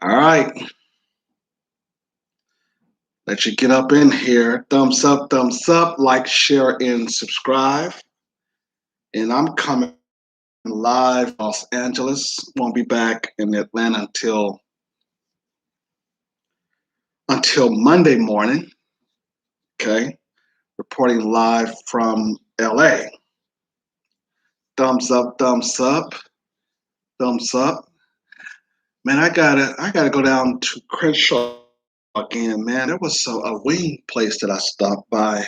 All right, let you get up in here. Thumbs up, like, share, and subscribe. And I'm coming live Los Angeles. Won't be back in Atlanta until Monday morning. Okay, reporting live from LA. Thumbs up, thumbs up. Man, I gotta go down to Crenshaw again, man. There was a wing place that I stopped by.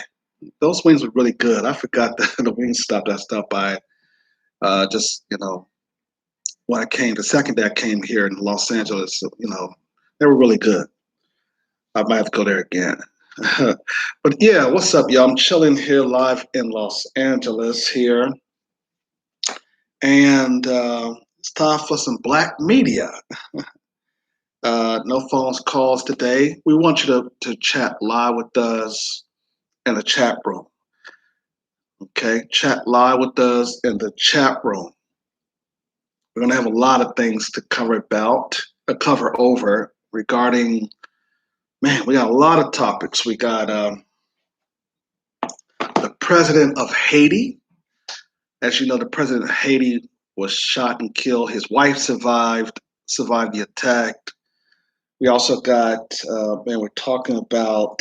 Those wings were really good. I forgot the wing stop that I stopped by. Just when I came the second day I came here in Los Angeles, they were really good. I might have to go there again. But yeah, what's up, y'all? I'm chilling here live in Los Angeles here, and it's time for some black media. No phones calls today. We want you to chat live with us in the chat room. Okay, chat live with us in the chat room. We're gonna have a lot of things to cover over regarding. Man, we got a lot of topics. We got the president of Haiti. As you know, the president of Haiti was shot and killed. His wife survived the attack. We also got, we're talking about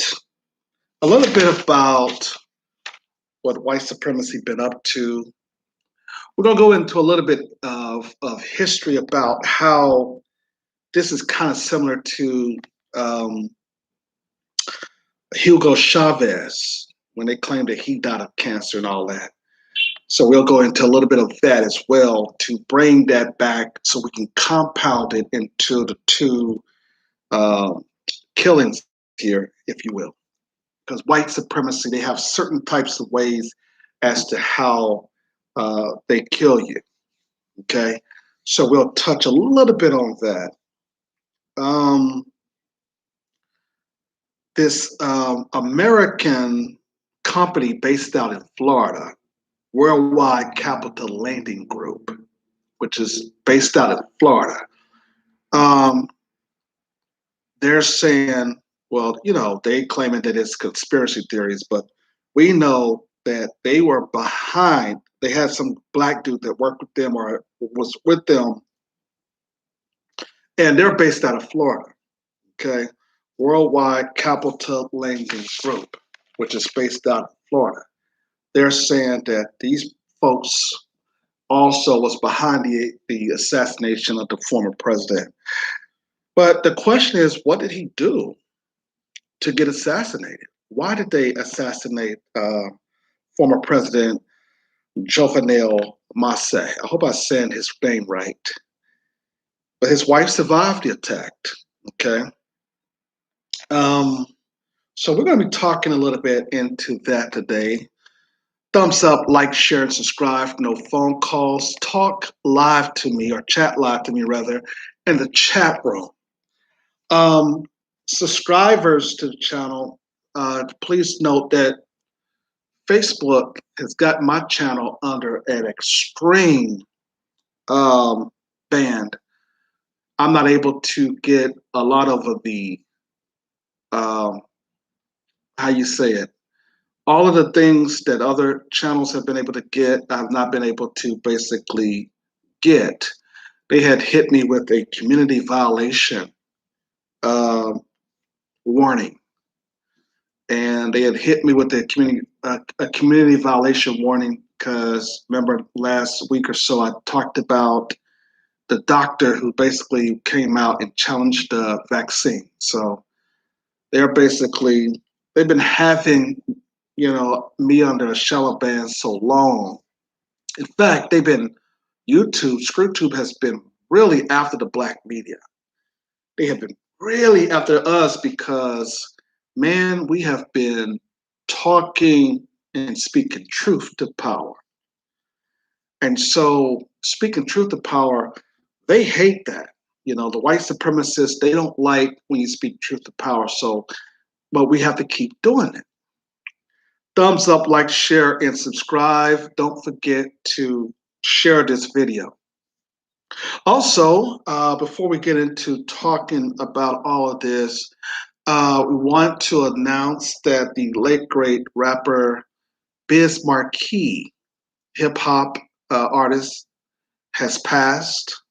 a little bit about what white supremacy been up to. We're gonna go into a little bit of history about how this is kind of similar to um, Hugo Chavez when they claimed that he died of cancer and all that. So we'll go into a little bit of that as well to bring that back so we can compound it into the two uh, killings here, if you will. Because white supremacy, they have certain types of ways as to how they kill you. Okay. So we'll touch a little bit on that. Um, this American company based out in Florida, Worldwide Capital Lending Group, which is based out of Florida. Um, they're saying, well, they claiming that it's conspiracy theories, but we know that they were behind. They had some black dude that worked with them or was with them, and they're based out of Florida. Okay, Worldwide Capital Lending Group, which is based out of Florida. They're saying that these folks also was behind the assassination of the former president. But the question is, what did he do to get assassinated? Why did they assassinate former President Jovenel Moise? I hope I'm saying his name right. But his wife survived the attack. Okay. Um, so we're going to be talking a little bit into that today. Thumbs up, like, share, and subscribe. No phone calls. Talk live to me or chat live to me rather in the chat room. Um, Subscribers to the channel, please note that Facebook has got my channel under an extreme um, ban. I'm not able to get a lot of the um, how you say it. All of the things that other channels have been able to get, I've not been able to basically get. They had hit me with a community violation uh, warning, and they had hit me with a community violation warning because remember last week or so I talked about the doctor who basically came out and challenged the vaccine. So they're basically they've been having me under a shadow ban so long. In fact, ScrewTube has been really after the black media. They have been really after us because, man, we have been talking and speaking truth to power. And so, speaking truth to power, they hate that. The white supremacists, they don't like when you speak truth to power. So, but we have to keep doing it. Thumbs up, like, share, and subscribe. Don't forget to share this video. Also, before we get into talking about all of this, we want to announce that the late great rapper Biz Markie, hip hop artist, has passed.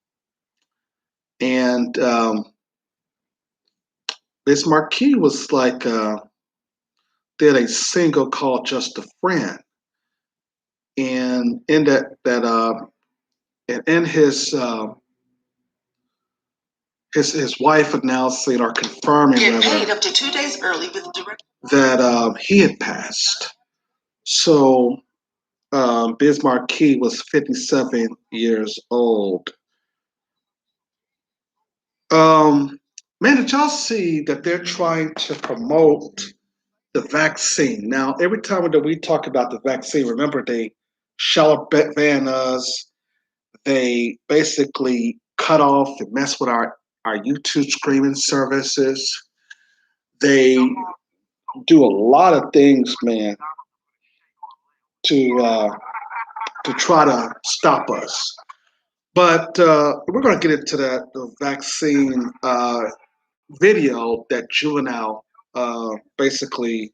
And Biz Markie was like, did a single called Just a Friend. And in and in his wife announcing or confirming Get paid up to 2 days early with direct that he had passed. So Biz Markie was 57 years old. Man, did y'all see that they're trying to promote the vaccine? Now, every time that we talk about the vaccine, remember they shallow ban us. They basically cut off and mess with our YouTube streaming services. They do a lot of things, man, to to try to stop us. But we're going to get into the vaccine video that Juvenile basically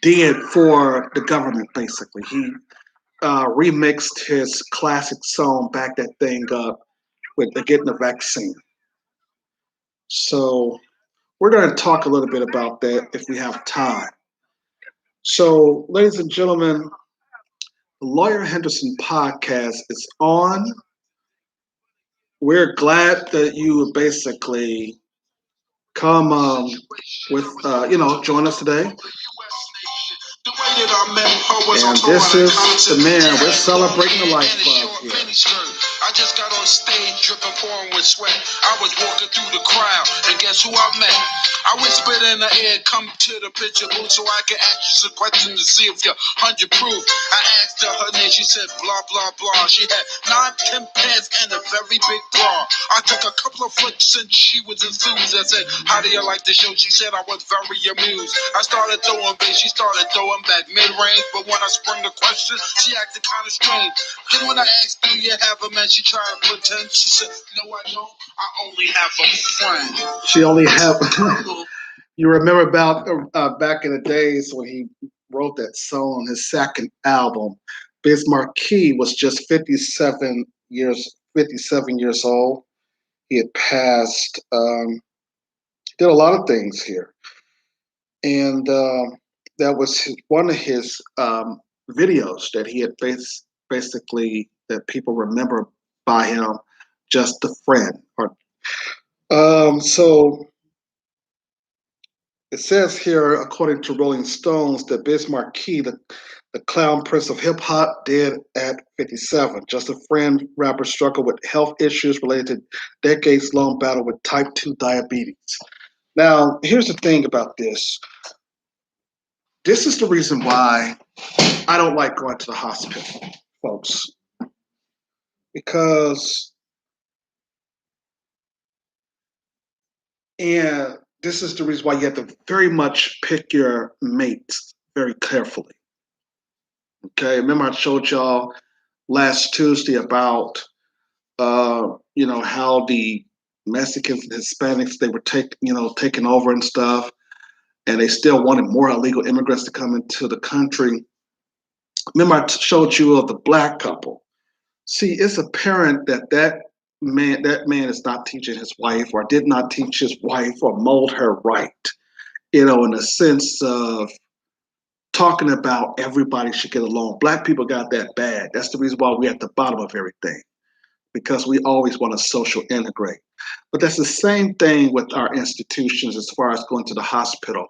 did for the government. Basically, he remixed his classic song "Back That Thing Up" with the getting the vaccine. So we're going to talk a little bit about that if we have time. So, ladies and gentlemen, the Lawyer Henderson podcast is on. We're glad that you basically come join us today. And this is the man. We're celebrating the life club here. I just got on stage dripping, pouring with sweat. I was walking through the crowd, and guess who I met? I whispered in the air, come to the picture booth so I can ask you some questions to see if you're 100 proof. I asked her her name, she said blah, blah, blah. She had 9, 10 pants and a very big bra. I took a couple of flicks and she was enthused. I said, how do you like the show? She said I was very amused. I started throwing bass, she started throwing back mid-range. But when I sprung the question, she acted kind of strange. Then when I asked, do you have a man? She tried to pretend. She said, no, I don't. I only have a friend. She only have. You remember about back in the days when he wrote that song on his second album. Biz Markie was just 57 years old. He had passed. Did a lot of things here, and that was one of his videos that he had basically that people remember by him, just a friend. So it says here, according to Rolling Stones, that Biz Markie, the clown prince of hip hop, dead at 57. Just a friend rapper struggled with health issues related to decades long battle with type 2 diabetes. Now, here's the thing about this. This is the reason why I don't like going to the hospital, folks. Because, and this is the reason why you have to very much pick your mates very carefully. Okay, remember I showed y'all last Tuesday about how the Mexicans and Hispanics they were taking over and stuff, and they still wanted more illegal immigrants to come into the country. Remember I showed you of the black couple. See, it's apparent that man is not teaching his wife or did not teach his wife or mold her right. In the sense of talking about everybody should get along. Black people got that bad. That's the reason why we're at the bottom of everything, because we always want to social integrate. But that's the same thing with our institutions as far as going to the hospital.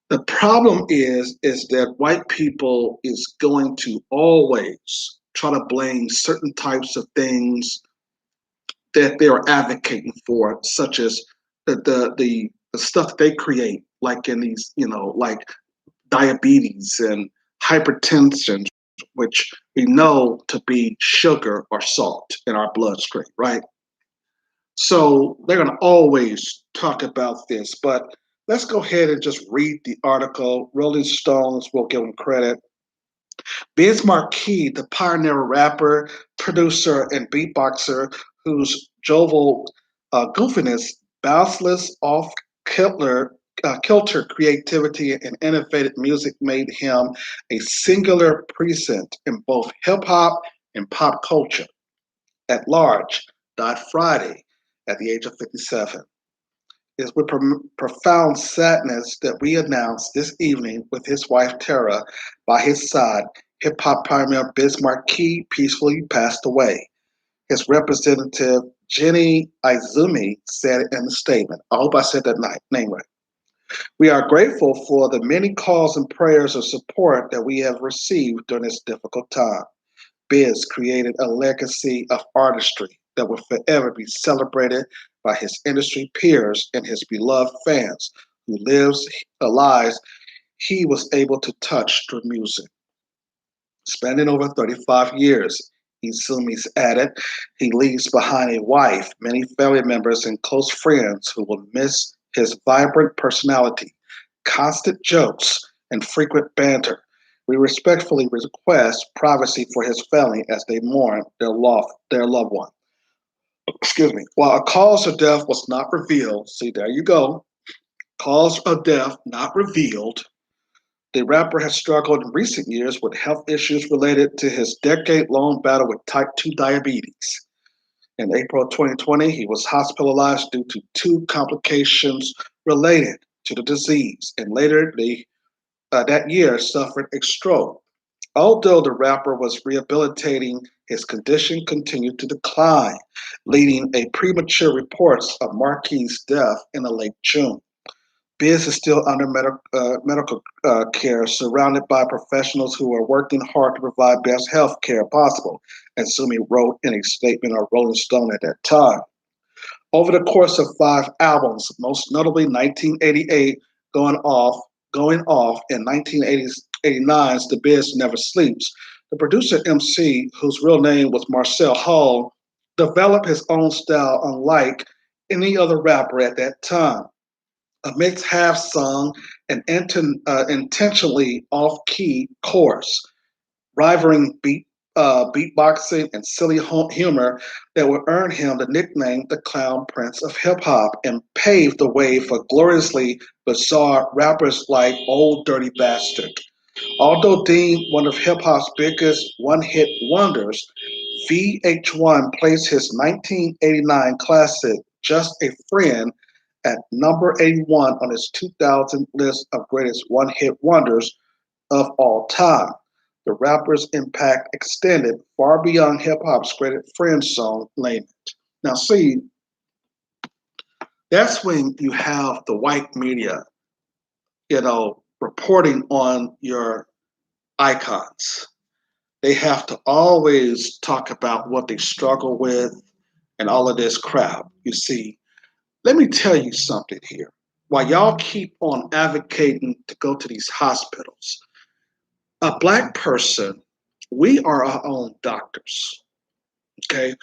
The problem is that white people is going to always try to blame certain types of things that they are advocating for, such as the stuff that they create, like in these, like diabetes and hypertension, which we know to be sugar or salt in our bloodstream, right? So they're going to always talk about this. But let's go ahead and just read the article. Rolling Stones will give them credit. Biz Markie, the pioneer rapper, producer, and beatboxer, whose jovial goofiness, bounceless, kilter creativity, and innovative music made him a singular presence in both hip hop and pop culture at large. Died Friday at the age of 57. It is with profound sadness that we announce this evening with his wife Tara by his side, hip hop pioneer Biz Markie peacefully passed away. His representative Jenny Izumi said in a statement. I hope I said that name right. We are grateful for the many calls and prayers of support that we have received during this difficult time. Biz created a legacy of artistry that will forever be celebrated by his industry peers and his beloved fans who lives the lives he was able to touch through music. Spanning over 35 years, Izumi's added, he leaves behind a wife, many family members, and close friends who will miss his vibrant personality, constant jokes, and frequent banter. We respectfully request privacy for his family as they mourn their loved one. Excuse me. While a cause of death was not revealed, see, there you go. Cause of death not revealed. The rapper has struggled in recent years with health issues related to his decade long battle with type 2 diabetes. In April 2020, he was hospitalized due to two complications related to the disease, and later that year suffered a stroke. Although the rapper was rehabilitating, his condition continued to decline, leading a premature reports of Marquis' death in the late June. Biz is still under medical care, surrounded by professionals who are working hard to provide best health care possible, as Sumi wrote in a statement on Rolling Stone at that time. Over the course of five albums, most notably 1988, Going Off, and 1989's The Biz Never Sleeps, the producer MC, whose real name was Marcel Hall, developed his own style unlike any other rapper at that time. A mixed half sung and intentionally off key chorus, rivaling beatboxing and silly humor that would earn him the nickname the Clown Prince of Hip Hop and pave the way for gloriously bizarre rappers like Old Dirty Bastard. Although deemed one of hip hop's biggest one hit wonders, VH1 placed his 1989 classic Just a Friend at number 81 on its 2000 list of greatest one hit wonders of all time. The rapper's impact extended far beyond hip hop's greatest friend song, Name It. Now, see, that's when you have the white media, reporting on your icons. They have to always talk about what they struggle with and all of this crap. You see, let me tell you something here. While y'all keep on advocating to go to these hospitals, a black person, we are our own doctors. Okay.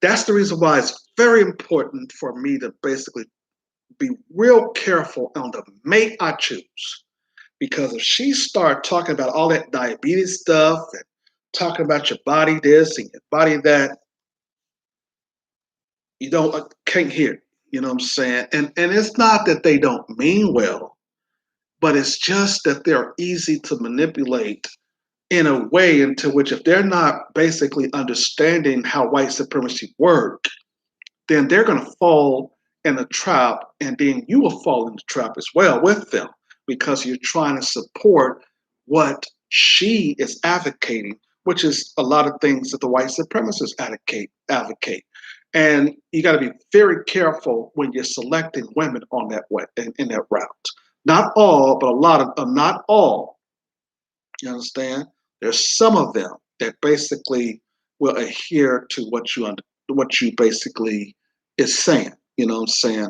That's the reason why it's very important for me to basically be real careful on the mate I choose. Because if she start talking about all that diabetes stuff and talking about your body this and your body that, you don't can't hear it. You know what I'm saying? And it's not that they don't mean well, but it's just that they're easy to manipulate in a way into which if they're not basically understanding how white supremacy work, then they're going to fall in the trap, and then you will fall in the trap as well with them because you're trying to support what she is advocating, which is a lot of things that the white supremacists advocate. And you got to be very careful when you're selecting women on that way in that route. Not all, but a lot of not all. You understand? There's some of them that basically will adhere to what you basically is saying. You know what I'm saying?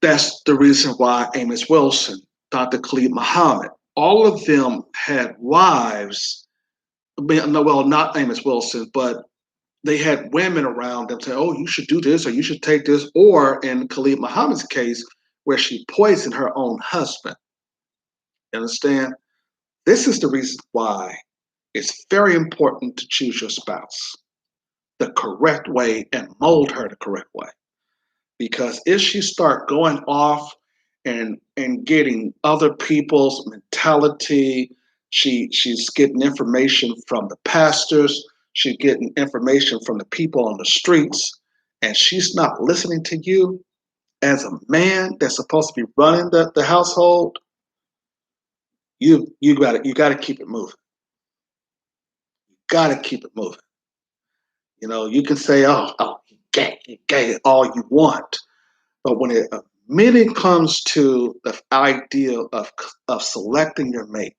That's the reason why Amos Wilson, Dr. Khalid Muhammad, all of them had wives. No, well, not Amos Wilson, but they had women around them say, "Oh, you should do this, or you should take this," or in Khalid Muhammad's case, where she poisoned her own husband. You understand? This is the reason why it's very important to choose your spouse the correct way and mold her the correct way. Because if she start going off and getting other people's mentality, she's getting information from the pastors, she's getting information from the people on the streets, and she's not listening to you as a man that's supposed to be running the household. You gotta keep it moving. Gotta keep it moving. You can say, oh, you gay all you want. But when it comes to the idea of selecting your mate,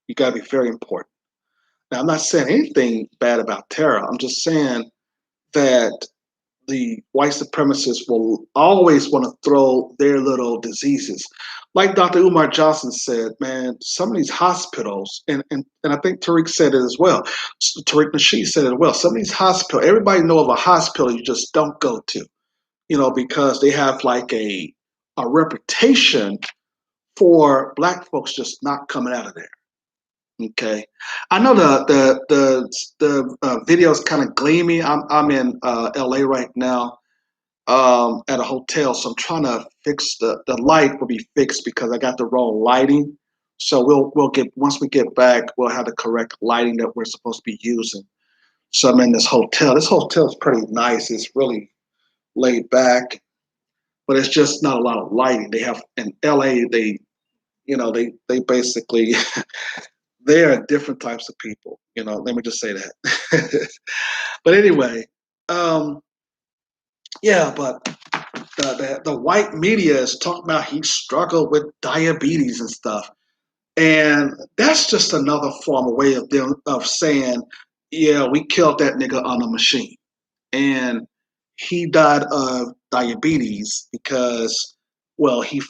you got to be very important. Now, I'm not saying anything bad about Tara. I'm just saying that the white supremacists will always want to throw their little diseases. Like Dr. Umar Johnson said, man, some of these hospitals, and I think Tariq said it as well. Tariq Nasheed said it as well. Some of these hospitals, everybody know of a hospital you just don't go to. Because they have like a reputation for black folks just not coming out of there. Okay, I know the video is kind of gleamy. I'm in LA right now at a hotel, so I'm trying to fix the light will be fixed because I got the wrong lighting. So we'll get once we get back, we'll have the correct lighting that we're supposed to be using. So I'm in this hotel. This hotel is pretty nice. It's really laid back, but it's just not a lot of lighting. They have in LA, they basically they are different types of people. Let me just say that. But anyway, um, yeah, but the white media is talking about he struggled with diabetes and stuff, and that's just another form of way of them of saying, yeah, we killed that nigga on a machine. And he died of diabetes because, well, he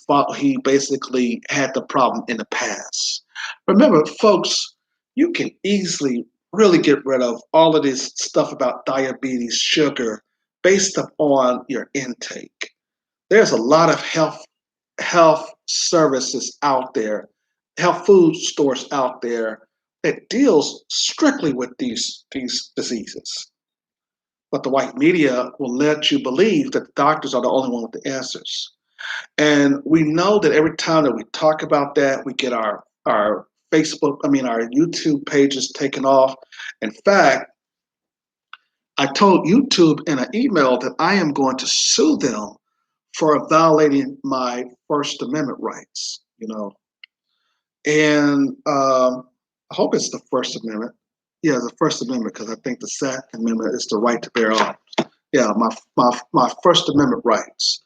basically had the problem in the past. Remember, folks, you can easily really get rid of all of this stuff about diabetes, sugar, based upon your intake. There's a lot of health services out there, health food stores out there that deals strictly with these diseases. But the white media will let you believe that the doctors are the only one with the answers. And we know that every time that we talk about that, we get our our YouTube pages taken off. In fact, I told YouTube in an email that I am going to sue them for violating my First Amendment rights, And I hope it's the First Amendment. Yeah, the First Amendment, because I think the Second Amendment is the right to bear arms. Yeah, my First Amendment rights,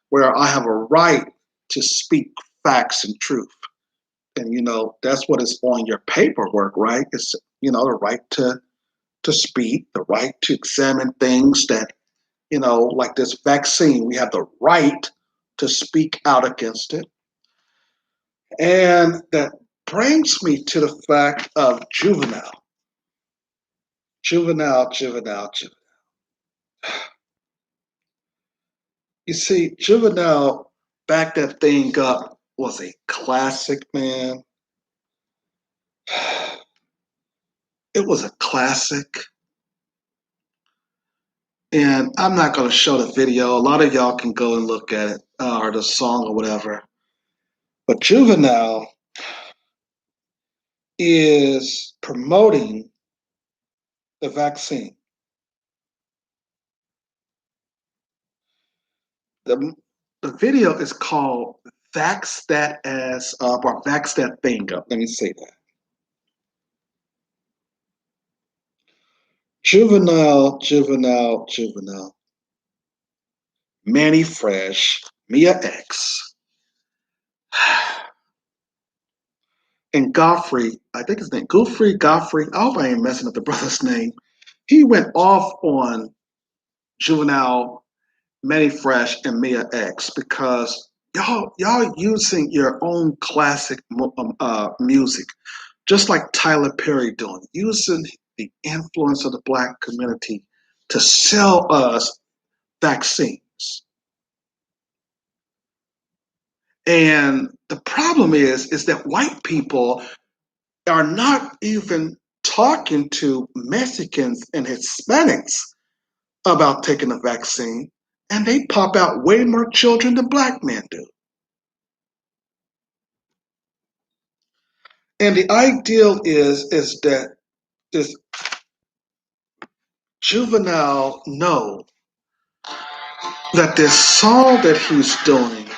where I have a right to speak facts and truth. And that's what is on your paperwork, right? It's the right to speak, the right to examine things that, like this vaccine, we have the right to speak out against it. And that brings me to the fact of Juvenile. Juvenile. You see, Juvenile backed that thing up was a classic, man. It was a classic. And I'm not going to show the video. A lot of y'all can go and look at it or the song or whatever. But Juvenile is promoting the vaccine. The, the video is called Vax That Ass Up or Vax That Thing Up. Let me say that. Juvenile. Manny Fresh, Mia X, and Godfrey. I think his name Godfrey. I hope I ain't messing up the brother's name. He went off on Juvenile, Manny Fresh, and Mia X because y'all using your own classic music, just like Tyler Perry doing, using the influence of the black community to sell us vaccines. And the problem is that white people are not even talking to Mexicans and Hispanics about taking the vaccine, and they pop out way more children than black men do. And the ideal is that this juvenile know that this song that he's doing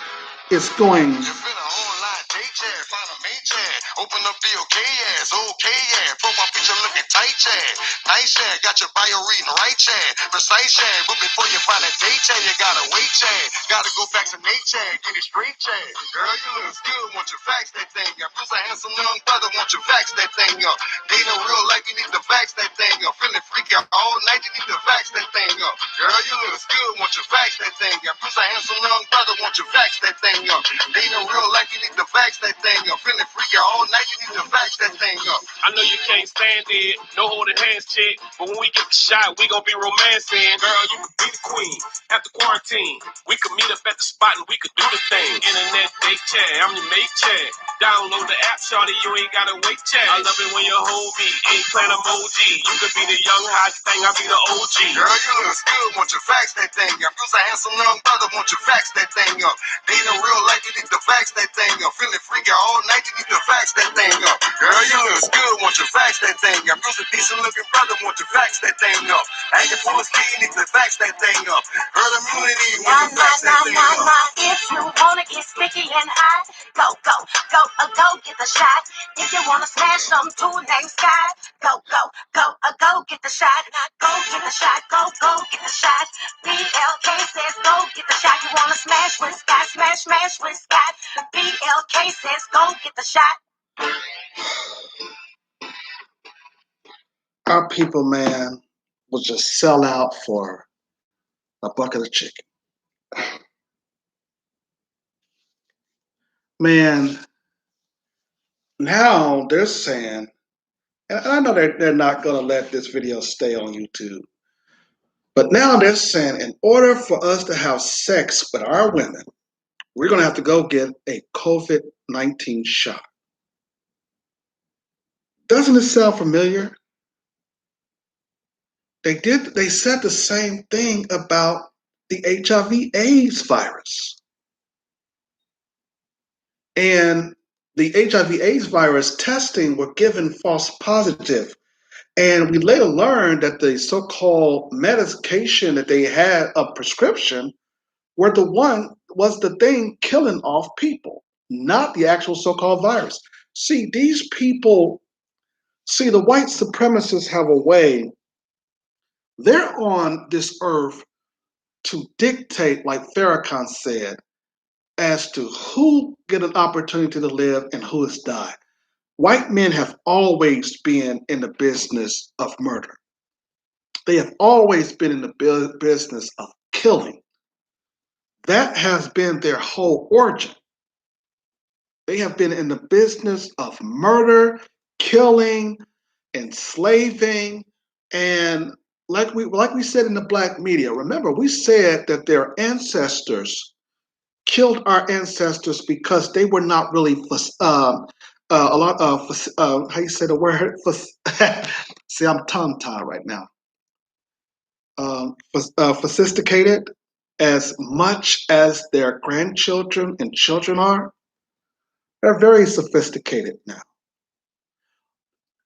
is going. You finna online date chat, find a mate chat, open up the okay ass, okay yeah, profile picture looking tight chat, nice chat, got your bio reading right chat, precise chat, but before you find a date chat, you gotta wait chat, gotta go vaccinate chat, get it straight chat. Girl, you look good, want you fax that thing up. You's a handsome young brother, want you fax that thing up. Dating real life, you need to fax that thing up. Feeling freaky all night, you need to fax that thing up. Girl, you look good, want you fax that thing up. You's a handsome young brother, want you fax that thing up. Dating real life, you need to fax that thing up. Feeling freaky all night, you need to fax that thing up. I know you can't stand it, no holding hands, chick. But when we get the shot, we gon' be romancing. Girl, you could be the queen after quarantine. We could meet up at the spot and we could do the thing. Internet date chat, I'm your mate chat. Download the app, shawty, you ain't gotta wait chat. I love it when you hold me, ain't playing emoji. You could be the young hot thing, I'll be the OG. Girl, you look good, want you fax that thing up. You's a handsome young brother, want you fax that thing up. Dating real life, you need to fax that thing up. Feeling freaky all night, you need to fax that thing up. Girl, you look good, want you fax that thing up. You's a decent looking brother, want you fax that thing up. Hanging for a speed, you need to fax that thing up. Herd immunity, want you fax that thing up. If you wanna get sticky and hot, go, go, go, go get the shot. If you wanna smash some two name sky, go, go, go, go get the shot. Go get the shot, go, go get the shot. BLK says go get the shot. You wanna smash with Scott, smash, smash with Scott. BLK says go get the shot. Our people, man, will just sell out for a bucket of chicken. Man, now they're saying, and I know they're not going to let this video stay on YouTube, but now they're saying in order for us to have sex with our women, we're going to have to go get a COVID-19 shot. Doesn't it sound familiar? They said the same thing about the HIV/AIDS virus. And the HIV/AIDS virus testing were given false positive. And we later learned that the so-called medication that they had a prescription was the thing killing off people, not the actual so-called virus. See, these people, the white supremacists have a way, they're on this earth to dictate, like Farrakhan said, as to who get an opportunity to live and who has died. White men have always been in the business of murder. They have always been in the business of killing. That has been their whole origin. They have been in the business of murder, killing, enslaving, and like we said in the black media. Remember, we said that their ancestors killed our ancestors because they were not really a lot of how you say the word. See, I'm tongue-tied right now. Sophisticated as much as their grandchildren and children are. They're very sophisticated now.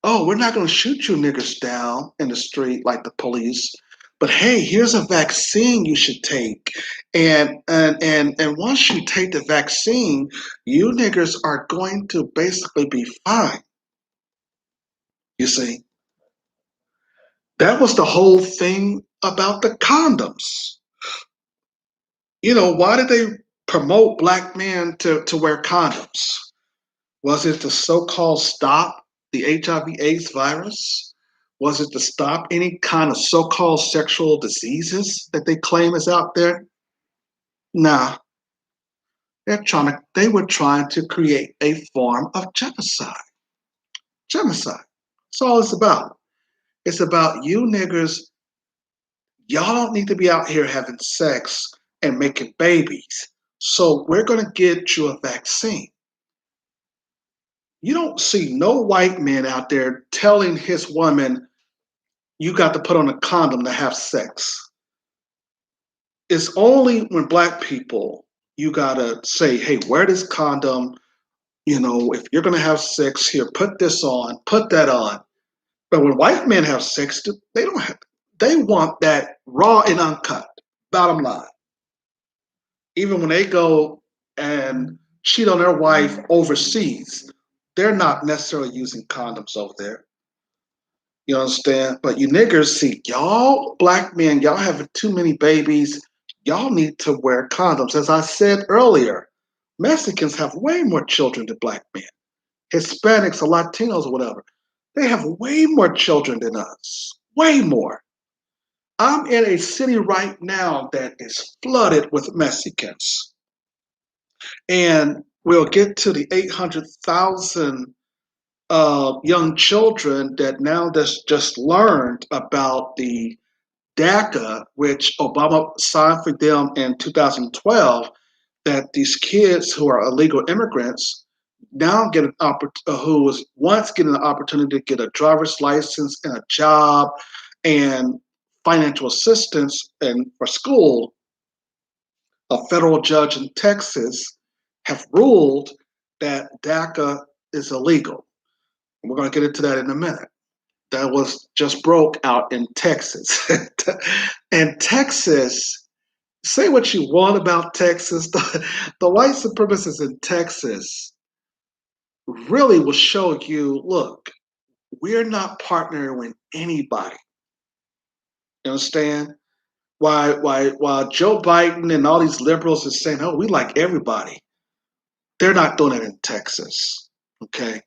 Oh, we're not going to shoot you niggers down in the street like the police, but hey, here's a vaccine you should take. And once you take the vaccine, you niggers are going to basically be fine. You see, that was the whole thing about the condoms. You know, why did they promote black men to wear condoms? Was it to so-called stop the HIV/AIDS virus? Was it to stop any kind of so-called sexual diseases that they claim is out there? Nah, they were trying to create a form of genocide. Genocide. That's all it's about. It's about you niggers, y'all don't need to be out here having sex and making babies. So we're gonna get you a vaccine. You don't see no white man out there telling his woman, you got to put on a condom to have sex. It's only when black people, you got to say, hey, wear this condom. If you're going to have sex here, put this on, put that on. But when white men have sex, they don't have, they want that raw and uncut, bottom line. Even when they go and cheat on their wife overseas, they're not necessarily using condoms over there. You understand? But you niggers see, y'all black men, y'all having too many babies. Y'all need to wear condoms. As I said earlier, Mexicans have way more children than black men. Hispanics or Latinos or whatever, they have way more children than us. Way more. I'm in a city right now that is flooded with Mexicans. And we'll get to the 800,000 young children that now just learned about the DACA, which Obama signed for them in 2012, that these kids who are illegal immigrants now get an opportunity, who was once getting an opportunity to get a driver's license and a job and financial assistance and for school. A federal judge in Texas have ruled that DACA is illegal. We're going to get into that in a minute. That was just broke out in Texas. And Texas, say what you want about Texas, the white supremacists in Texas really will show you, look, we're not partnering with anybody. You understand? While Joe Biden and all these liberals are saying, oh, we like everybody, they're not doing it in Texas. Okay.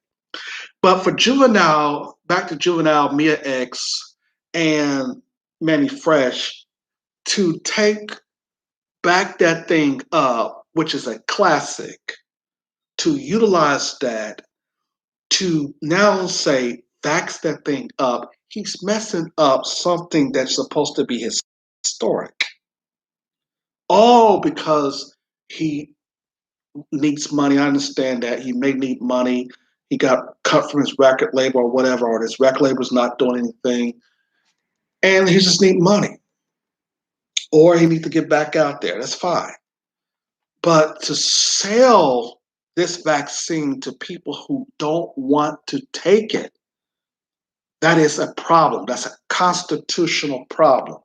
But for Juvenile, back to Juvenile, Mia X, and Manny Fresh, to take back that thing up, which is a classic, to utilize that to now say, backs that thing up, he's messing up something that's supposed to be historic. All because he needs money. I understand that. He may need money. He got cut from his record label or whatever, or his record label's not doing anything. And he just need money. Or he needs to get back out there. That's fine. But to sell this vaccine to people who don't want to take it, that is a problem. That's a constitutional problem.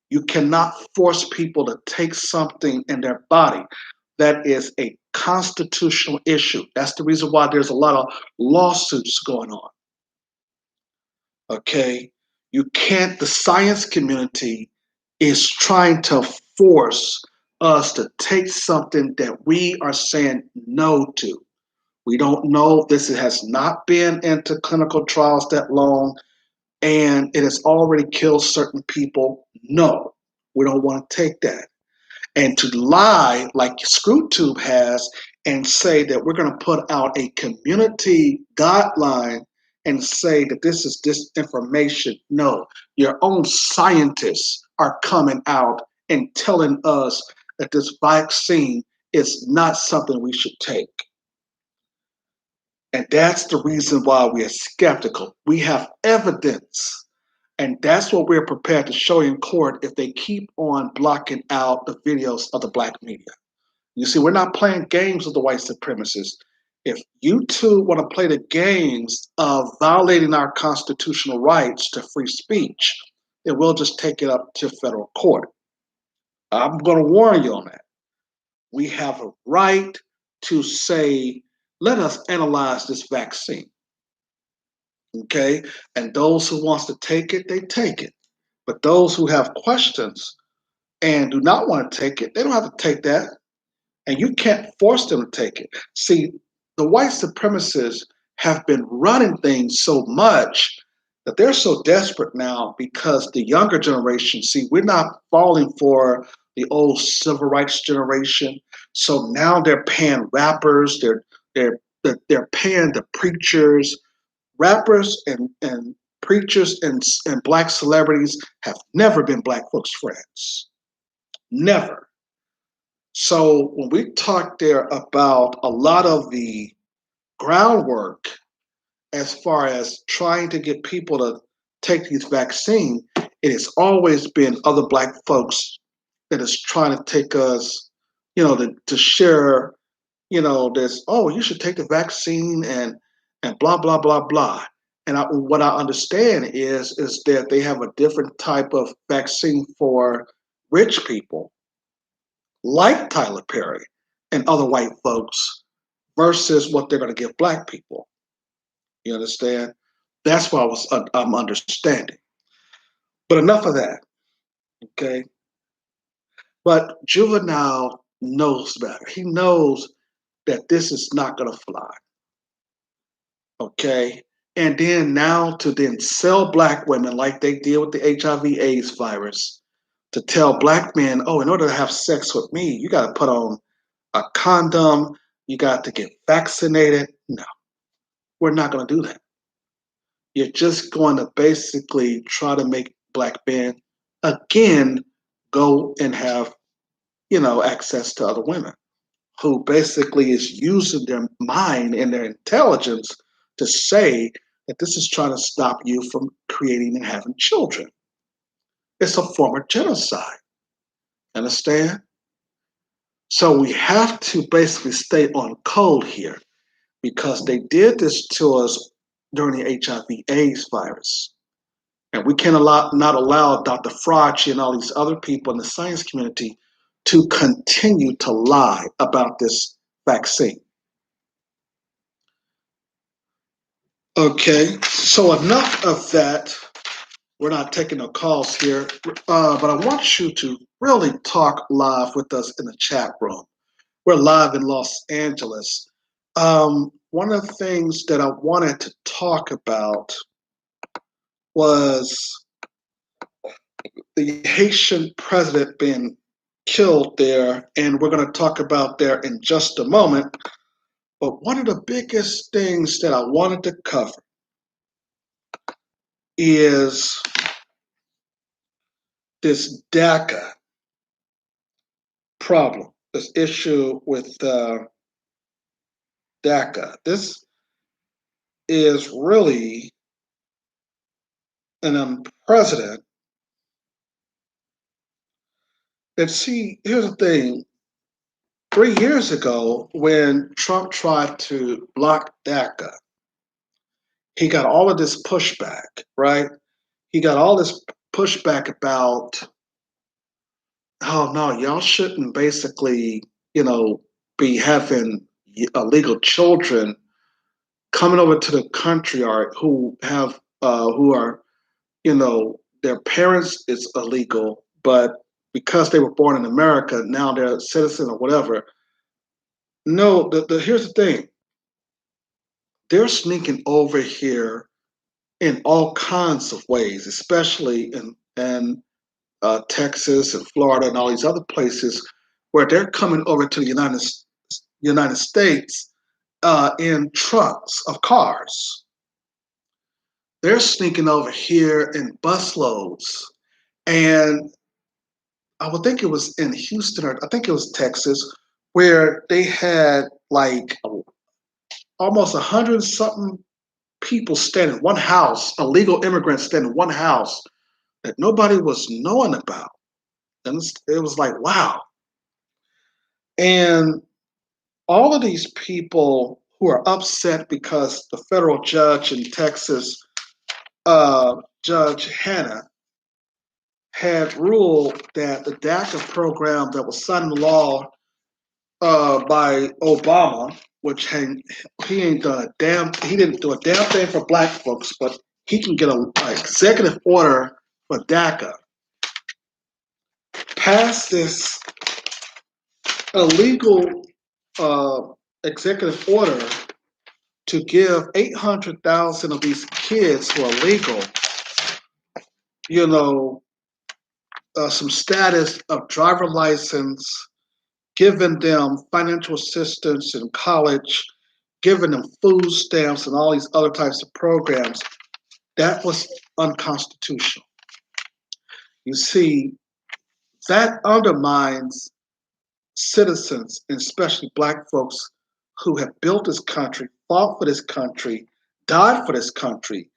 You cannot force people to take something in their body. That is a constitutional issue. That's the reason why there's a lot of lawsuits going on. Okay? You can't, the science community is trying to force us to take something that we are saying no to. We don't know. This has not been into clinical trials that long, and it has already killed certain people. No, we don't want to take that. And to lie like ScrewTube has and say that we're going to put out a community guideline and say that this is disinformation. No, your own scientists are coming out and telling us that this vaccine is not something we should take. And that's the reason why we are skeptical. We have evidence. And that's what we're prepared to show in court if they keep on blocking out the videos of the black media. You see, we're not playing games with the white supremacists. If you two want to play the games of violating our constitutional rights to free speech, then we'll just take it up to federal court. I'm going to warn you on that. We have a right to say, let us analyze this vaccine. Okay? And those who wants to take it, they take it. But those who have questions and do not want to take it, they don't have to take that. And you can't force them to take it. See, the white supremacists have been running things so much that they're so desperate now because the younger generation, see, we're not falling for the old civil rights generation. So now they're paying rappers, they're paying the preachers. Rappers and preachers and black celebrities have never been black folks' friends. Never. So when we talk there about a lot of the groundwork as far as trying to get people to take these vaccines, it has always been other black folks that is trying to take us, to share, this, oh, you should take the vaccine and blah blah blah blah. And what I understand is that they have a different type of vaccine for rich people, like Tyler Perry and other white folks, versus what they're going to give black people. You understand? That's what I'm understanding. But enough of that, okay? But Juvenile knows better. He knows that this is not going to fly, okay? And then now to then sell black women like they did with the HIV/AIDS virus, to tell black men, oh, in order to have sex with me, you got to put on a condom, you got to get vaccinated. No, we're not going to do that. You're just going to basically try to make black men again go and have, access to other women, who basically is using their mind and their intelligence to say that this is trying to stop you from creating and having children. It's a form of genocide. Understand? So we have to basically stay on code here, because they did this to us during the HIV/AIDS virus. And we not allow Dr. Fauci and all these other people in the science community to continue to lie about this vaccine. Okay, so enough of that. We're not taking no calls here, but I want you to really talk live with us in the chat room. We're live in Los Angeles. One of the things that I wanted to talk about was the Haitian president being killed there, and we're going to talk about there in just a moment. But one of the biggest things that I wanted to cover is this DACA problem, this issue with DACA. This is really an unprecedented. And see, here's the thing. 3 years ago, when Trump tried to block DACA, he got all of this pushback, right? He got all this pushback about, oh no, y'all shouldn't basically, be having illegal children coming over to the country, or who are, their parents is illegal, but because they were born in America, now they're a citizen or whatever. No, here's the thing. They're sneaking over here in all kinds of ways, especially in Texas and Florida and all these other places, where they're coming over to the United States in trucks of cars. They're sneaking over here in busloads, and I would think it was in Houston, or I think it was Texas, where they had like almost 100 something people standing in one house, illegal immigrants standing in one house that nobody was knowing about. And it was like, wow. And all of these people who are upset because the federal judge in Texas, Judge Hanna, had ruled that the DACA program that was signed into law by Obama, which he ain't done a damn, he didn't do a damn thing for black folks, but he can get an executive order for DACA. Pass this illegal executive order to give 800,000 of these kids who are legal, some status of driver license, giving them financial assistance in college, giving them food stamps and all these other types of programs. That was unconstitutional. You see, that undermines citizens, and especially black folks who have built this country fought for this country, died for this country,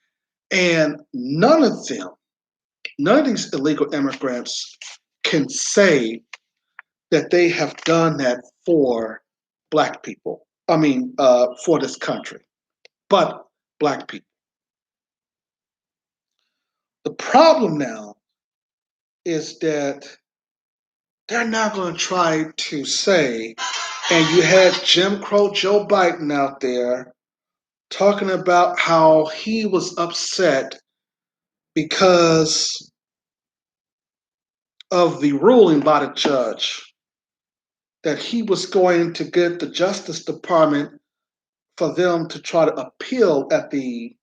and none of these illegal immigrants can say that they have done that for Black people. I mean, for this country, but Black people. The problem now is that they're not going to try to say, and you had Jim Crow Joe Biden out there talking about how he was upset because of the ruling by the judge that he was going to get the Justice Department for them to try to appeal at the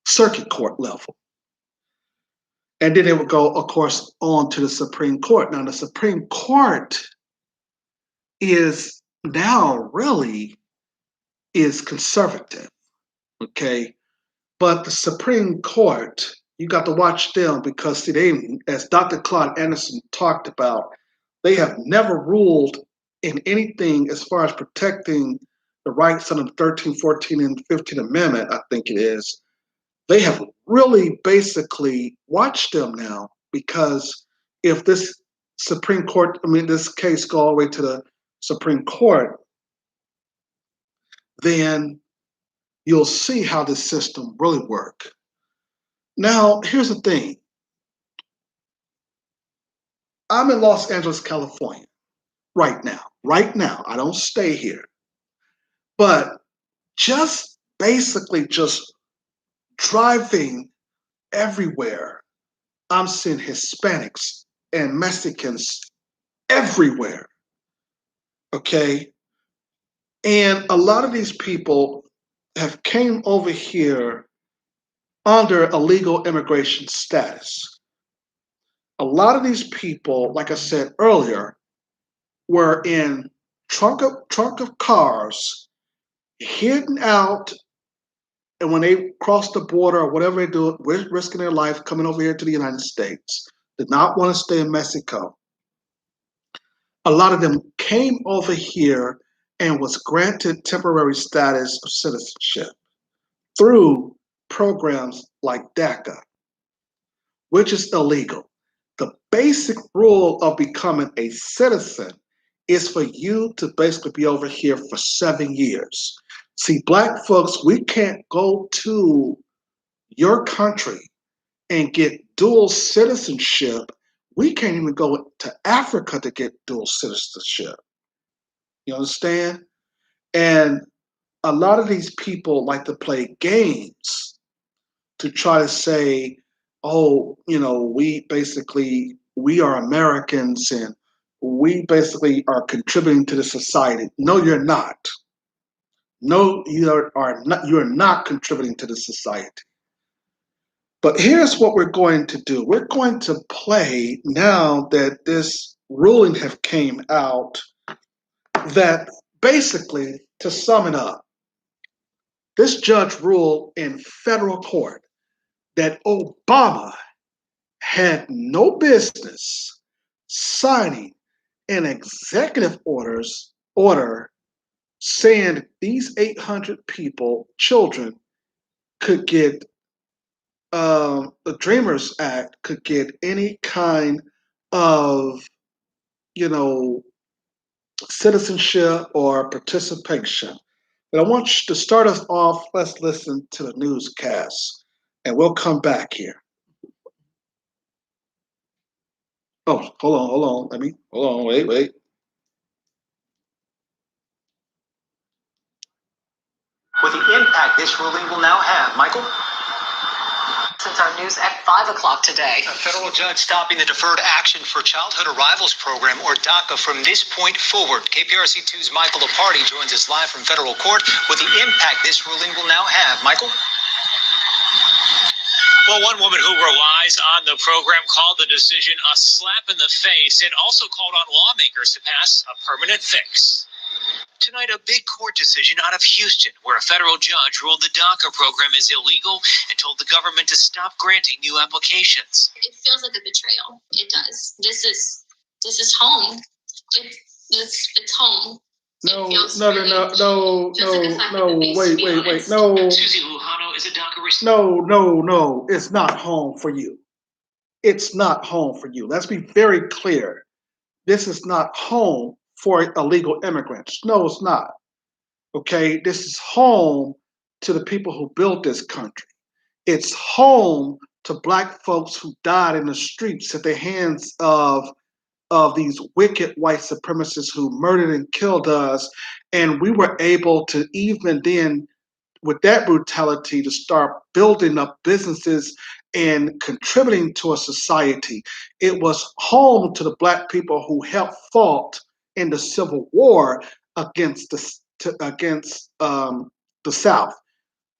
circuit court level. And then it would go, of course, on to the Supreme Court. Now, the Supreme Court is now really is conservative, okay? But the Supreme Court, you got to watch them because, see, they, as Dr. Claude Anderson talked about, they have never ruled in anything as far as protecting the rights under the 13th, 14th, and 15th Amendment, I think it is. They have really basically watched them now, because if this Supreme Court, I mean, this case go all the way to the Supreme Court, then you'll see how this system really works. Now, here's the thing. I'm in Los Angeles, California, right now. Right now, I don't stay here. But just basically just driving everywhere, I'm seeing Hispanics and Mexicans everywhere, okay? And a lot of these people have came over here under illegal immigration status. A lot of these people, like I said earlier, were in trunk of cars, hidden out, and when they cross the border or whatever they do, risking their life coming over here to the United States, did not want to stay in Mexico. A lot of them came over here and was granted temporary status of citizenship through programs like DACA, which is illegal. The basic rule of becoming a citizen is for you to basically be over here for 7 years. See, Black folks, we can't go to your country and get dual citizenship. We can't even go to Africa to get dual citizenship. You understand? And a lot of these people like to play games to try to say, oh, you know, we are Americans and we basically are contributing to the society. No, you're not. No, you are not contributing to the society. But here's what we're going to do. We're going to play, now that this ruling have came out, that basically, to sum it up, this judge ruled in federal court that Obama had no business signing an executive order saying these 800 people, children, could get the Dreamers Act could get any kind of, you know, citizenship or participation. But I want you to start us off. Let's listen to the newscast, and we'll come back here. Oh, hold on. Wait. With the impact this ruling will now have, Michael? Since our news at 5 o'clock today. A federal judge stopping the Deferred Action for Childhood Arrivals Program, or DACA, from this point forward. KPRC2's Michael Leparty joins us live from federal court with the impact this ruling will now have. Michael? Well, one woman who relies on the program called the decision a slap in the face and also called on lawmakers to pass a permanent fix. Tonight, a big court decision out of Houston, where a federal judge ruled the DACA program is illegal and told the government to stop granting new applications. It feels like a betrayal. It does. This is home. It's home. No, It feels no, no, really no, no, just like a no, slap in no, the face, to wait, be wait, wait, honest. no, Susie Lujano is a DACA recipient. no, it's not home for you. It's not home for you. Let's be very clear. This is not home for illegal immigrants. No, it's not. Okay, this is home to the people who built this country. It's home to black folks who died in the streets at the hands of these wicked white supremacists who murdered and killed us. And we were able to, even then, with that brutality, to start building up businesses and contributing to a society. It was home to the black people who helped fought in the Civil War against the South.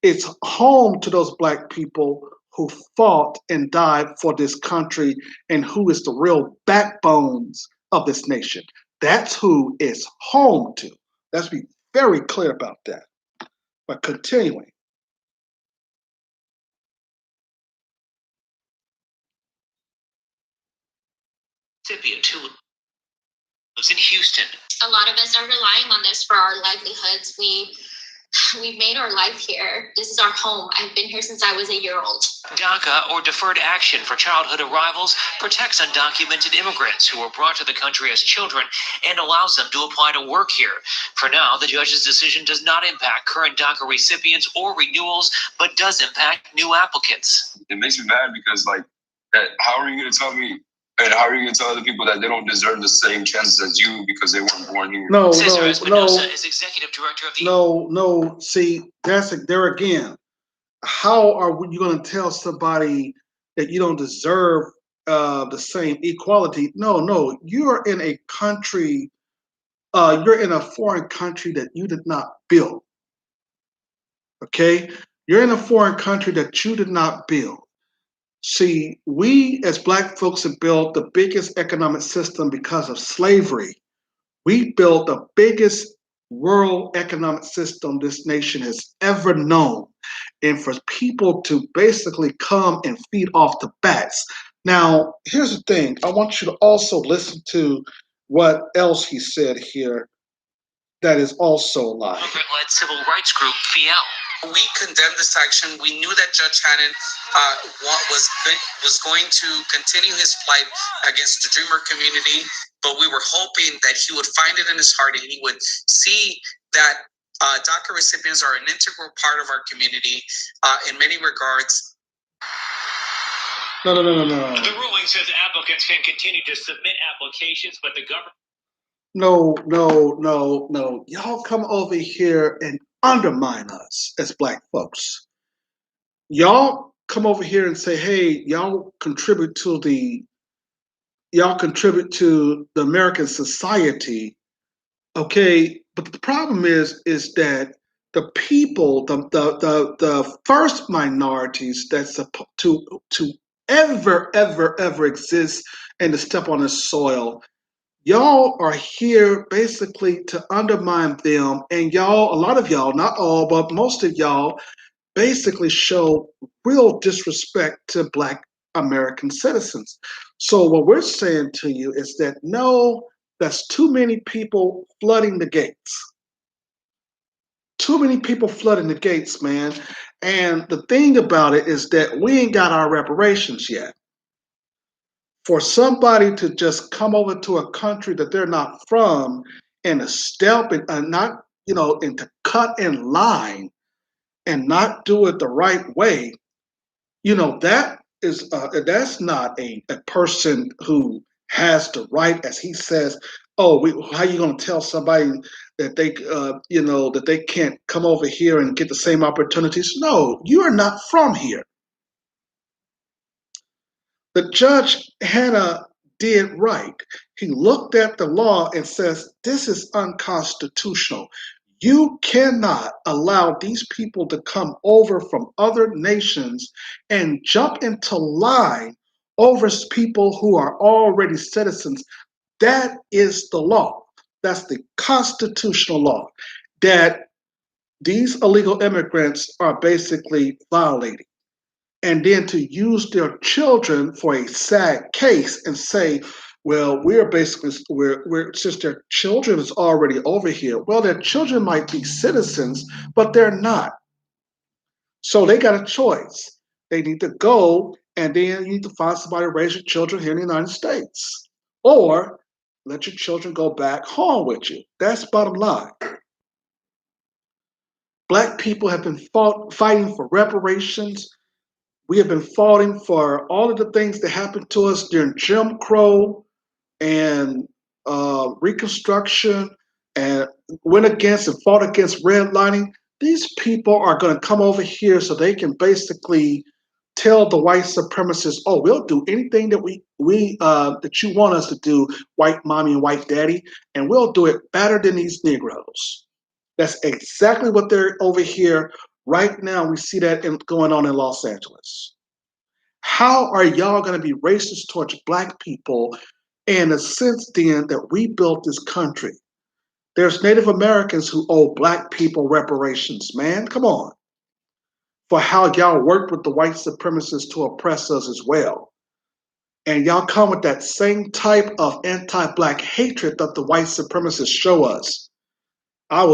It's home to those black people who fought and died for this country and who is the real backbones of this nation. That's who it's home to. Let's be very clear about that. But continuing. Recipient who lives in Houston. A lot of us are relying on this for our livelihoods. We've made our life here. This is our home. I've been here since I was a year old. DACA, or Deferred Action for Childhood Arrivals, protects undocumented immigrants who were brought to the country as children and allows them to apply to work here. For now, the judge's decision does not impact current DACA recipients or renewals, but does impact new applicants. It makes me mad because, like, that. How are you going to tell me? And how are you going to tell other people that they don't deserve the same chances as you because they weren't born here? Cesar Espinosa is executive director of the. No. See, that's there again. How are you going to tell somebody that you don't deserve the same equality? No. You're in a country. You're in a foreign country that you did not build. Okay, you're in a foreign country that you did not build. See, we as black folks have built the biggest economic system because of slavery. We built the biggest world economic system this nation has ever known. And for people to basically come and feed off the backs. Now, here's the thing. I want you to also listen to what else he said here that is also a lie. Immigrant-led civil rights group, FIEL. We condemned this action. We knew that Judge Hannon was going to continue his fight against the Dreamer community, but we were hoping that he would find it in his heart and he would see that DACA recipients are an integral part of our community in many regards. No. The ruling says applicants can continue to submit applications, but the government. No. Y'all come over here and undermine us as black folks. Y'all come over here and say, hey, y'all contribute to the American society. Okay, but the problem is that the people, the first minorities that's to ever exist and to step on this soil, y'all are here basically to undermine them, and y'all, a lot of y'all, not all, but most of y'all, basically show real disrespect to Black American citizens. So what we're saying to you is that no, that's too many people flooding the gates. Too many people flooding the gates, man. And the thing about it is that we ain't got our reparations yet. For somebody to just come over to a country that they're not from and to step and not, and to cut in line and not do it the right way, that's not a person who has the right, as he says. How you going to tell somebody that that they can't come over here and get the same opportunities? No, you are not from here. The Judge Hanna did right. He looked at the law and says, this is unconstitutional. You cannot allow these people to come over from other nations and jump into line over people who are already citizens. That is the law. That's the constitutional law that these illegal immigrants are basically violating. And then to use their children for a sad case and say, Well, we're basically we're since their children is already over here. Well, their children might be citizens, but they're not. So they got a choice. They need to go, and then you need to find somebody to raise your children here in the United States, or let your children go back home with you. That's bottom line. Black people have been fighting for reparations. We have been fighting for all of the things that happened to us during Jim Crow and Reconstruction, and went against and fought against redlining. These people are going to come over here so they can basically tell the white supremacists, "Oh, we'll do anything that that you want us to do, white mommy and white daddy, and we'll do it better than these Negroes." That's exactly what they're over here right now. We see that going on in Los Angeles. How are y'all going to be racist towards black people in the sense then that we built this country? There's Native Americans who owe black people reparations, man. Come on. For how y'all worked with the white supremacists to oppress us as well. And y'all come with that same type of anti-black hatred that the white supremacists show us. I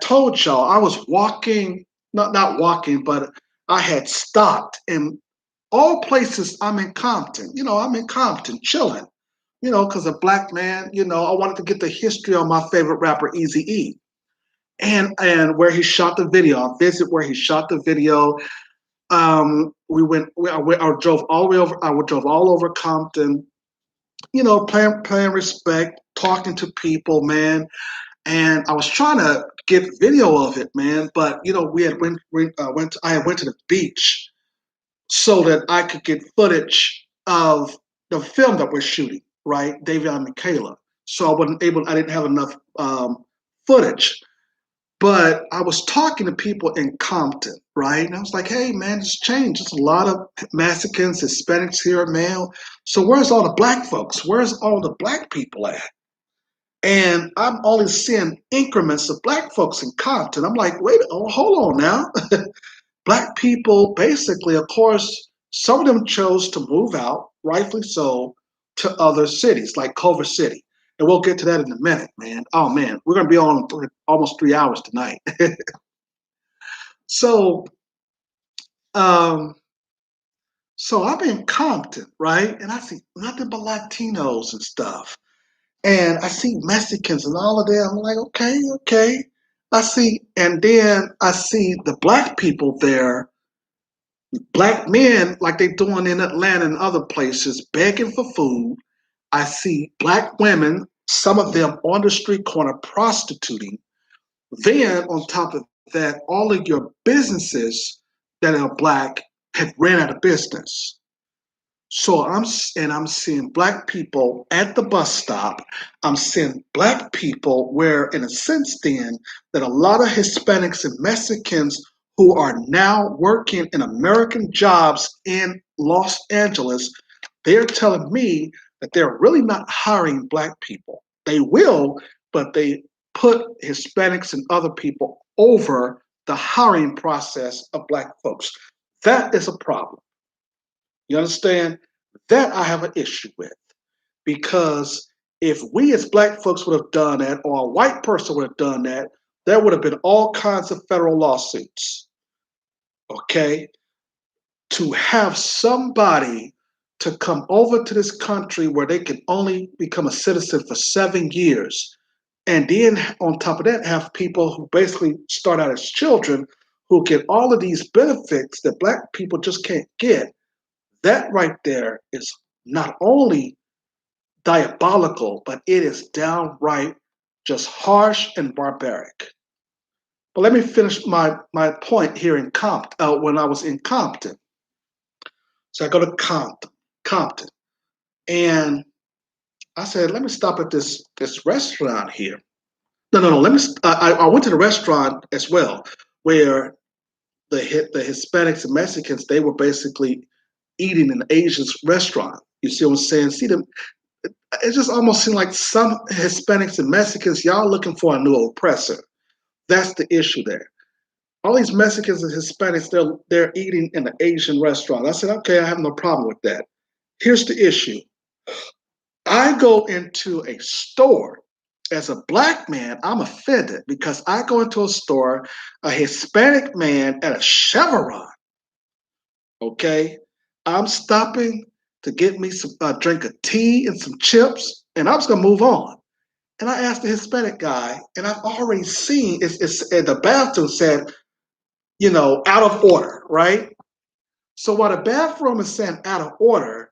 told y'all, I was walking, not walking, but I had stopped in all places. I'm in Compton. I'm in Compton chilling, because a black man, I wanted to get the history on my favorite rapper, Eazy-E. And where he shot the video. I visit where he shot the video. I drove all the way over. I drove all over Compton, paying respect, talking to people, man. And I was trying to get video of it, man. But we had I had went to the beach so that I could get footage of the film that we're shooting, right? David and Michaela. So I didn't have enough footage. But I was talking to people in Compton, right? And I was like, hey, man, it's changed. There's a lot of Mexicans, Hispanics here, man. So where's all the black folks? Where's all the black people at? And I'm only seeing increments of black folks in Compton. I'm like, hold on now. Black people, basically, of course, some of them chose to move out, rightfully so, to other cities like Culver City. And we'll get to that in a minute, man. Oh, man, we're going to be on almost 3 hours tonight. So I'm in Compton, right? And I see nothing but Latinos and stuff. And I see Mexicans and all of them. I'm like, okay. And then I see the black people there, black men, like they're doing in Atlanta and other places, begging for food. I see black women, some of them on the street corner prostituting. Then on top of that, all of your businesses that are black have ran out of business. So I'm seeing black people at the bus stop. I'm seeing black people where, in a sense, then that a lot of Hispanics and Mexicans who are now working in American jobs in Los Angeles, they're telling me that they're really not hiring black people. They will, but they put Hispanics and other people over the hiring process of black folks. That is a problem. You understand? That I have an issue with. Because if we as black folks would have done that, or a white person would have done that, there would have been all kinds of federal lawsuits. Okay? To have somebody to come over to this country where they can only become a citizen for 7 years, and then on top of that, have people who basically start out as children who get all of these benefits that black people just can't get. That right there is not only diabolical, but it is downright just harsh and barbaric. But let me finish my point here in Compton, when I was in Compton. So I go to Compton, and I said, let me stop at this restaurant here. No. I went to the restaurant as well, where the Hispanics and Mexicans, they were basically eating in the Asian restaurant. You see what I'm saying? See them. It just almost seemed like some Hispanics and Mexicans, y'all looking for a new oppressor. That's the issue there. All these Mexicans and Hispanics, they're eating in the Asian restaurant. I said, okay, I have no problem with that. Here's the issue. I go into a store. As a black man, I'm offended because I go into a store, a Hispanic man at a Chevron, okay? I'm stopping to get me some drink of tea and some chips, and I was gonna move on. And I asked the Hispanic guy, and I've already seen it's the bathroom said, out of order, right? So while the bathroom is saying out of order,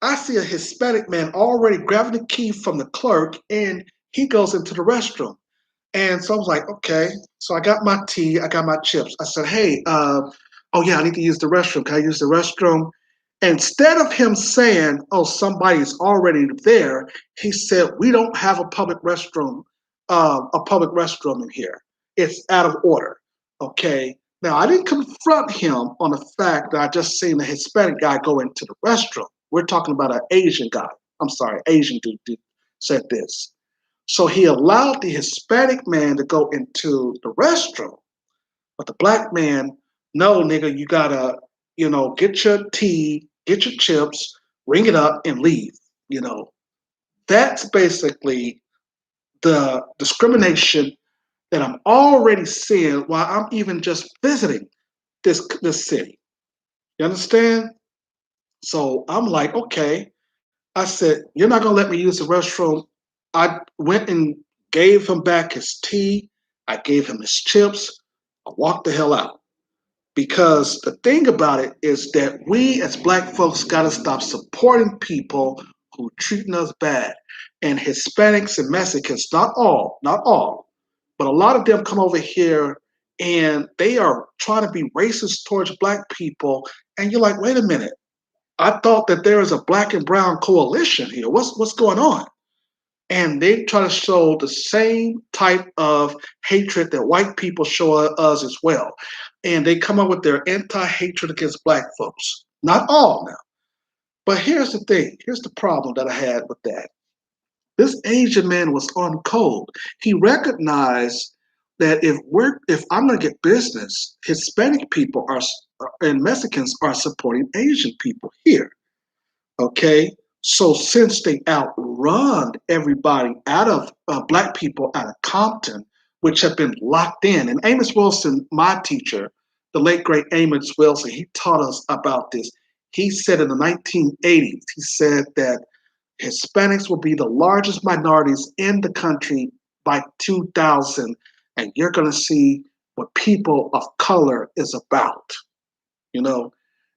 I see a Hispanic man already grabbing the key from the clerk, and he goes into the restroom. And so I was like, okay. So I got my tea, I got my chips. I said, hey, oh yeah, I need to use the restroom. Can I use the restroom? Instead of him saying, oh, somebody's already there, he said, we don't have a public restroom in here. It's out of order. Okay. Now I didn't confront him on the fact that I just seen a Hispanic guy go into the restroom. We're talking about an Asian guy. I'm sorry, Asian dude said this. So he allowed the Hispanic man to go into the restroom, but the black man, no, nigga, you gotta, get your tea, get your chips, ring it up, and leave. You know, that's basically the discrimination that I'm already seeing while I'm even just visiting this city. You understand? So I'm like, okay. I said, you're not gonna let me use the restroom. I went and gave him back his tea. I gave him his chips. I walked the hell out. Because the thing about it is that we as black folks gotta stop supporting people who treating us bad. And Hispanics and Mexicans, not all, but a lot of them come over here and they are trying to be racist towards black people. And you're like, wait a minute. I thought that there is a black and brown coalition here. What's going on? And they try to show the same type of hatred that white people show us as well. And they come up with their anti-hatred against black folks. Not all now. But here's the thing. Here's the problem that I had with that. This Asian man was on code. He recognized that if I'm gonna get business, Hispanic people are and Mexicans are supporting Asian people here. Okay, so since they outrun everybody out of black people out of Compton, which have been locked in, and Amos Wilson, my teacher, the late great Amos Wilson, he taught us about this. He said in the 1980s, he said that Hispanics will be the largest minorities in the country by 2000, and you're going to see what people of color is about, you know,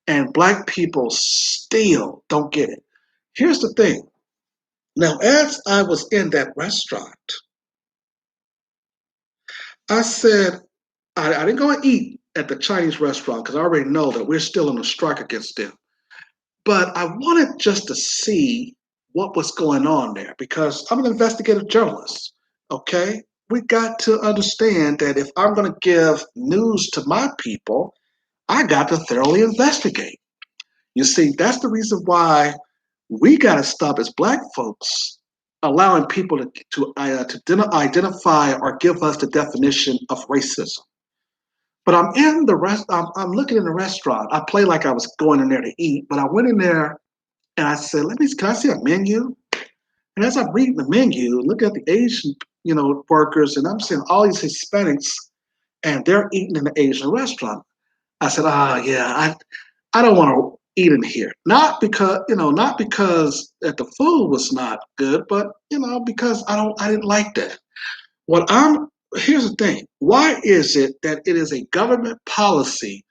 and black people still don't get it. Here's the thing. Now, as I was in that restaurant, I said, I didn't go and eat at the Chinese restaurant because I already know that we're still in a strike against them. But I wanted just to see what was going on there because I'm an investigative journalist. Okay. We got to understand that if I'm going to give news to my people, I got to thoroughly investigate. You see, that's the reason why we got to stop as black folks allowing people to identify or give us the definition of racism. But I'm in the I'm looking in the restaurant. I play like I was going in there to eat, but I went in there and I said, can I see a menu? And as I'm reading the menu, look at the Asian, workers, and I'm seeing all these Hispanics, and they're eating in the Asian restaurant. I said, yeah, I don't want to eat in here. Not because that the food was not good, but because I didn't like that. Here's the thing. Why is it that it is a government policy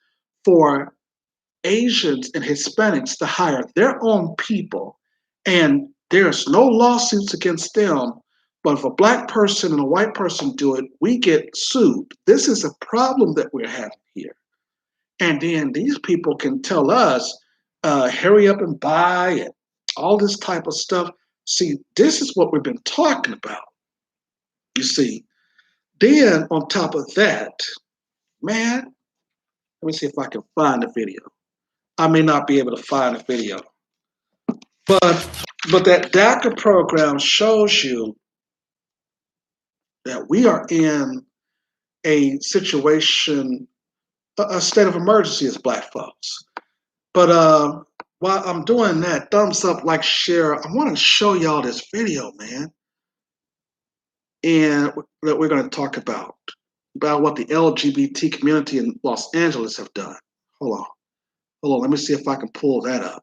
for Asians and Hispanics to hire their own people and there's no lawsuits against them, but if a black person and a white person do it, we get sued? This is a problem that we're having here. And then these people can tell us, hurry up and buy and all this type of stuff. See, this is what we've been talking about. You see, then on top of that, man, let me see if I can find the video. I may not be able to find the video. But that DACA program shows you that we are in a situation, a state of emergency as black folks. But while I'm doing that, thumbs up, like, share. I want to show y'all this video, man, and that we're going to talk about what the LGBT community in Los Angeles have done. Hold on. Let me see if I can pull that up.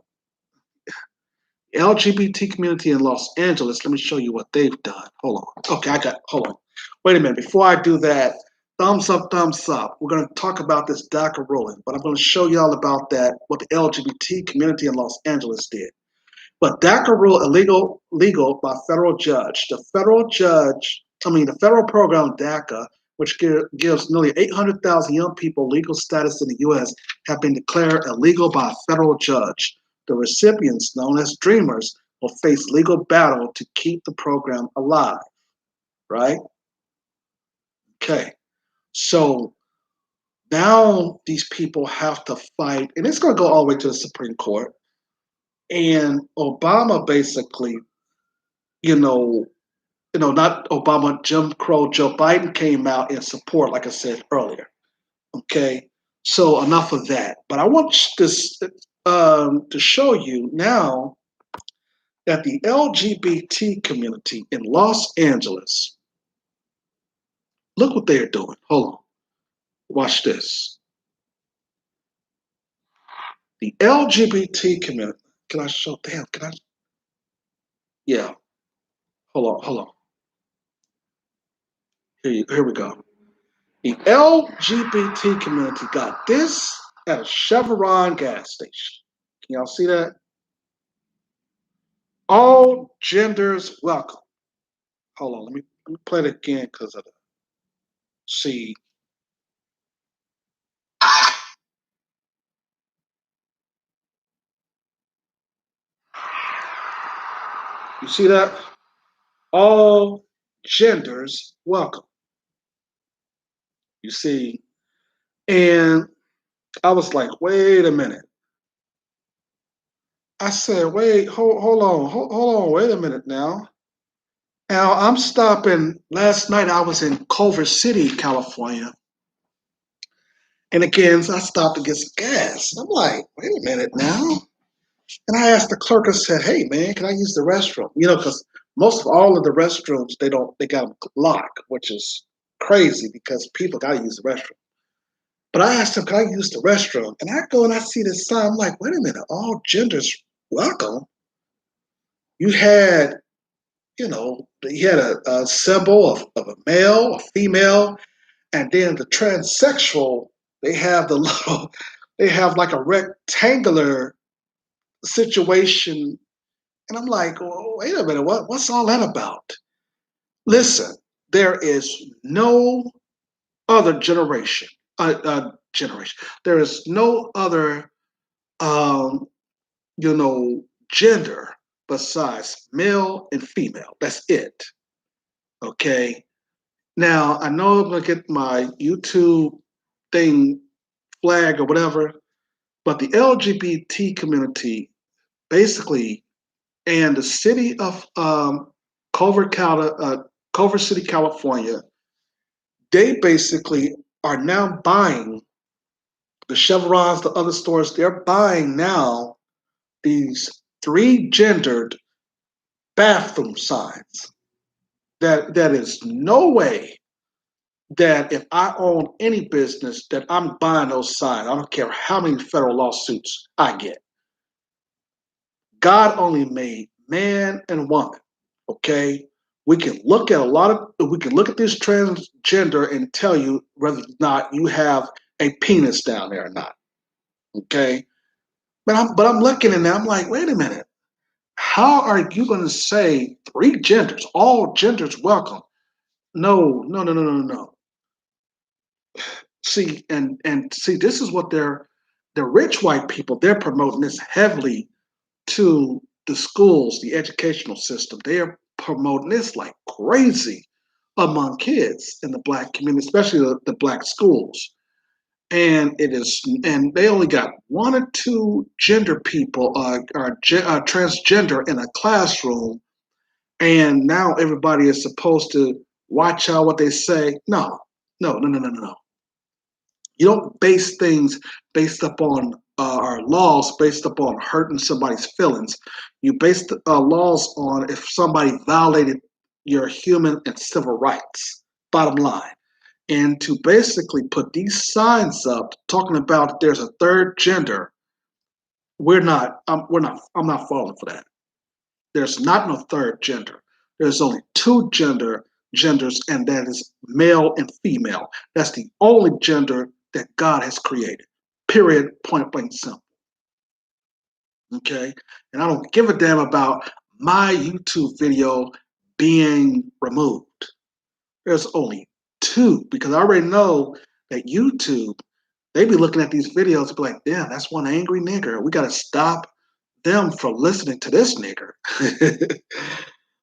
LGBT community in Los Angeles. Let me show you what they've done. Hold on. Okay, hold on. Wait a minute. Before I do that, thumbs up, thumbs up. We're going to talk about this DACA ruling, but I'm going to show y'all about that, what the LGBT community in Los Angeles did. But DACA rule legal by federal judge. The federal program DACA, which gives nearly 800,000 young people legal status in the U.S., have been declared illegal by a federal judge. The recipients, known as Dreamers, will face legal battle to keep the program alive. Right? Okay. So now these people have to fight, and it's going to go all the way to the Supreme Court. And Obama basically, not Obama, Jim Crow, Joe Biden came out in support, like I said earlier. Okay, so enough of that. But I want this to show you now that the LGBT community in Los Angeles, look what they're doing. Hold on, watch this. The LGBT community. Can I show? Damn, can I? Yeah. Hold on. Here we go. The LGBT community got this at a Chevron gas station. Can y'all see that? All genders welcome. Hold on, let me play it again because of the see. You see that? All genders welcome. You see, and I was like, wait a minute. I said, wait, hold on, wait a minute now. Now I'm stopping. Last night I was in Culver City, California. And again, I stopped to get some gas. And I'm like, wait a minute now. And I asked the clerk, I said, hey man, can I use the restroom? Because most of all of the restrooms, they got them locked, which is crazy because people got to use the restroom. But I asked him, can I use the restroom? And I go and I see this sign. I'm like, wait a minute, all genders welcome. You had, a symbol of a male, a female, and then the transsexual, they have like a rectangular situation. And I'm like, oh, wait a minute, what's all that about? Listen, there is no other generation. There is no other, gender besides male and female. That's it. Okay. Now I know I'm gonna get my YouTube thing flag or whatever, but the LGBT community basically, and the city of Culver City, California, they basically are now buying the Chevrons, the other stores. They're buying now these 3-gendered bathroom signs. That is no way that if I own any business that I'm buying those signs. I don't care how many federal lawsuits I get. God only made man and woman. Okay, we can look at this transgender and tell you whether or not you have a penis down there or not. Okay, but I'm looking at it now. I'm like, wait a minute. How are you going to say 3 genders, all genders welcome? No. See, and see, this is what the rich white people, they're promoting this heavily to the schools, the educational system. They are promoting this like crazy among kids in the black community, especially the black schools. And they only got 1 or 2 gender people transgender in a classroom, and now everybody is supposed to watch out what they say. No. You don't base things based upon or laws based upon hurting somebody's feelings. You base laws on if somebody violated your human and civil rights. Bottom line. And to basically put these signs up talking about there's a third gender, I'm not falling for that. There's not no third gender. There's only two genders, and that is male and female. That's the only gender that God has created. Period. Point blank simple. Okay? And I don't give a damn about my YouTube video being removed. There's only two, because I already know that YouTube, they be looking at these videos and be like, damn, that's one angry nigger. We got to stop them from listening to this nigger.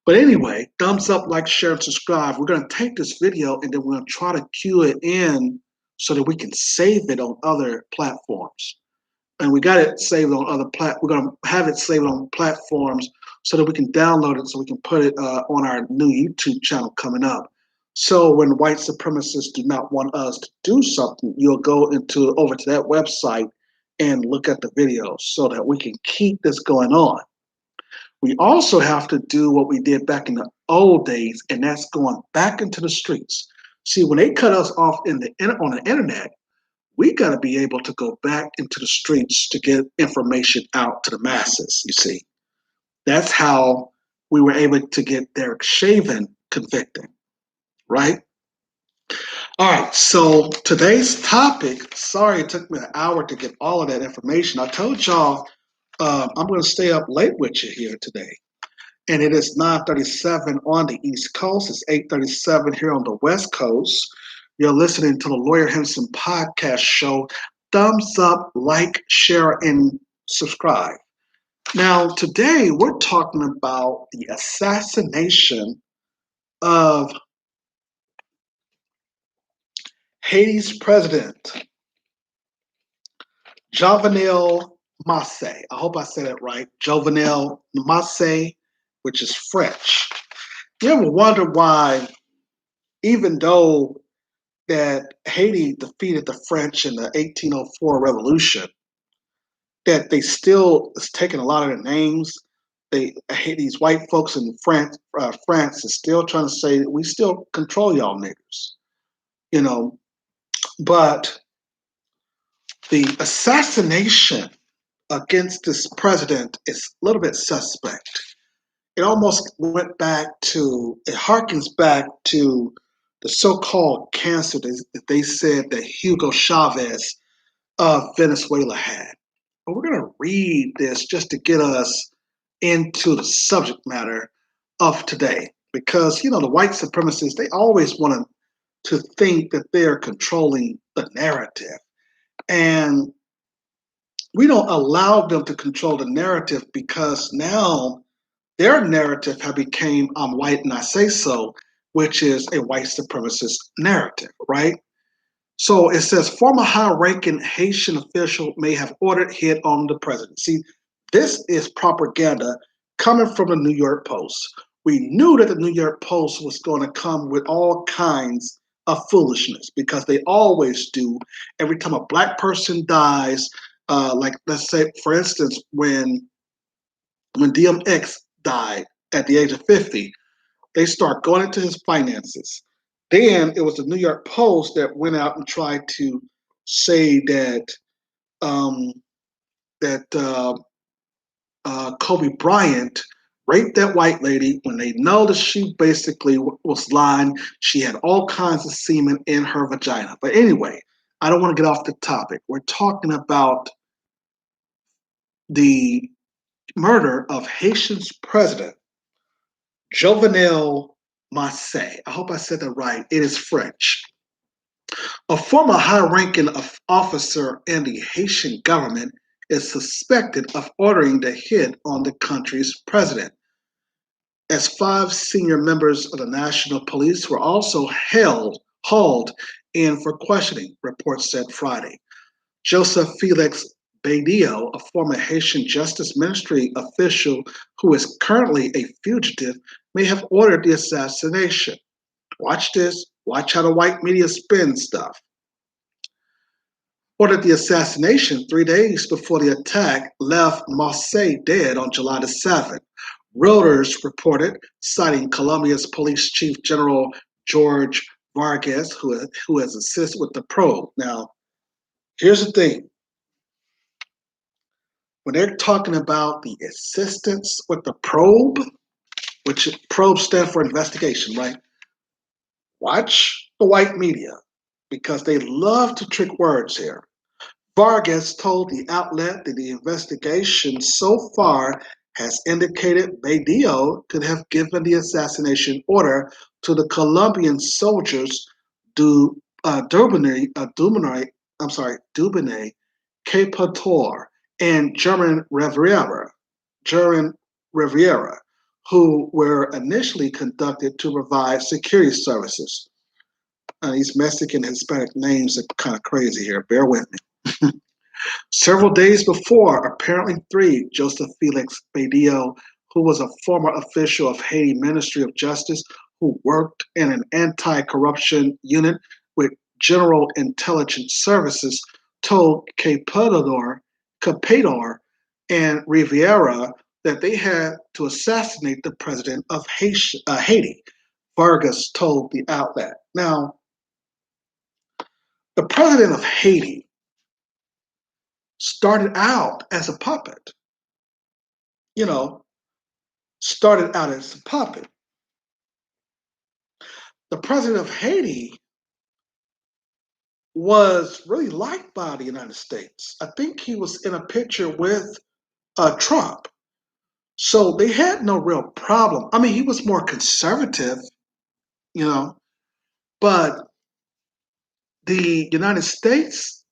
But anyway, thumbs up, like, share, and subscribe. We're going to take this video and then we're going to try to cue it in so that we can save it on other platforms. And we got it saved on other we're going to have it saved on platforms so that we can download it so we can put it on our new YouTube channel coming up. So when white supremacists do not want us to do something, you'll go over to that website and look at the videos so that we can keep this going on. We also have to do what we did back in the old days, and that's going back into the streets. See, when they cut us off on the internet, we got to be able to go back into the streets to get information out to the masses, you see. That's how we were able to get Derek Chauvin convicted, right? All right, so today's topic, sorry it took me an hour to get all of that information. I told y'all I'm going to stay up late with you here today. And it is 9:37 on the East Coast. It's 8:37 here on the West Coast. You're listening to the Lawyer Henderson podcast show. Thumbs up, like, share, and subscribe. Now, today we're talking about the assassination of Haiti's president, Jovenel Moise. I hope I said it right. Jovenel Moise, which is French. You ever wonder why, even though that Haiti defeated the French in the 1804 revolution, that they still is taking a lot of their names. These white folks in France is still trying to say that we still control y'all niggers, you know. But the assassination against this president is a little bit suspect. It almost went back to, it harkens back to the so-called cancer that they said that Hugo Chavez of Venezuela had. But we're going to read this just to get us into the subject matter of today. Because, you know, the white supremacists, they always want to think that they're controlling the narrative. And we don't allow them to control the narrative because now their narrative have become I'm white and I say so, which is a white supremacist narrative, right? So it says former high-ranking Haitian official may have ordered hit on the president. See, this is propaganda coming from the New York Post. We knew that the New York Post was going to come with all kinds of foolishness because they always do. Every time a black person dies, like let's say, for instance, when DMX died at the age of 50, they start going into his finances. Then it was the New York Post that went out and tried to say that Kobe Bryant raped that white lady when they know that she basically was lying. She had all kinds of semen in her vagina. But anyway, I don't want to get off the topic. We're talking about the murder of Haitian's president, Jovenel Moise. I hope I said that right. It is French. A former high-ranking officer in the Haitian government is suspected of ordering the hit on the country's president, as 5 senior members of the National Police were also hauled in for questioning, reports said Friday. Joseph Felix Badio, a former Haitian Justice Ministry official who is currently a fugitive, may have ordered the assassination. Watch this. Watch how the white media spins stuff. ordered the assassination 3 days before the attack left Moise dead on July the 7th. Reuters reported, citing Colombia's police chief general George Vargas, who has assisted with the probe. Now, here's the thing. When they're talking about the assistance with the probe, which probe stands for investigation, right? Watch the white media because they love to trick words here. Vargas told the outlet that the investigation so far has indicated Badillo could have given the assassination order to the Colombian soldiers Dubonnet Capator and German Riviera, who were initially conducted to provide security services. These Mexican Hispanic names are kind of crazy here. Bear with me. Several days before, apparently 3, Joseph Felix Badillo, who was a former official of Haiti Ministry of Justice, who worked in an anti-corruption unit with General Intelligence Services, told Capador and Riviera that they had to assassinate the president of Haiti. Vargas told the outlet. Now, the president of Haiti started out as a puppet. Started out as a puppet. The president of Haiti was really liked by the United States. I think he was in a picture with Trump. So they had no real problem. I mean, he was more conservative, but the United States,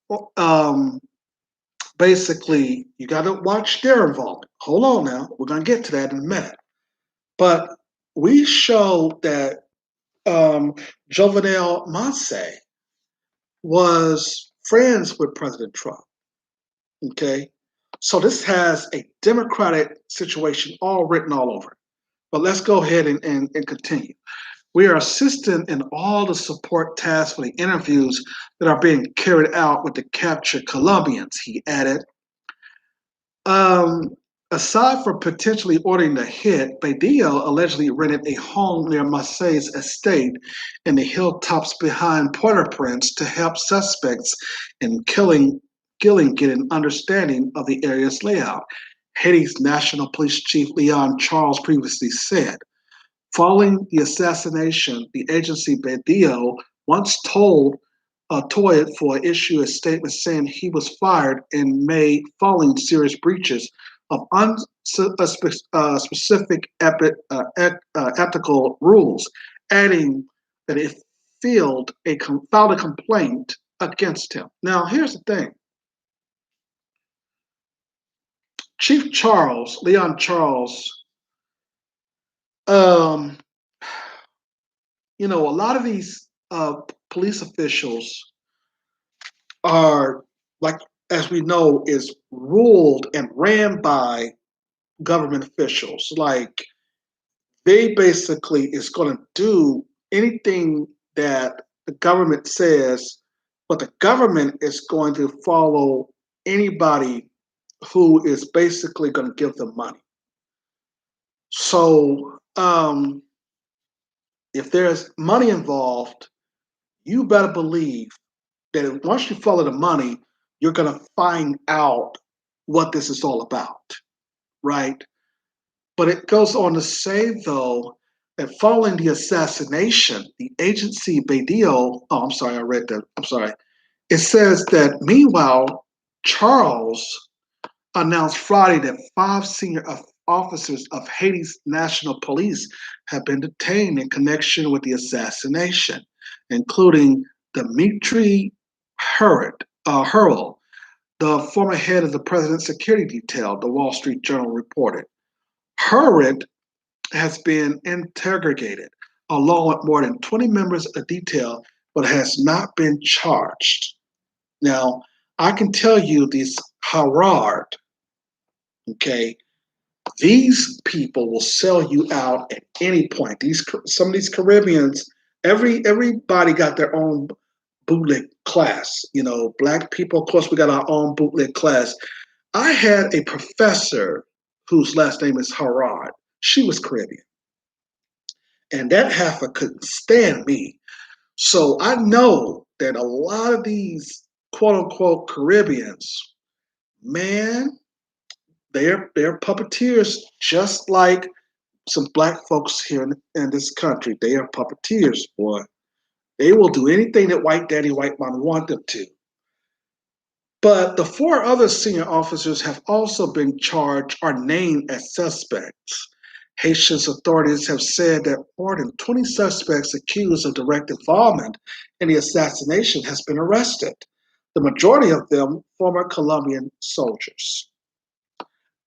basically, you got to watch their involvement. Hold on now. We're going to get to that in a minute. But we showed that Jovenel Moise was friends with President Trump. Okay? So this has a Democratic situation all written all over it. But let's go ahead and continue. We are assisting in all the support tasks for the interviews that are being carried out with the captured Colombians, he added. Aside from potentially ordering the hit, Badillo allegedly rented a home near Moise's estate in the hilltops behind Port-au-Prince to help suspects in killing get an understanding of the area's layout. Haiti's National Police Chief Leon Charles previously said. Following the assassination, the agency Badillo once told Toyed for issue a statement saying he was fired in May following serious breaches of specific ethical rules, adding that it filed a complaint against him. Now, here's the thing. Chief Charles, Leon Charles, a lot of these police officials are, like, as we know, is ruled and ran by government officials. Like, they basically is going to do anything that the government says, but the government is going to follow anybody who is basically going to give them money. So if there's money involved, you better believe that once you follow the money, you're going to find out what this is all about, right? But it goes on to say, though, that following the assassination, the agency Badillo, it says that meanwhile, Charles announced Friday that 5 senior officers of Haiti's National Police have been detained in connection with the assassination, including Dimitri Hurl, the former head of the president's security detail, the Wall Street Journal reported. Hurd has been interrogated along with more than 20 members of detail, but has not been charged. Now, I can tell you these Harard, okay, these people will sell you out at any point. Some of these Caribbeans, everybody got their own bootleg class. You know, black people, of course, we got our own bootleg class. I had a professor whose last name is Harad. She was Caribbean. And that heifer couldn't stand me. So I know that a lot of these quote unquote Caribbeans, man, they're puppeteers just like some black folks here in this country. They are puppeteers, boy. They will do anything that white daddy, white mama want them to. But the 4 other senior officers have also been charged or named as suspects. Haitian authorities have said that more than 20 suspects accused of direct involvement in the assassination has been arrested. The majority of them former Colombian soldiers.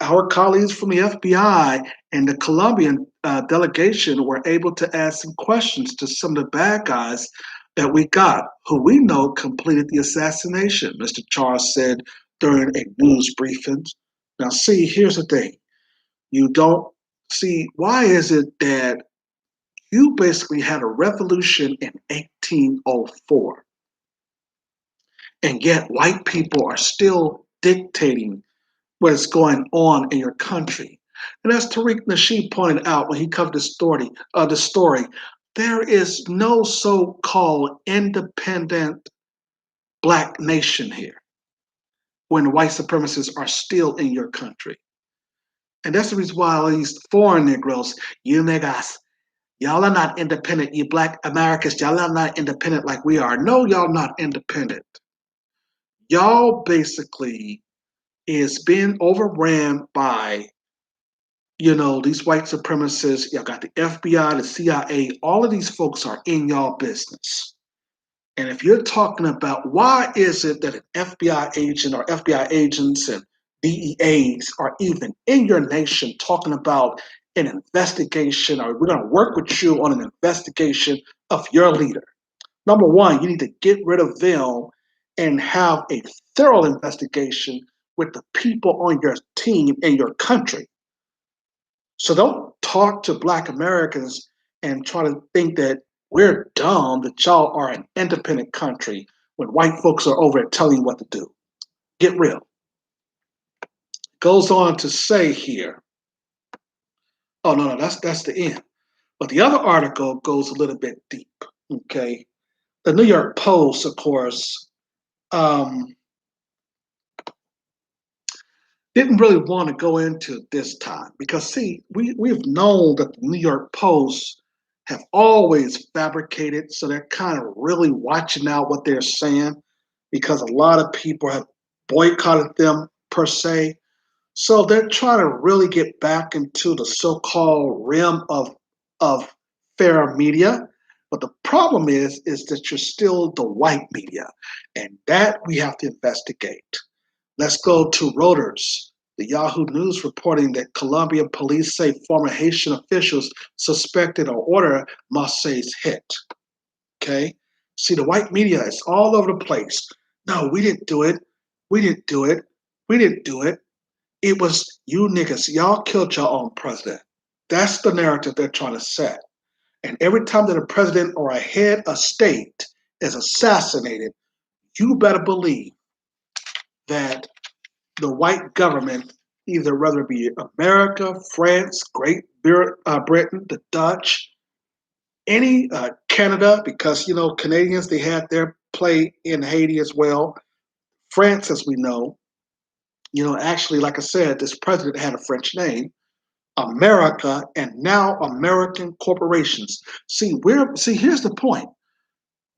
Our colleagues from the FBI and the Colombian delegation were able to ask some questions to some of the bad guys that we got, who we know completed the assassination, Mr. Charles said during a news briefing. Now, see, here's the thing. You don't see, why is it that you basically had a revolution in 1804, and yet white people are still dictating what's going on in your country? And as Tariq Nasheed pointed out when he covered the story, there is no so-called independent black nation here when white supremacists are still in your country. And that's the reason why all these foreign Negroes, you niggas, y'all are not independent. You black Americans, y'all are not independent like we are. No, y'all not independent. Y'all basically is being overran by, you know, these white supremacists. Y'all got the FBI, the CIA, all of these folks are in y'all business. And if you're talking about why is it that an FBI agent or FBI agents and DEAs are even in your nation talking about an investigation, or we're going to work with you on an investigation of your leader. Number one, you need to get rid of them and have a thorough investigation with the people on your team in your country. So don't talk to black Americans and try to think that we're dumb, that y'all are an independent country when white folks are over it telling you what to do. Get real. Goes on to say here, oh no, that's the end. But the other article goes a little bit deep, okay? The New York Post, of course, didn't really want to go into this time because, see, we've known that the New York Post have always fabricated, so they're kind of really watching out what they're saying because a lot of people have boycotted them per se. So they're trying to really get back into the so-called realm of fair media. But the problem is that you're still the white media, and that we have to investigate. Let's go to Reuters. The Yahoo News reporting that Colombian police say former Haitian officials suspected or ordered Marseille's hit. Okay? See, the white media is all over the place. No, we didn't do it. We didn't do it. We didn't do it. It was you niggas. Y'all killed your own president. That's the narrative they're trying to set. And every time that a president or a head of state is assassinated, you better believe that the white government, either whether it be America, France, Great Britain, the Dutch, any Canada, because you know Canadians, they had their play in Haiti as well. France, as we know, you know, actually, like I said, this president had a French name. America, and now American corporations. See, here's the point.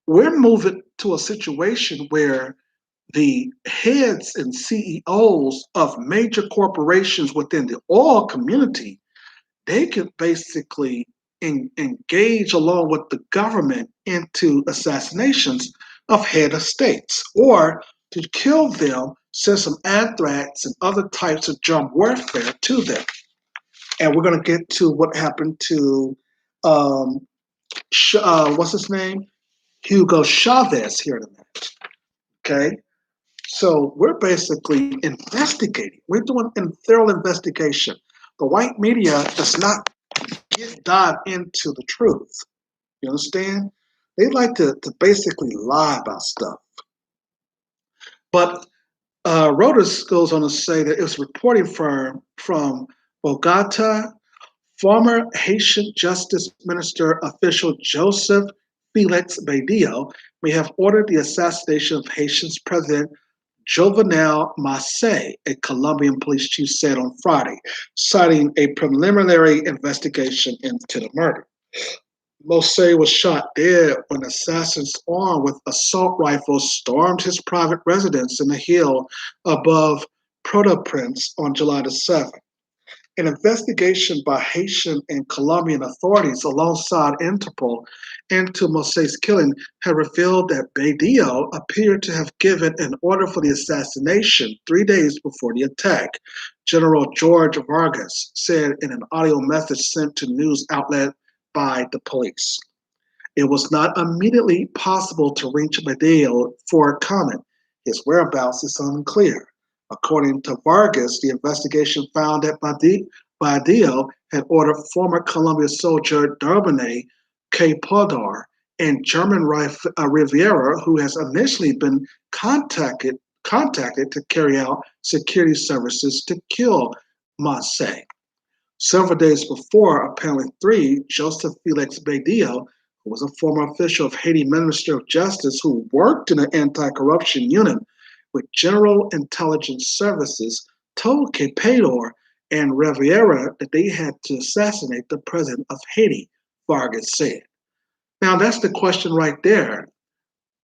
We're moving to a situation where the heads and CEOs of major corporations within the oil community, they could basically engage along with the government into assassinations of head of states, or to kill them, send some anthrax and other types of germ warfare to them. And we're going to get to what happened to, what's his name? Hugo Chavez here in a minute. Okay? So we're basically investigating. We're doing a thorough investigation. The white media does not dive into the truth. You understand? They like to basically lie about stuff. But Reuters goes on to say that it was a reporting firm from Bogota. Former Haitian Justice Minister official Joseph Felix Badillo may have ordered the assassination of Haitian's President Jovenel Moise, a Colombian police chief said on Friday, citing a preliminary investigation into the murder. Moise was shot dead when assassins armed with assault rifles stormed his private residence in the hill above Port-au-Prince on July the 7th. An investigation by Haitian and Colombian authorities alongside Interpol into Moise's killing had revealed that Badillo appeared to have given an order for the assassination 3 days before the attack, General George Vargas said in an audio message sent to news outlet by the police. It was not immediately possible to reach Badillo for comment. His whereabouts is unclear. According to Vargas, the investigation found that Badillo had ordered former Colombian soldier Durbane Podar and German Riviera, who has initially been contacted to carry out security services to kill Moise. Several days before, apparently 3, Joseph Felix Badillo, who was a former official of Haiti Minister of Justice who worked in an anti-corruption unit with General Intelligence Services, told Podar and Riviera that they had to assassinate the president of Haiti, Vargas said. Now that's the question right there.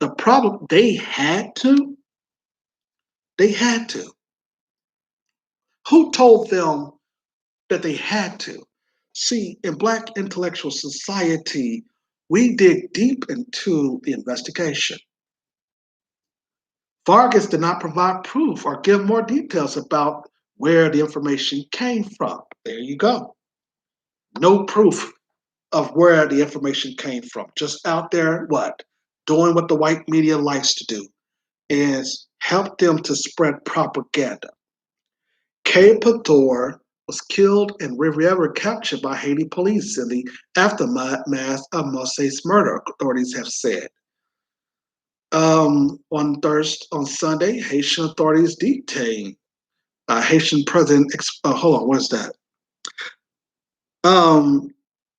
The problem, they had to. They had to. Who told them that they had to? See, in Black intellectual society, we dig deep into the investigation. Vargas did not provide proof or give more details about where the information came from. There you go. No proof of where the information came from. Just out there, what? Doing what the white media likes to do, is help them to spread propaganda. Podar was killed and Riviera captured by Haiti police in the aftermath of Moise's murder, authorities have said. On Sunday, Haitian authorities detained Haitian President. Hold on, what is that?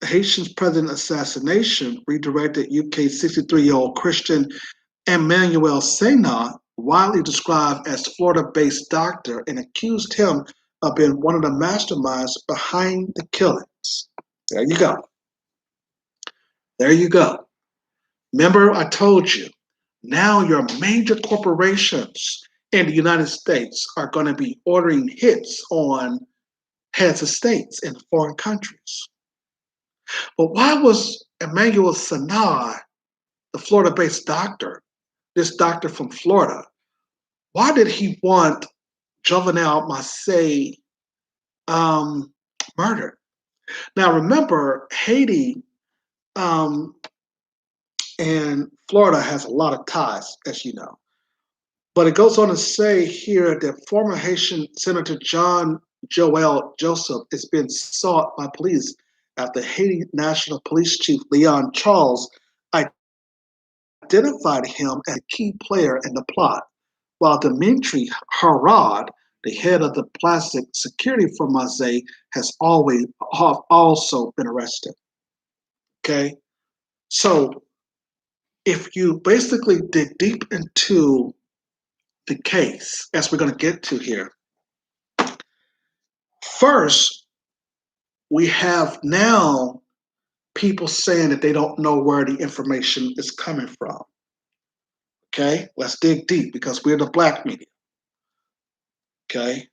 Haitian's president assassination redirected UK 63-year-old Christian Emmanuel Sena, widely described as Florida-based doctor, and accused him of being one of the masterminds behind the killings. There you go. There you go. Remember, I told you, now your major corporations in the United States are going to be ordering hits on heads of states in foreign countries. But why was Emmanuel Sena, the Florida-based doctor, this doctor from Florida, why did he want Jovenel Moise murdered? Now remember, Haiti and Florida has a lot of ties, as you know. But it goes on to say here that former Haitian Senator John Joel Joseph is being sought by police after Haiti National Police Chief Leon Charles identified him as a key player in the plot, while Dimitri Harad, the head of the plastic security for Moise, has also been arrested. Okay? So if you basically dig deep into the case, as we're going to get to here, first, we have now people saying that they don't know where the information is coming from. Okay, let's dig deep because we're the Black media. Okay,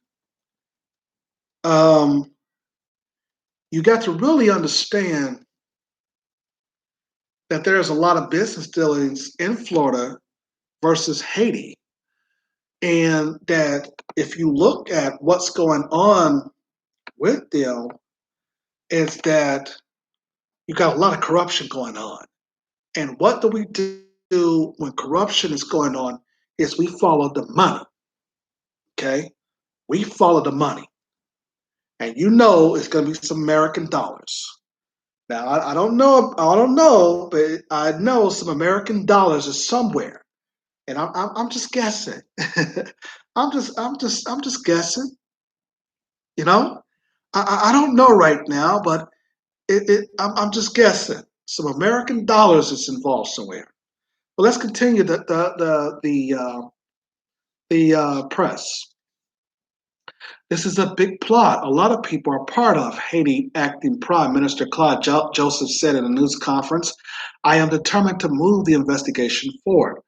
you got to really understand that there's a lot of business dealings in Florida versus Haiti, and that if you look at what's going on with them, is that you got a lot of corruption going on. And what do we do when corruption is going on is we follow the money. Okay? We follow the money. And you know it's going to be some American dollars. Now I don't know. I don't know, but I know some American dollars are somewhere, and I'm just guessing. I'm just guessing. You know, I don't know right now, but I'm just guessing. Some American dollars is involved somewhere. But let's continue the press. This is a big plot. A lot of people are part of. Haiti acting Prime Minister Claude Joseph said in a news conference, "I am determined to move the investigation forward."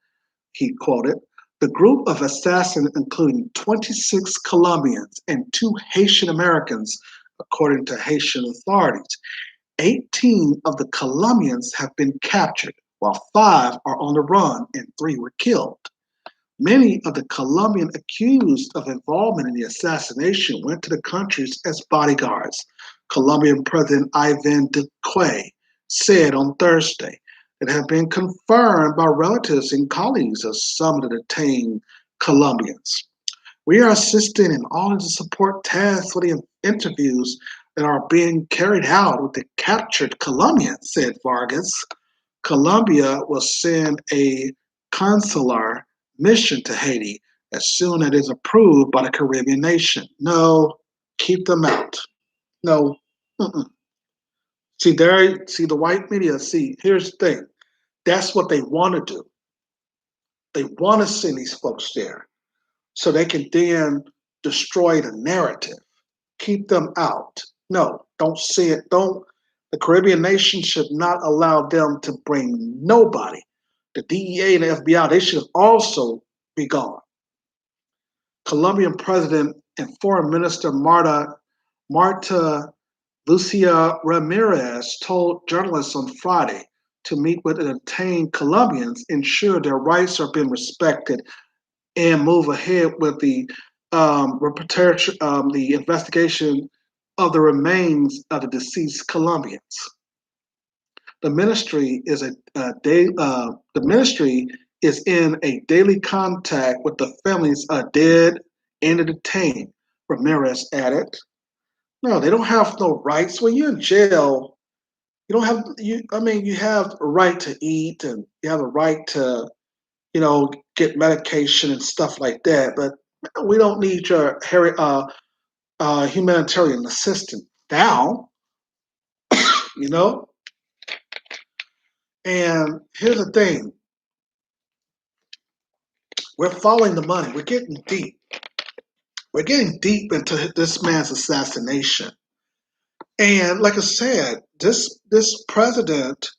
He quoted, "The group of assassins, including 26 Colombians and 2 Haitian Americans, according to Haitian authorities. 18 of the Colombians have been captured, while 5 are on the run and 3 were killed. Many of the Colombian accused of involvement in the assassination went to the countries as bodyguards," Colombian President Ivan Duque said on Thursday. It have been confirmed by relatives and colleagues of some of the detained Colombians. "We are assisting in all of the support tasks for the interviews that are being carried out with the captured Colombians," said Vargas. Colombia will send a consular mission to Haiti as soon as it is approved by the Caribbean nation. No, keep them out. No. Mm-mm. See, the white media, here's the thing. That's what they want to do. They want to send these folks there so they can then destroy the narrative. Keep them out. No, don't see it. Don't. The Caribbean nation should not allow them to bring nobody. The DEA and the FBI, they should also be gone. Colombian President and Foreign Minister Marta Lucia Ramirez told journalists on Friday to meet with the detained Colombians, ensure their rights are being respected, and move ahead with the the investigation of the remains of the deceased Colombians. The ministry is in a daily contact with the families of dead and the detained, Ramirez added. No, they don't have no rights. When you're in jail, you don't have you have a right to eat and you have a right to, get medication and stuff like that. But we don't need your humanitarian assistance now, you know. And here's the thing: we're following the money. We're getting deep. We're getting deep into this man's assassination. And like I said, this president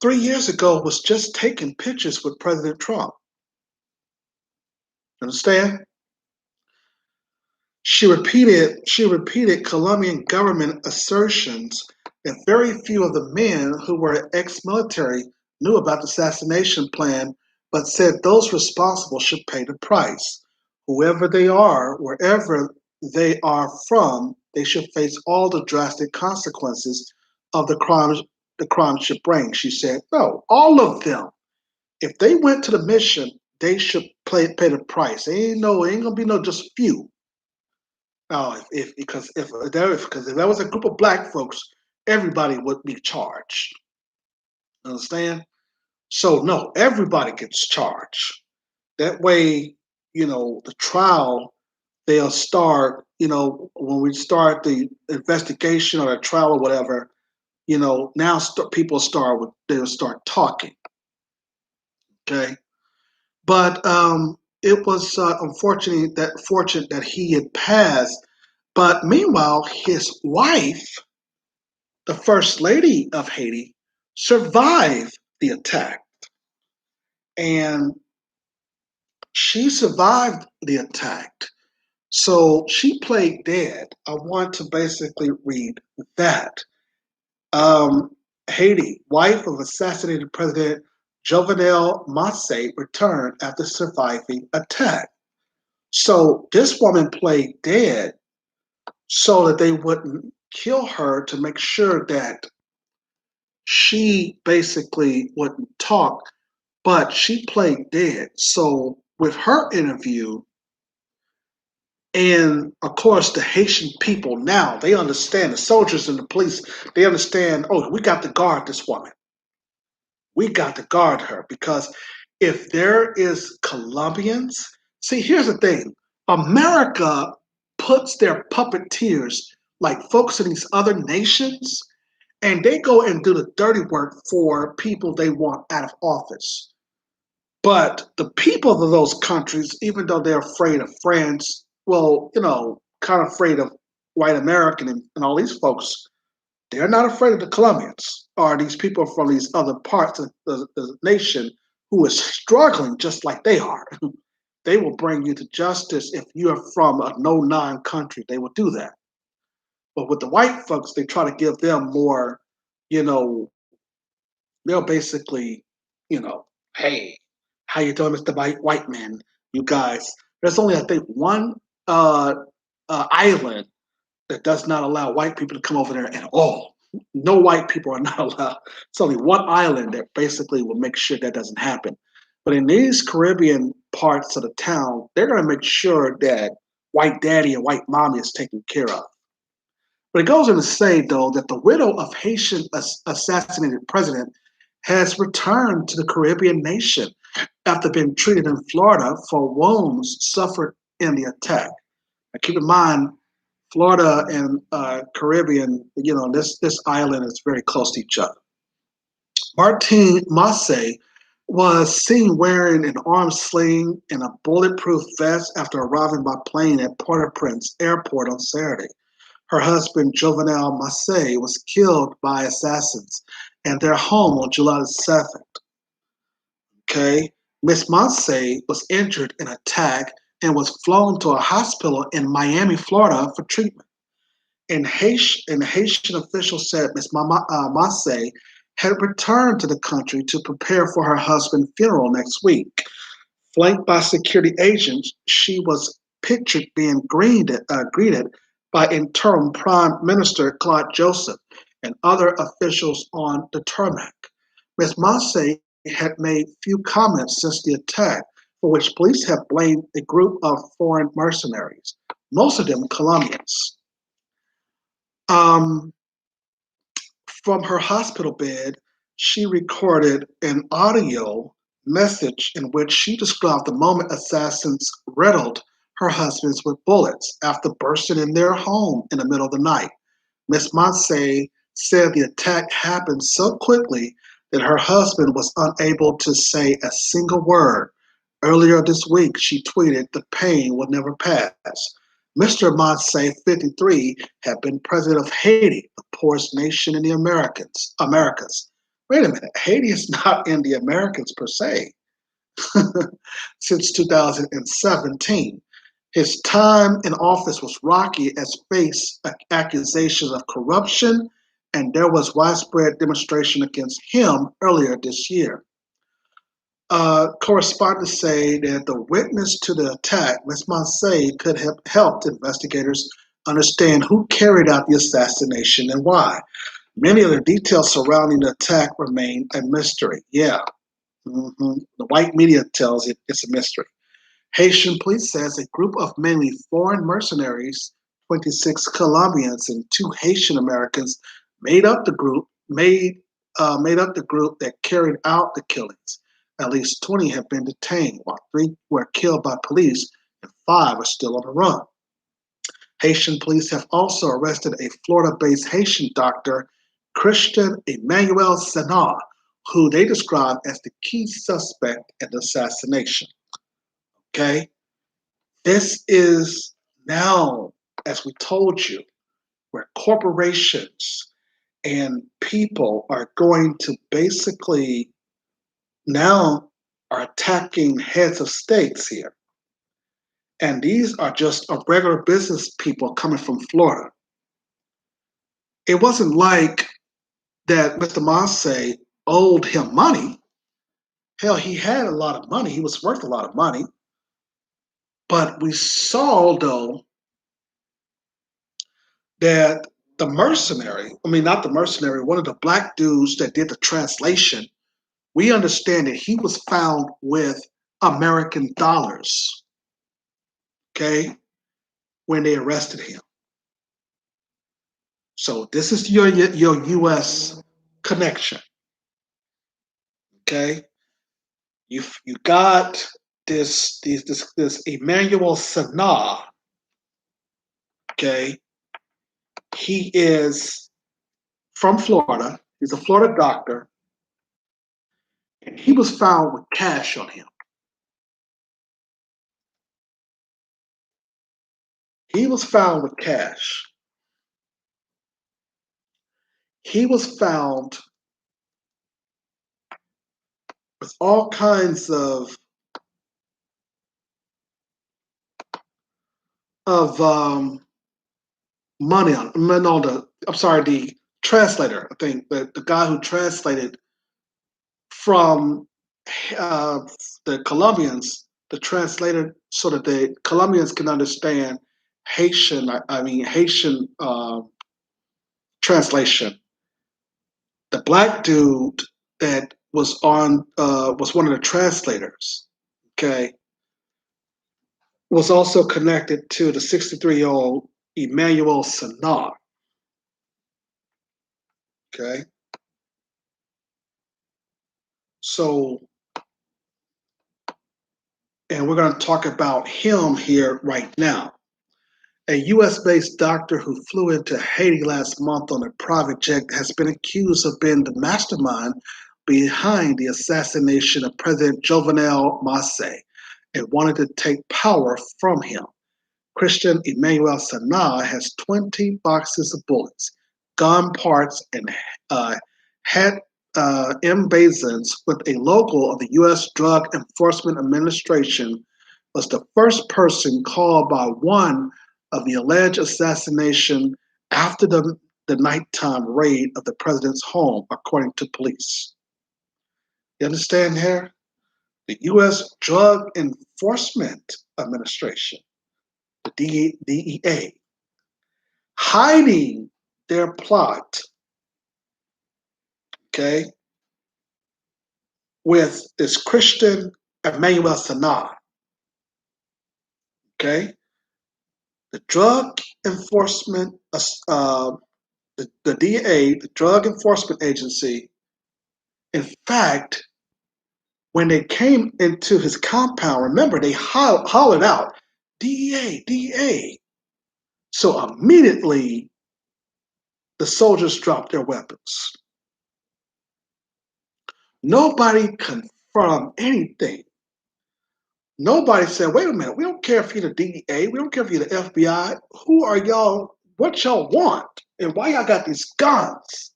3 years ago was just taking pictures with President Trump. Understand? She repeated Colombian government assertions that very few of the men who were ex-military knew about the assassination plan, but said those responsible should pay the price. Whoever they are, wherever they are from, they should face all the drastic consequences of the crime should bring, she said. No, all of them. If they went to the mission, they should pay the price. Ain't gonna be no just few. No, because if there was a group of black folks, everybody would be charged. Understand? So no, everybody gets charged. That way, the trial, they'll start, when we start the investigation or the trial or whatever, now they'll start talking. Okay. But it was fortunate that he had passed. But meanwhile, his wife, the first lady of Haiti, survived the attack. And she survived the attack. So she played dead. I want to basically read that. Haiti, wife of assassinated President Jovenel Moise, returned after surviving attack. So this woman played dead so that they wouldn't kill her, to make sure that she basically wouldn't talk, but she played dead. So with her interview, And of course, the Haitian people now, they understand, the soldiers and the police, they understand, oh, we got to guard this woman. We got to guard her because if there is Colombians, see, here's the thing. America puts their puppeteers like folks in these other nations, and they go and do the dirty work for people they want out of office. But the people of those countries, even though they're afraid of France, well, kind of afraid of white American and all these folks, they're not afraid of the Colombians or these people from these other parts of the nation who is struggling just like they are. They will bring you to justice if you're from a no-non country. They will do that. But with the white folks, they try to give them more, you know, they'll basically, hey, how you doing, Mr. White Man? You guys, there's only, I think, one island that does not allow white people to come over there at all. No white people are not allowed. It's only one island that basically will make sure that doesn't happen. But in these Caribbean parts of the town, they're going to make sure that white daddy and white mommy is taken care of. But it goes on to say, though, that the widow of Haitian assassinated president has returned to the Caribbean nation after being treated in Florida for wounds suffered in the attack. Now, keep in mind, Florida and Caribbean, this island is very close to each other. Martin Moise was seen wearing an arm sling and a bulletproof vest after arriving by plane at Port-au-Prince Airport on Saturday. Her husband, Jovenel Moise, was killed by assassins at their home on July the 7th. Okay, Miss Moise was injured in an attack and was flown to a hospital in Miami, Florida for treatment. And Haitian officials said Ms. Moise had returned to the country to prepare for her husband's funeral next week. Flanked by security agents, she was pictured being greeted by interim Prime Minister Claude Joseph and other officials on the tarmac. Ms. Moise had made few comments since the attack, for which police have blamed a group of foreign mercenaries, most of them Colombians. From her hospital bed, she recorded an audio message in which she described the moment assassins riddled her husband with bullets after bursting in their home in the middle of the night. Ms. Moise said the attack happened so quickly that her husband was unable to say a single word. Earlier this week, she tweeted, "The pain will never pass." Mr. Moise, 53, had been president of Haiti, the poorest nation in the Americas. Wait a minute, Haiti is not in the Americas per se. Since 2017. His time in office was rocky as faced accusations of corruption, and there was widespread demonstration against him earlier this year. Correspondents say that the witness to the attack, Ms. Moise, could have helped investigators understand who carried out the assassination and why. Many of the details surrounding the attack remain a mystery. Yeah, the white media tells it it's a mystery. Haitian police says a group of mainly foreign mercenaries, 26 Colombians and 2 Haitian Americans, made up the group that carried out the killings. At least 20 have been detained, while 3 were killed by police and 5 are still on the run. Haitian police have also arrested a Florida-based Haitian doctor, Christian Emmanuel Senard, who they describe as the key suspect in the assassination. Okay? This is now, as we told you, where corporations and people are going to basically now are attacking heads of states here. And these are just regular business people coming from Florida. It wasn't like that Mr. Moise owed him money. Hell, he had a lot of money. He was worth a lot of money. But we saw, though, that the mercenary, not the mercenary, one of the black dudes that did the translation, we understand that he was found with American dollars. Okay? when they arrested him. So this is your U.S. connection. Okay, you got this Emmanuel Sanaa. Okay, he is from Florida. He's a Florida doctor, and he was found with cash on him. He was found with cash. He was found with all kinds of money on. No, the translator. I think the guy who translated from the Colombians, the translator, so that the Colombians can understand Haitian. Haitian translation. The black dude that was one of the translators. Okay, was also connected to the 63-year-old Emmanuel Sanaa. Okay, so, and we're going to talk about him here right now. A U.S.-based doctor who flew into Haiti last month on a private jet has been accused of being the mastermind behind the assassination of President Jovenel Moise and wanted to take power from him. Christian Emmanuel Sanaa has 20 boxes of bullets, gun parts, and had embezzlements with a logo of the U.S. Drug Enforcement Administration, was the first person called by one of the alleged assassination after the nighttime raid of the president's home, according to police. You understand here? The U.S. Drug Enforcement Administration, the DEA, hiding their plot, okay, with this Christian Emmanuel Sanaa, okay? The Drug Enforcement, the DEA, the Drug Enforcement Agency, in fact, when they came into his compound, remember, they hollered out, DEA, DEA. So immediately, the soldiers dropped their weapons. Nobody confirmed anything. Nobody said, wait a minute, we don't care if you're the DEA, we don't care if you're the FBI. Who are y'all? What y'all want? And why y'all got these guns?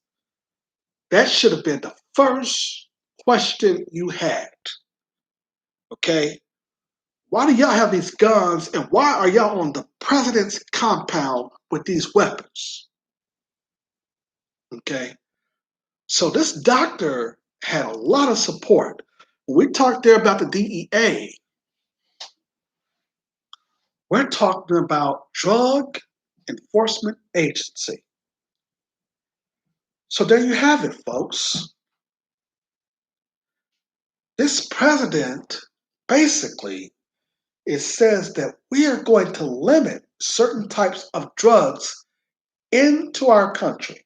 That should have been the first question you had. Okay? Why do y'all have these guns and why are y'all on the president's compound with these weapons? Okay? So this doctor had a lot of support. When we talked there about the DEA, we're talking about Drug Enforcement Agency. So there you have it, folks. This president basically, it says that we are going to limit certain types of drugs into our country.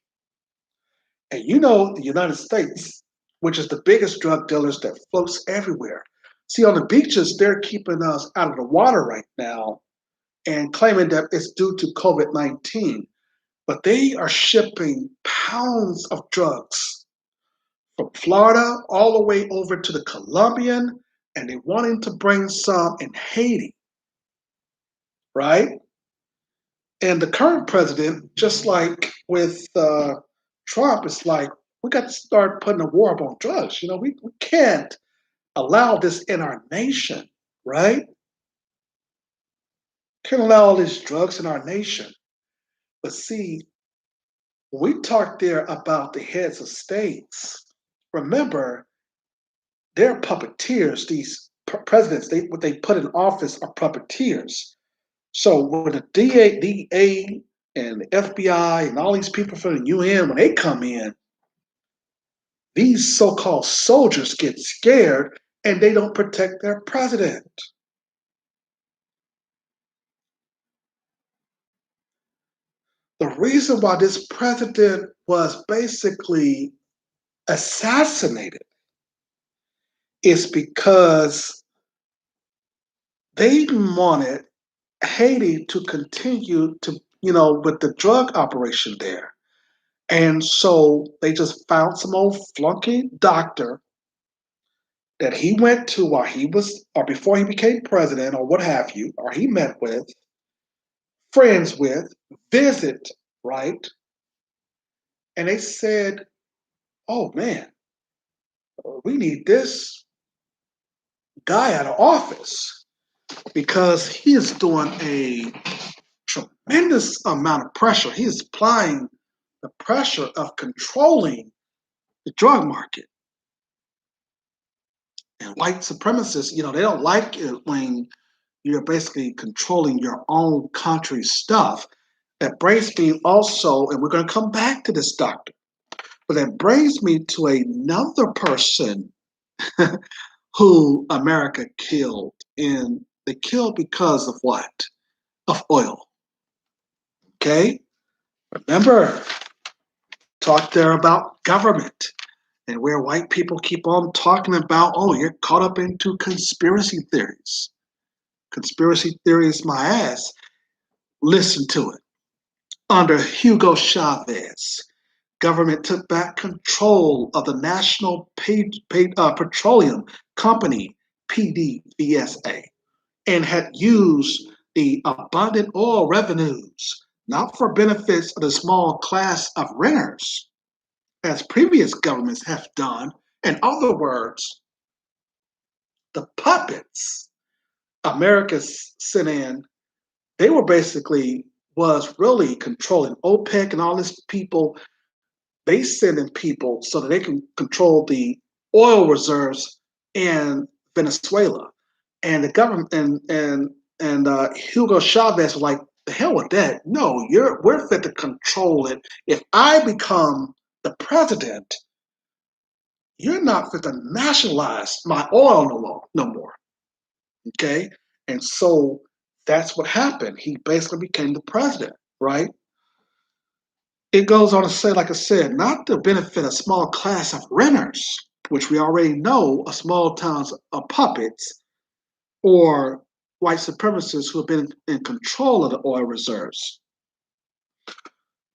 And you know, the United States, which is the biggest drug dealers that floats everywhere. See, on the beaches, they're keeping us out of the water right now and claiming that it's due to COVID-19. But they are shipping pounds of drugs from Florida all the way over to the Colombian, and they're wanting to bring some in Haiti, right? And the current president, just like with Trump, is like, we got to start putting a war up on drugs. You know, we can't allow this in our nation, right? Can't allow all these drugs in our nation. But see, when we talked there about the heads of states, remember, they're puppeteers. These presidents, what they put in office are puppeteers. So when the DEA and the FBI and all these people from the UN, when they come in, these so-called soldiers get scared and they don't protect their president. the reason why this president was basically assassinated is because they wanted Haiti to continue to, with the drug operation there. And so they just found some old flunky doctor that he went to while he was, or before he became president, or what have you, or he met with, friends with, visit, right? And they said, oh man, we need this guy out of office because he is doing a tremendous amount of pressure. He is applying the pressure of controlling the drug market. And white supremacists, they don't like it when you're basically controlling your own country's stuff. That brings me also, and we're going to come back to this doctor, but that brings me to another person who America killed. And they killed because of what? Of oil. Okay? Remember, talked there about government and where white people keep on talking about, oh, you're caught up into conspiracy theories. Conspiracy theories, my ass. Listen to it. Under Hugo Chavez, government took back control of the National Petroleum Company, PDVSA, and had used the abundant oil revenues not for benefits of the small class of renters, as previous governments have done. In other words, the puppets America sent in, they were basically was really controlling OPEC and all these people. They send in people so that they can control the oil reserves in Venezuela. And the government and Hugo Chavez was like, the hell with that. No, we're fit to control it. If I become the president, you're not fit to nationalize my oil no more. Okay? And so that's what happened. He basically became the president, right? It goes on to say, like I said, not to benefit a small class of renters, which we already know are small towns of puppets, or white supremacists who have been in control of the oil reserves.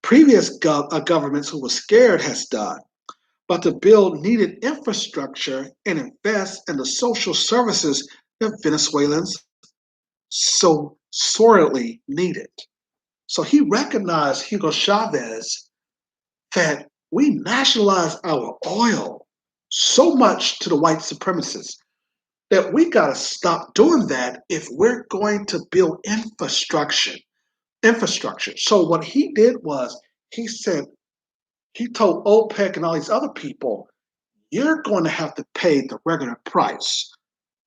Previous governments who were scared has done, but to build needed infrastructure and invest in the social services that Venezuelans so sorely needed. So he recognized, Hugo Chavez, that we nationalized our oil so much to the white supremacists that we got to stop doing that if we're going to build infrastructure. So what he did was he told OPEC and all these other people, you're going to have to pay the regular price.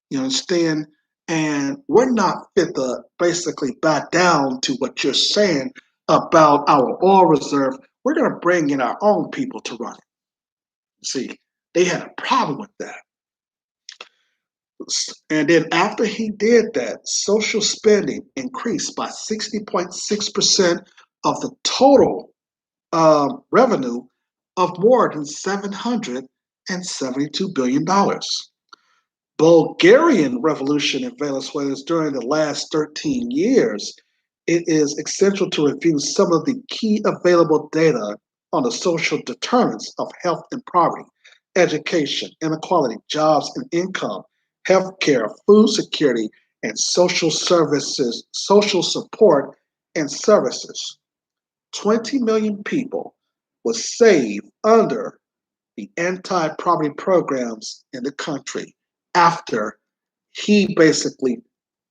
You understand? And we're not fit to basically back down to what you're saying about our oil reserve. We're going to bring in our own people to run it. See, they had a problem with that. And then after he did that, social spending increased by 60.6% of the total revenue of more than $772 billion. Bulgarian revolution in Venezuela during the last 13 years, it is essential to review some of the key available data on the social determinants of health and poverty, education, inequality, jobs and income, healthcare, food security, and social services, social support and services. 20 million people were saved under the anti-poverty programs in the country after he basically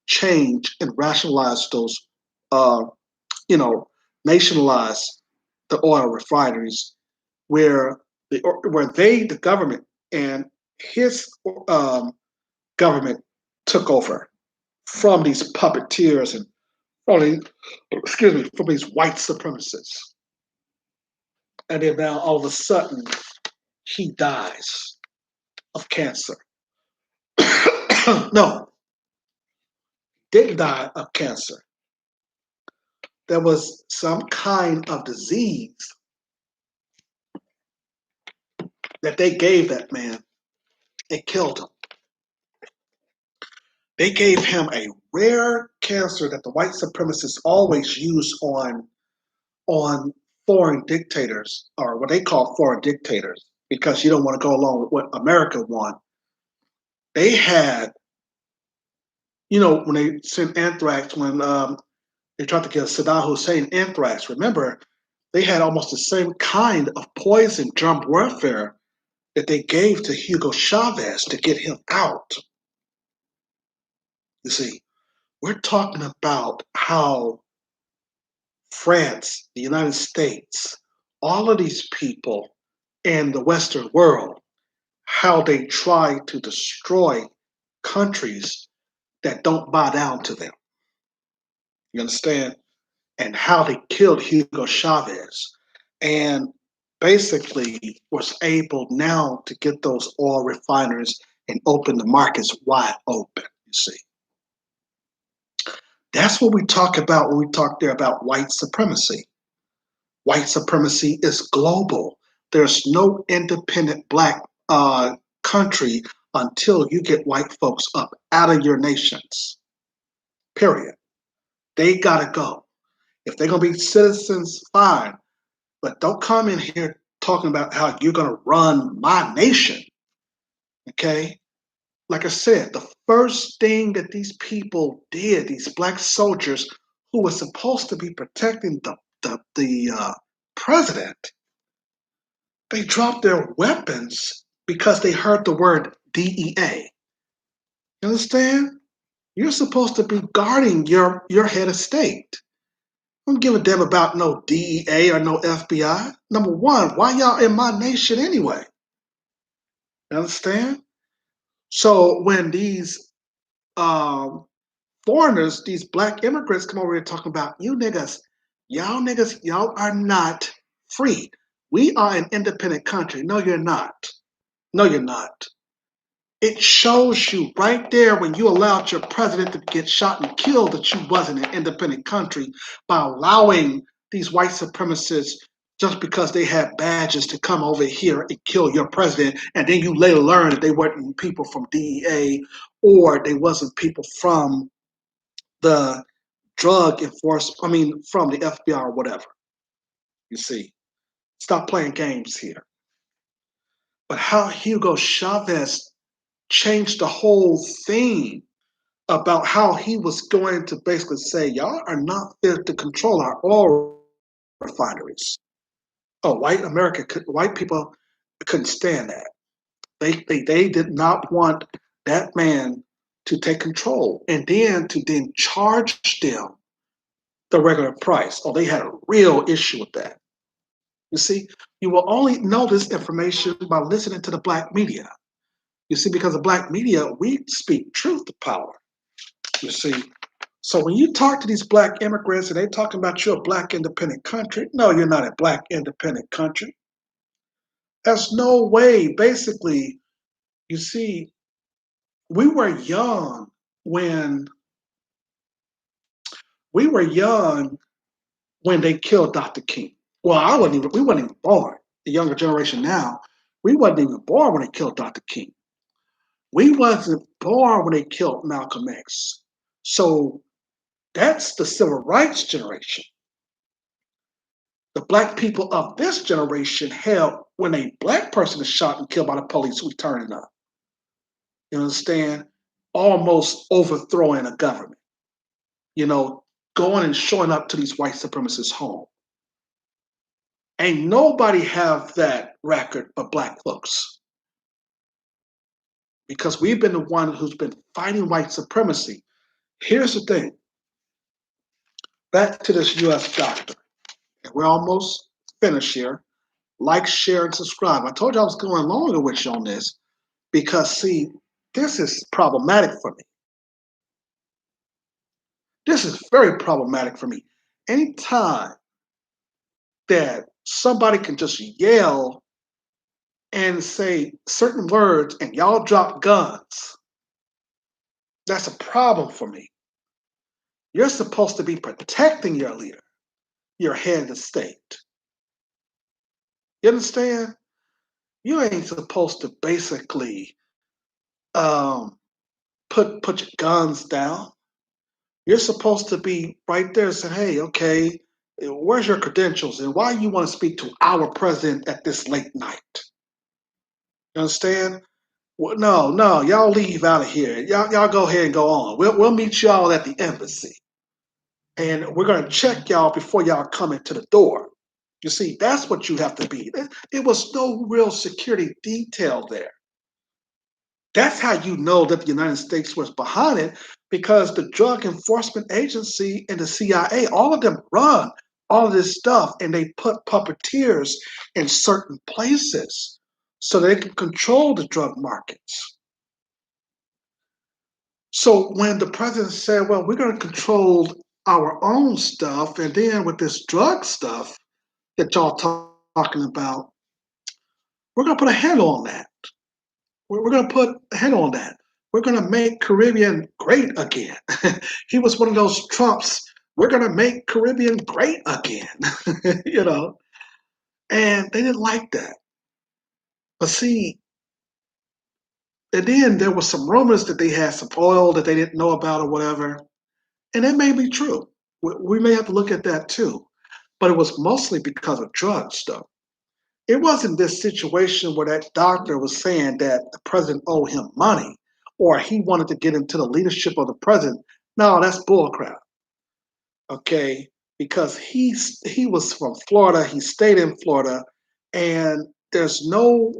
changed and rationalized those, nationalized the oil refineries where the government and his government took over from these puppeteers and from these white supremacists. And then now all of a sudden he dies of cancer. No, didn't die of cancer. there was some kind of disease that they gave that man. It killed him. They gave him a rare cancer that the white supremacists always use on foreign dictators, or what they call foreign dictators, because you don't want to go along with what America wants. They had, when they sent anthrax, when they tried to give Saddam Hussein anthrax, remember, they had almost the same kind of poison germ warfare that they gave to Hugo Chavez to get him out. You see, we're talking about how France, the United States, all of these people in the Western world, how they try to destroy countries that don't bow down to them. You understand? And how they killed Hugo Chavez. And basically was able now to get those oil refineries and open the markets wide open, you see. That's what we talk about when we talk there about white supremacy. White supremacy is global. There's no independent black country until you get white folks up out of your nations. Period. They gotta go. If they're gonna be citizens, fine. But don't come in here talking about how you're gonna run my nation. Okay? Like I said, the first thing that these people did, these black soldiers who were supposed to be protecting the president, they dropped their weapons because they heard the word DEA. You understand? You're supposed to be guarding your head of state. I don't give a damn about no DEA or no FBI. Number one, why y'all in my nation anyway? You understand? So when these foreigners, these black immigrants come over here talking about you niggas, y'all are not free. We are an independent country. No, you're not. No, you're not. It shows you right there when you allowed your president to get shot and killed that you wasn't an independent country by allowing these white supremacists just because they had badges to come over here and kill your president, and then you later learn that they weren't people from DEA or they wasn't people from the drug enforcement, from the FBI or whatever. You see, stop playing games here. But how Hugo Chavez changed the whole thing about how he was going to basically say, y'all are not fit to control our oil refineries. Oh, white people couldn't stand that. They did not want that man to take control and then to charge them the regular price. Oh, they had a real issue with that. You see, you will only know this information by listening to the black media. You see, because the black media, we speak truth to power. You see, so when you talk to these black immigrants and they talking about you're a black independent country, no, you're not a black independent country. There's no way. Basically, you see, we were young when they killed Dr. King. Well, we weren't even born. The younger generation now, we wasn't even born when they killed Dr. King. We wasn't born when they killed Malcolm X. So that's the civil rights generation. The black people of this generation, hell, when a black person is shot and killed by the police, we turning up. You understand? Almost overthrowing a government. Going and showing up to these white supremacists' home. Ain't nobody have that record but black folks. Because we've been the one who's been fighting white supremacy. Here's the thing. Back to this U.S. doctor. And we're almost finished here. Like, share, and subscribe. I told you I was going longer with you on this because, see, this is problematic for me. This is very problematic for me. Anytime that somebody can just yell and say certain words and y'all drop guns, that's a problem for me. You're supposed to be protecting your leader. your head of the state. You understand? You ain't supposed to basically um, put your guns down. You're supposed to be right there saying, "Hey, okay, where's your credentials and why you want to speak to our president at this late night?" You understand? Well, no, no, y'all leave out of here. Y'all go ahead and go on. We'll meet y'all at the embassy, and we're gonna check y'all before y'all come into the door. You see, that's what you have to be. It was no real security detail there. That's how you know that the United States was behind it, because the Drug Enforcement Agency and the CIA, all of them run all of this stuff, and they put puppeteers in certain places so they can control the drug markets. So when the president said, well, we're going to control our own stuff, and then with this drug stuff that y'all talking about, we're going to put a handle on that. We're going to put a handle on that. We're going to make Caribbean great again. He was one of those Trumps. We're going to make Caribbean great again, you know. And they didn't like that. But see, and then there was some rumors that they had some oil that they didn't know about or whatever. And that may be true. We may have to look at that too. But it was mostly because of drug stuff. It wasn't this situation where that doctor was saying that the president owed him money or he wanted to get into the leadership of the president. No, that's bullcrap. Okay, because he was from Florida. He stayed in Florida, and there's no,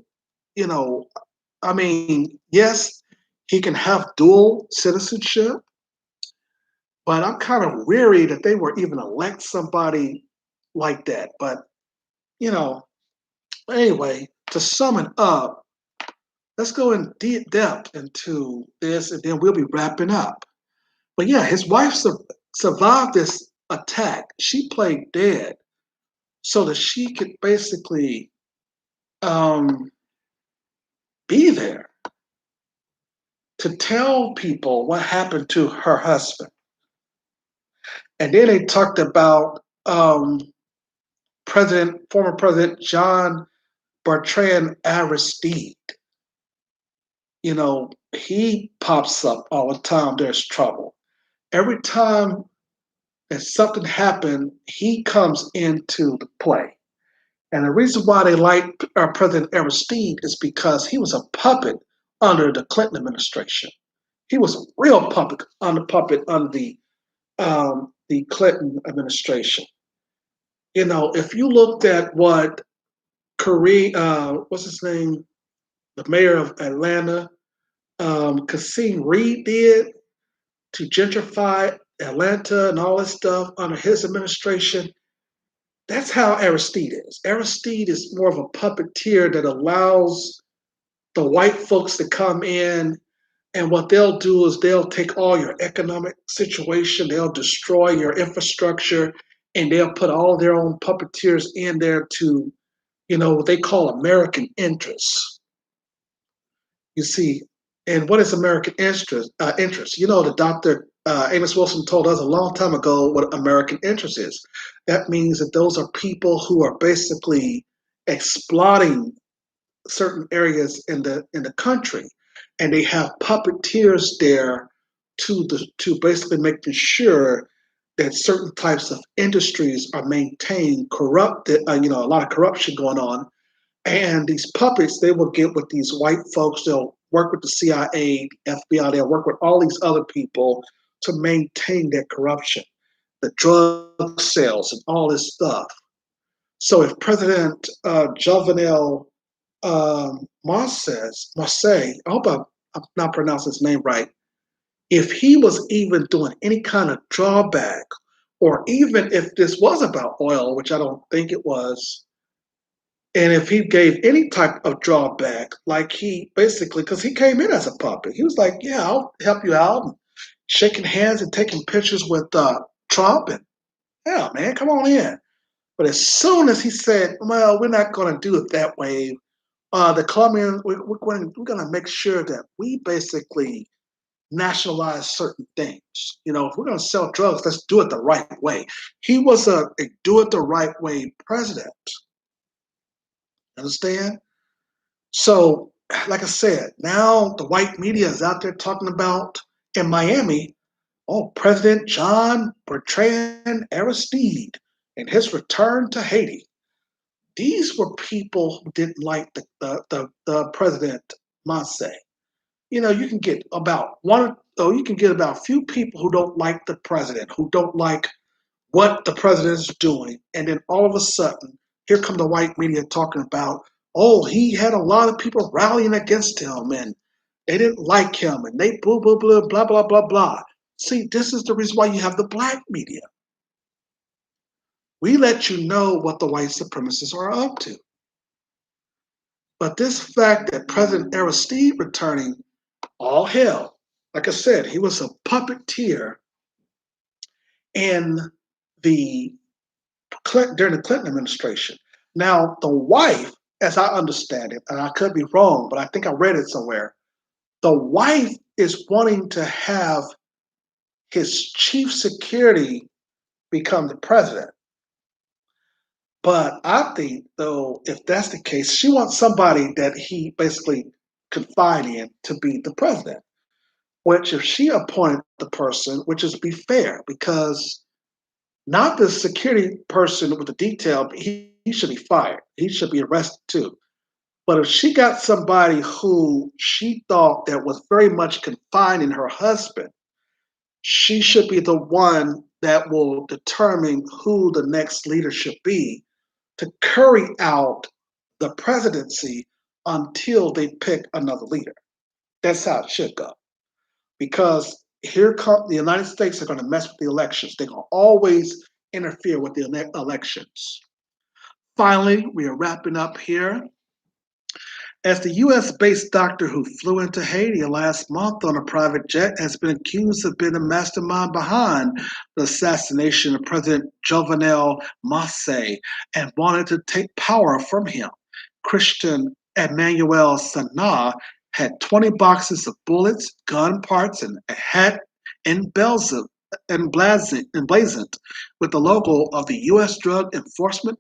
you know, I mean, yes, he can have dual citizenship, but I'm kind of weary that they were even elect somebody like that. But you know, anyway, to sum it up, let's go in deep depth into this, and then we'll be wrapping up. But yeah, his wife survived this attack. She played dead so that she could basically be there to tell people what happened to her husband. And then they talked about former President John Bertrand Aristide. You know, he pops up all the time. There's trouble. Every time that something happened, he comes into the play. And the reason why they like President Aristide is because he was a puppet under the Clinton administration. He was a real puppet under the Clinton administration. You know, if you looked at what what's his name, the mayor of Atlanta, Kasim Reed did to gentrify Atlanta and all this stuff under his administration, that's how Aristide is. Aristide is more of a puppeteer that allows the white folks to come in, and what they'll do is they'll take all your economic situation, they'll destroy your infrastructure, and they'll put all their own puppeteers in there to, you know, what they call American interests. You see, and what is American interest? You know, the Dr. Amos Wilson told us a long time ago what American interest is. That means that those are people who are basically exploiting certain areas in the country, and they have puppeteers there to basically making sure that certain types of industries are maintained. Corrupted, you know, a lot of corruption going on. And these puppets, they will get with these white folks. They'll work with the CIA, FBI. They'll work with all these other people to maintain that corruption, the drug sales, and all this stuff. So if President Jovenel Moise, I hope I'm not pronouncing his name right, if he was even doing any kind of drawback, or even if this was about oil, which I don't think it was, and if he gave any type of drawback, like he basically, because he came in as a puppet, he was like, yeah, I'll help you out, and shaking hands and taking pictures with Trump, and yeah, man, come on in. But as soon as he said, well, we're not going to do it that way, the Colombians, we're going to make sure that we basically nationalize certain things. You know, if we're going to sell drugs, let's do it the right way. He was a do it the right way president. Understand? So, like I said, now the white media is out there talking about in Miami, oh, President John Bertrand Aristide and his return to Haiti. These were people who didn't like the President Moise. You know, you can get about a few people who don't like the president, who don't like what the president is doing, and then all of a sudden, here come the white media talking about, oh, he had a lot of people rallying against him, and they didn't like him, and they blah blah blah blah blah blah blah. See, this is the reason why you have the black media. We let you know what the white supremacists are up to. But this fact that President Aristide returning, all hell, like I said, he was a puppeteer in during the Clinton administration. Now, the wife, as I understand it, and I could be wrong, but I think I read it somewhere, the wife is wanting to have his chief security become the president. But I think, though, if that's the case, she wants somebody that he basically confide in to be the president. Which, if she appointed the person, which is be fair, because not the security person with the detail, but he should be fired. He should be arrested too. But if she got somebody who she thought that was very much confined in her husband, she should be the one that will determine who the next leader should be to carry out the presidency until they pick another leader. That's how it should go. Because here come the United States are going to mess with the elections. They're going to always interfere with the elections. Finally, we are wrapping up here. As the U.S.-based doctor who flew into Haiti last month on a private jet has been accused of being the mastermind behind the assassination of President Jovenel Moise and wanted to take power from him, Christian Emmanuel Sana had 20 boxes of bullets, gun parts, and a hat emblazoned with the logo of the U.S. Drug Enforcement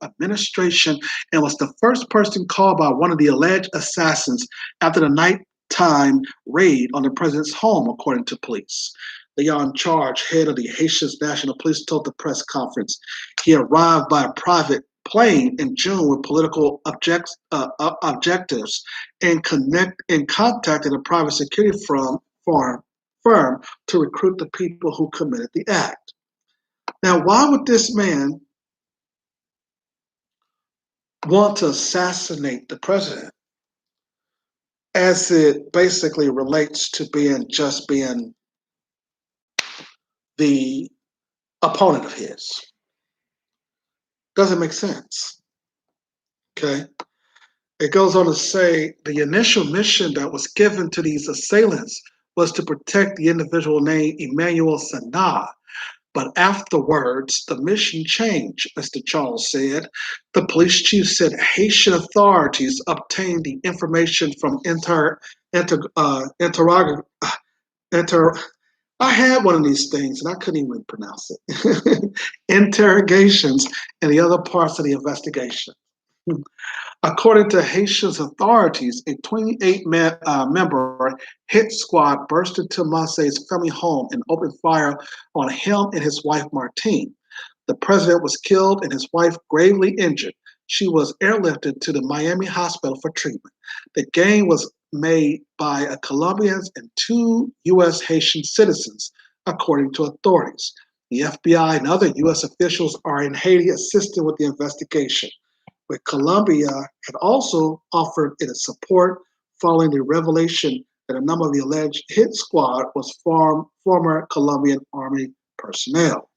Administration and was the first person called by one of the alleged assassins after the nighttime raid on the president's home, according to police. The on-charge head of the Haitian National Police told the press conference he arrived by a private plane in June with political objectives and contacted a private security firm to recruit the people who committed the act. Now, why would this man want to assassinate the president as it basically relates to being the opponent of his? Doesn't make sense. Okay. It goes on to say the initial mission that was given to these assailants was to protect the individual named Emmanuel Sana. But afterwards, the mission changed, Mr. Charles said. The police chief said Haitian authorities obtained the information from I had one of these things and I couldn't even pronounce it. Interrogations and the other parts of the investigation. According to Haitian authorities, a 28-member hit squad burst into Moise's family home and opened fire on him and his wife, Martine. The president was killed and his wife gravely injured. She was airlifted to the Miami hospital for treatment. The gang was made by a Colombians and 2 U.S. Haitian citizens, according to authorities. The FBI and other U.S. officials are in Haiti assisting with the investigation. But Colombia had also offered its support following the revelation that a number of the alleged hit squad was former Colombian army personnel.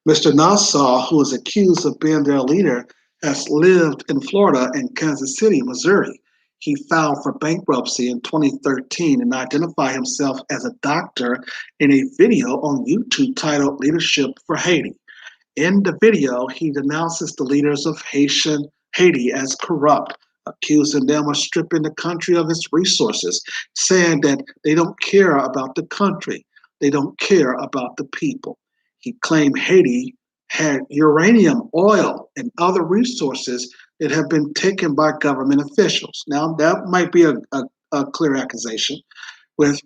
Mr. Nassau, who is accused of being their leader, has lived in Florida and Kansas City, Missouri. He filed for bankruptcy in 2013 and identified himself as a doctor in a video on YouTube titled Leadership for Haiti. In the video, he denounces the leaders of Haiti as corrupt, accusing them of stripping the country of its resources, saying that they don't care about the country, they don't care about the people. He claimed Haiti had uranium, oil, and other resources that have been taken by government officials. Now, that might be a clear accusation. With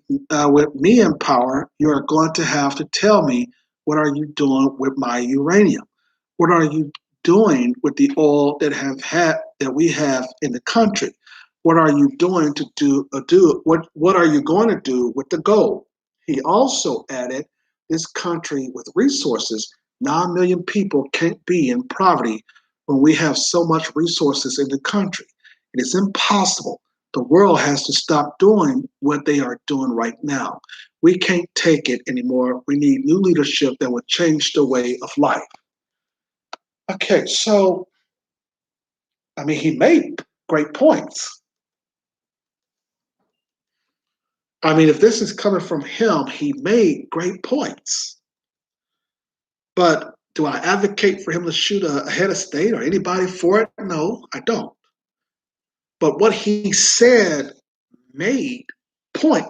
me in power, you are going to have to tell me, what are you doing with my uranium? What are you doing with the oil that we have in the country? What are you doing to do what are you going to do with the gold? He also added, this country with resources, 9 million people can't be in poverty when we have so much resources in the country. It is impossible. The world has to stop doing what they are doing right now. We can't take it anymore. We need new leadership that would change the way of life. Okay, so, I mean, he made great points. I mean, if this is coming from him, he made great points. But do I advocate for him to shoot a head of state or anybody for it? No, I don't. But what he said made great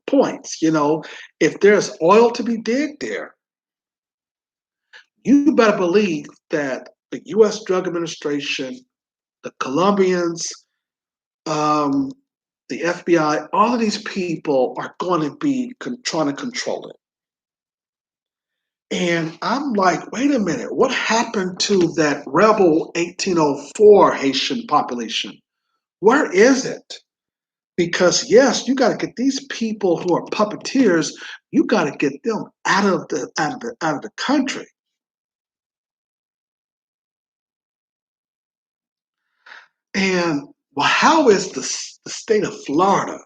points. You know, if there's oil to be digged there, you better believe that the U.S. Drug Administration, the Colombians, the FBI, all of these people are going to be trying to control it. And I'm like, wait a minute, what happened to that rebel 1804 Haitian population? Where is it? Because yes, you got to get these people who are puppeteers. You got to get them out of the country. And well, how is the state of Florida?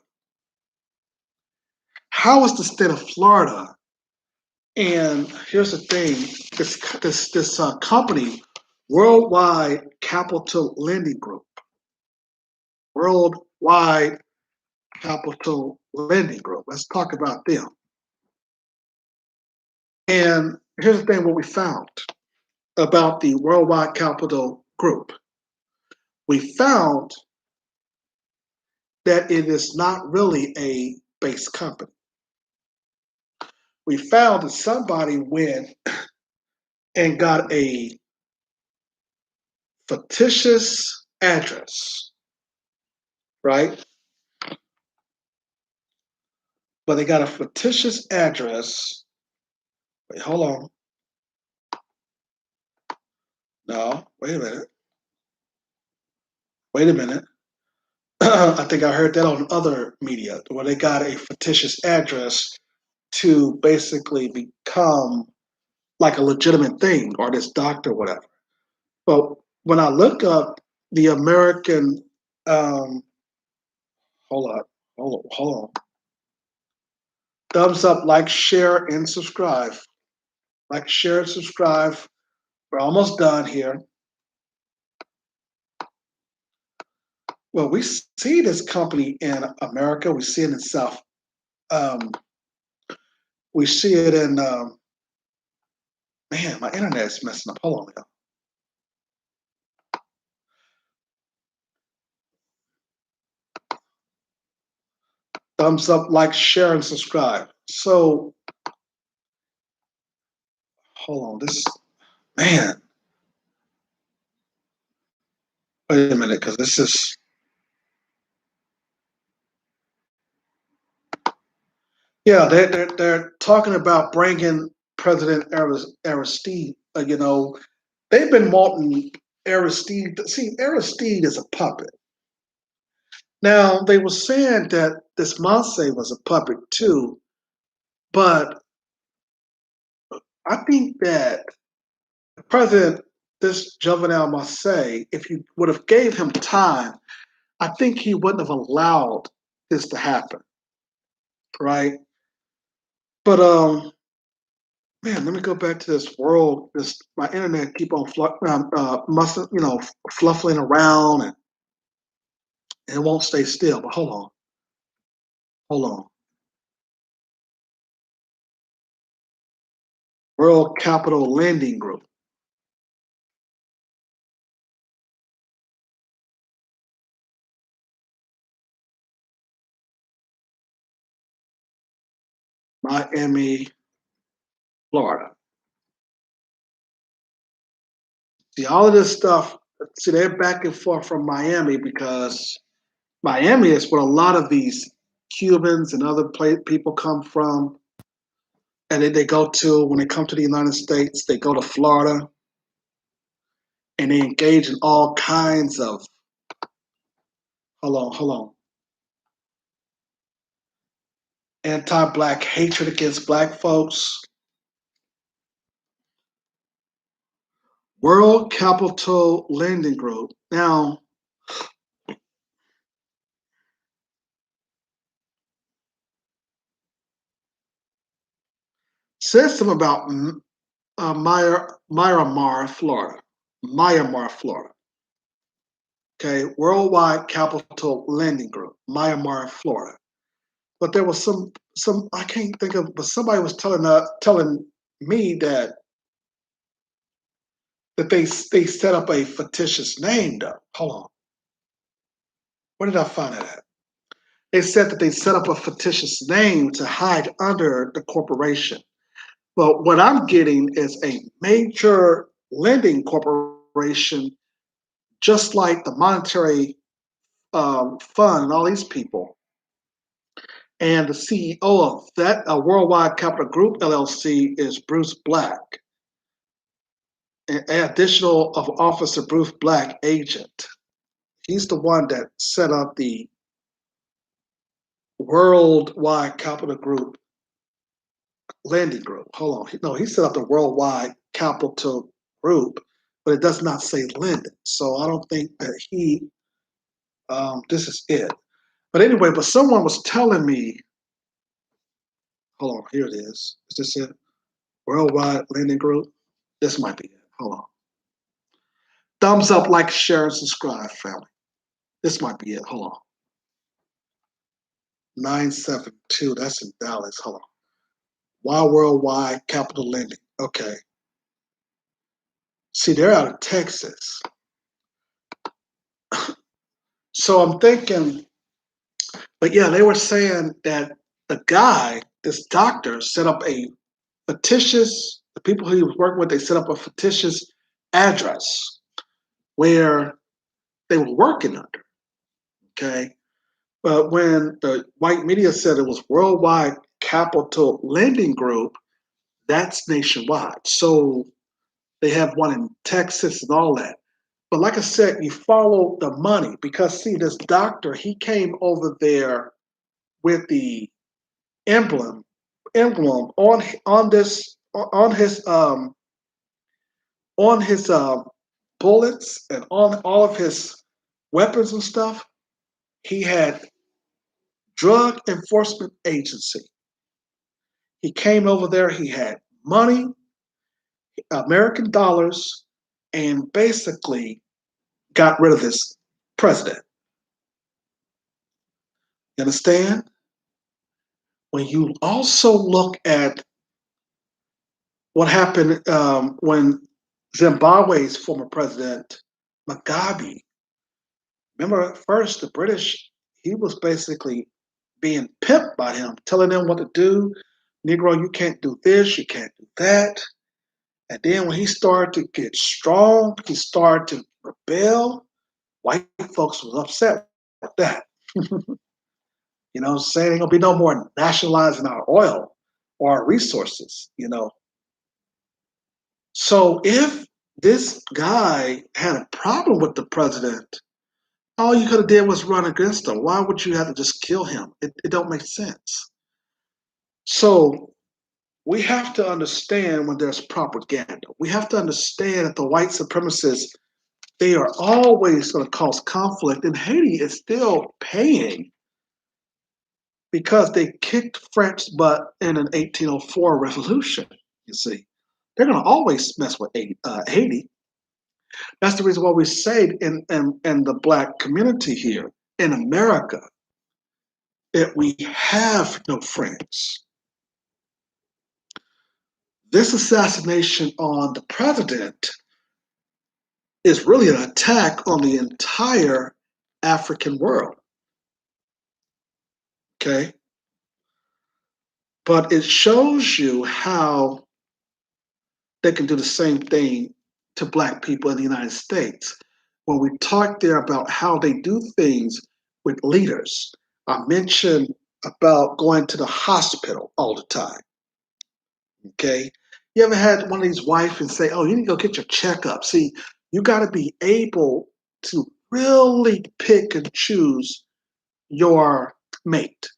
How is the state of Florida? And here's the thing: this company, Worldwide Capital Lending Group, Worldwide Capital Lending Group. Let's talk about them. And here's the thing: what we found about the Worldwide Capital Group. We found that it is not really a base company. We found that somebody went and got a fictitious address, right? But they got a fictitious address. Wait, hold on. No, wait a minute. Wait a minute. I think I heard that on other media where they got a fictitious address to basically become like a legitimate thing or this doctor or whatever. But when I look up the American, hold on. Thumbs up, like, share, and subscribe. Like, share, and subscribe. We're almost done here. Well, we see this company in America. We see it in South. We see it in. Man, my internet is messing up. Hold on, thumbs up, like, share, and subscribe. So, hold on. This, man. Wait a minute, because this is. Yeah, they're talking about bringing President Aristide. You know, they've been wanting Aristide. See, Aristide is a puppet. Now they were saying that this Moise was a puppet too, but I think that President, this Jovenel Moise, if you would have gave him time, I think he wouldn't have allowed this to happen, right? But man, let me go back to this world. This my internet keep on fluffing around and it won't stay still. But hold on. World Capital Lending Group. Miami, Florida. See, all of this stuff, see, they're back and forth from Miami because Miami is where a lot of these Cubans and other people come from. And then they go to, when they come to the United States, they go to Florida and they engage in all kinds of, hold on, anti-Black hatred against Black folks. World Capital Lending Group. Now, says something about Miramar, Florida. Miramar, Florida. Okay, Worldwide Capital Lending Group, Miramar, Florida. But there was some I can't think of, but somebody was telling me that they set up a fictitious name though. Hold on. Where did I find it at? They said that they set up a fictitious name to hide under the corporation. But what I'm getting is a major lending corporation, just like the Monetary Fund and all these people. And the CEO of that Worldwide Capital Group LLC is Bruce Black, an additional of Officer Bruce Black agent. He's the one that set up the Worldwide Capital Group Lending Group. Hold on. No, he set up the Worldwide Capital Group, but it does not say lending. So I don't think that this is it. But anyway, but someone was telling me, hold on, here it is. Is this it? Worldwide Lending Group? This might be it. Hold on. Thumbs up, like, share, and subscribe, family. This might be it. Hold on. 972. That's in Dallas. Hold on. Why Worldwide Capital Lending? Okay. See, they're out of Texas. So I'm thinking, but yeah, they were saying that the guy, this doctor, set up a fictitious, the people he was working with, they set up a fictitious address where they were working under. Okay. But when the white media said it was Worldwide Capital Lending Group, that's nationwide. So they have one in Texas and all that. But like I said, you follow the money because see, this doctor, he came over there with the emblem on his bullets and on all of his weapons and stuff. He had Drug Enforcement Agency. He came over there. He had money, American dollars, and basically got rid of this president. You understand? When you also look at what happened when Zimbabwe's former president, Mugabe, remember at first the British, he was basically being pimped by him, telling them what to do. Negro, you can't do this, you can't do that. And then when he started to get strong, he started to rebel. White folks was upset with that. You know, saying ain't gonna be no more nationalizing our oil or our resources, you know. So if this guy had a problem with the president, all you could have did was run against him. Why would you have to just kill him? It don't make sense. So we have to understand when there's propaganda. We have to understand that the white supremacists, they are always going to cause conflict, and Haiti is still paying because they kicked French butt in an 1804 revolution, you see. They're going to always mess with Haiti. That's the reason why we say in the Black community here in America that we have no friends. This assassination on the president is really an attack on the entire African world. Okay? But it shows you how they can do the same thing to Black people in the United States. When we talk there about how they do things with leaders, I mentioned about going to the hospital all the time. Okay. You ever had one of these wives and say, "Oh, you need to go get your checkup"? See, you got to be able to really pick and choose your mate.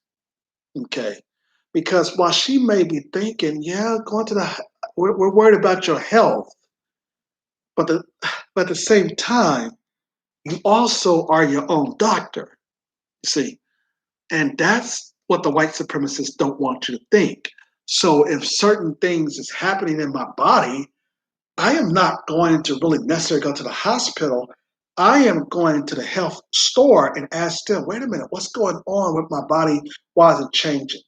Okay. Because while she may be thinking, yeah, going to we're worried about your health, but but at the same time, you also are your own doctor. You see, and that's what the white supremacists don't want you to think. So if certain things is happening in my body, I am not going to really necessarily go to the hospital. I am going to the health store and ask them, wait a minute, what's going on with my body? Why is it changing?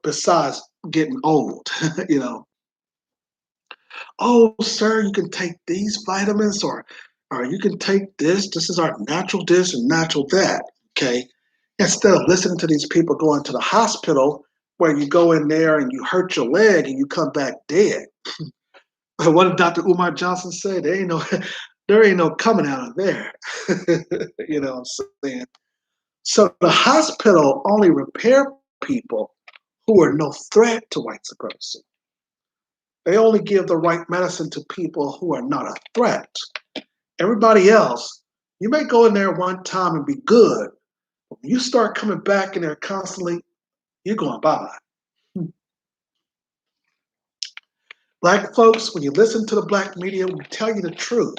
Besides getting old, you know, oh, sir, you can take these vitamins or you can take this. This is our natural this and natural that. Okay. Instead of listening to these people going to the hospital where you go in there and you hurt your leg and you come back dead. What did Dr. Umar Johnson say? There ain't no coming out of there. You know what I'm saying? So the hospital only repair people who are no threat to white supremacy. They only give the right medicine to people who are not a threat. Everybody else, you may go in there one time and be good. But when you start coming back in there constantly, you're going bye-bye. Black folks, when you listen to the Black media, we tell you the truth.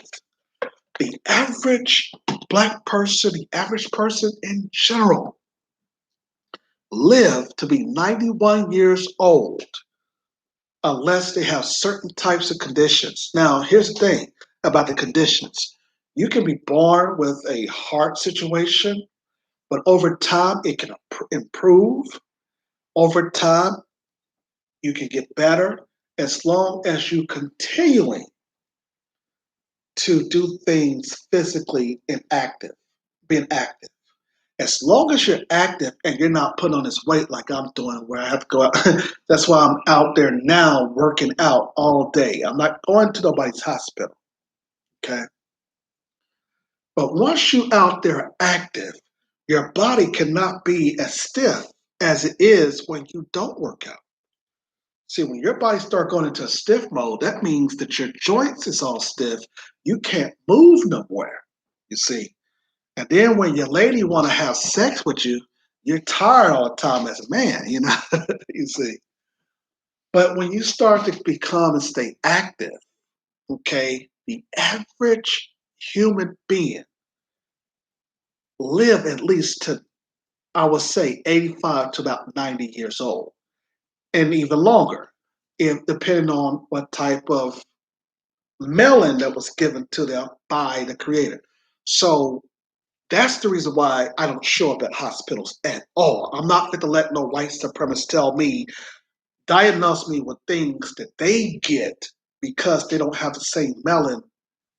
The average Black person, the average person in general, live to be 91 years old unless they have certain types of conditions. Now, here's the thing about the conditions. You can be born with a heart situation, but over time it can improve. Over time, you can get better as long as you continuing to do things physically and active, being active. As long as you're active and you're not putting on this weight like I'm doing, where I have to go out. That's why I'm out there now working out all day. I'm not going to nobody's hospital. Okay. But once you out there active, your body cannot be as stiff as it is when you don't work out. See, when your body start going into a stiff mode, that means that your joints is all stiff. You can't move nowhere, you see. And then when your lady want to have sex with you, you're tired all the time as a man, you know, you see. But when you start to become and stay active, okay, the average human being live at least to, I would say, 85 to about 90 years old, and even longer, if depending on what type of melanin that was given to them by the creator. So that's the reason why I don't show up at hospitals at all. I'm not going to let no white supremacists tell me, diagnose me with things that they get because they don't have the same melanin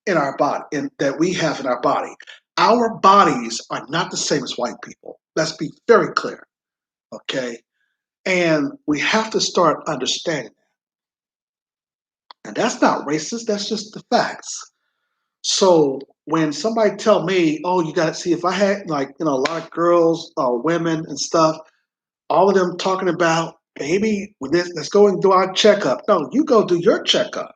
in our body that we have in our body. Our bodies are not the same as white people. Let's be very clear, okay? And we have to start understanding that. And that's not racist, that's just the facts. So when somebody tell me, oh, you got to see, if I had like, you know, a lot of girls or women and stuff, all of them talking about, baby, let's go and do our checkup. No, you go do your checkup.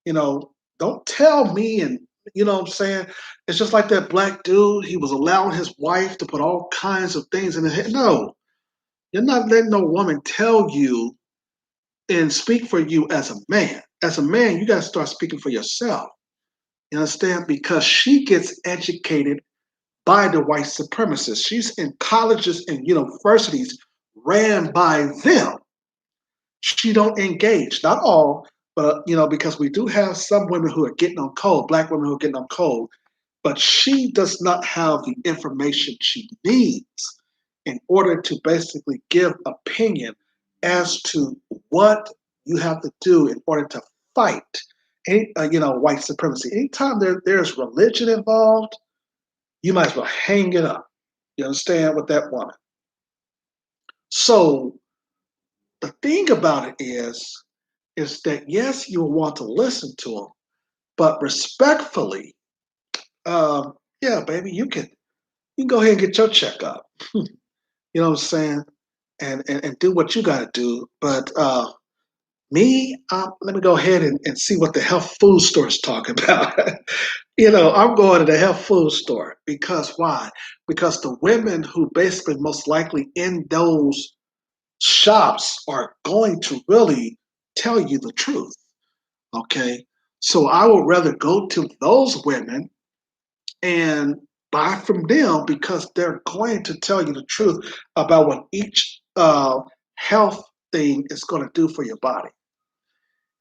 You know, don't tell me, and you know what I'm saying? It's just like that Black dude, he was allowing his wife to put all kinds of things in his head. No, you're not letting no woman tell you and speak for you as a man. As a man, you got to start speaking for yourself. You understand? Because she gets educated by the white supremacists. She's in colleges and universities ran by them. She don't engage, not all, but because we do have some women who are getting on code, Black women who are getting on code, but she does not have the information she needs in order to basically give opinion as to what you have to do in order to fight white supremacy. Anytime there's religion involved, you might as well hang it up. You understand, with that woman. So the thing about it is that yes, you'll want to listen to them, but respectfully, yeah, baby, you can go ahead and get your checkup. You know what I'm saying? And do what you got to do. But me, let me go ahead and see what the health food store is talking about. I'm going to the health food store because why? Because the women who basically most likely in those shops are going to really tell you the truth. Okay. So I would rather go to those women and buy from them because they're going to tell you the truth about what each health thing is going to do for your body.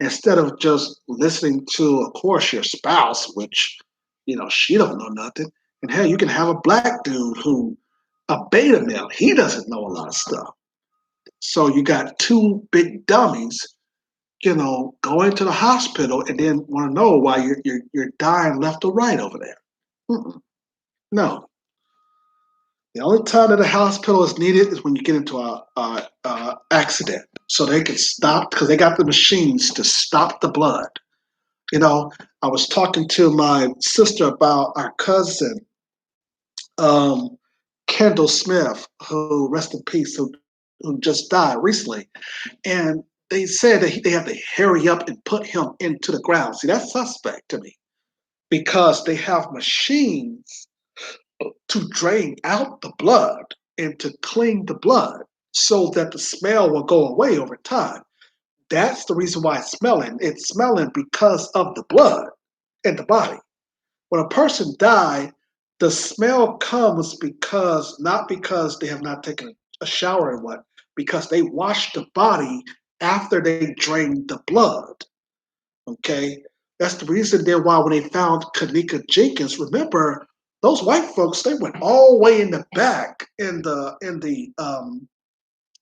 Instead of just listening to, of course, your spouse, which, she don't know nothing. And hell, you can have a black dude who, a beta male, he doesn't know a lot of stuff. So you got two big dummies, going to the hospital and then want to know why you're dying left or right over there. Mm-mm. No. The only time that a hospital is needed is when you get into a accident, so they can stop because they got the machines to stop the blood. I was talking to my sister about our cousin, um, Kendall Smith, who rest in peace, who just died recently, and they said that they have to hurry up and put him into the ground. See, that's suspect to me because they have machines to drain out the blood and to clean the blood so that the smell will go away over time. That's the reason why it's smelling. It's smelling because of the blood in the body. When a person dies, the smell comes not because they have not taken a shower and what, because they washed the body after they drained the blood. Okay? That's the reason then why when they found Kanika Jenkins, remember those white folks, they went all the way in the back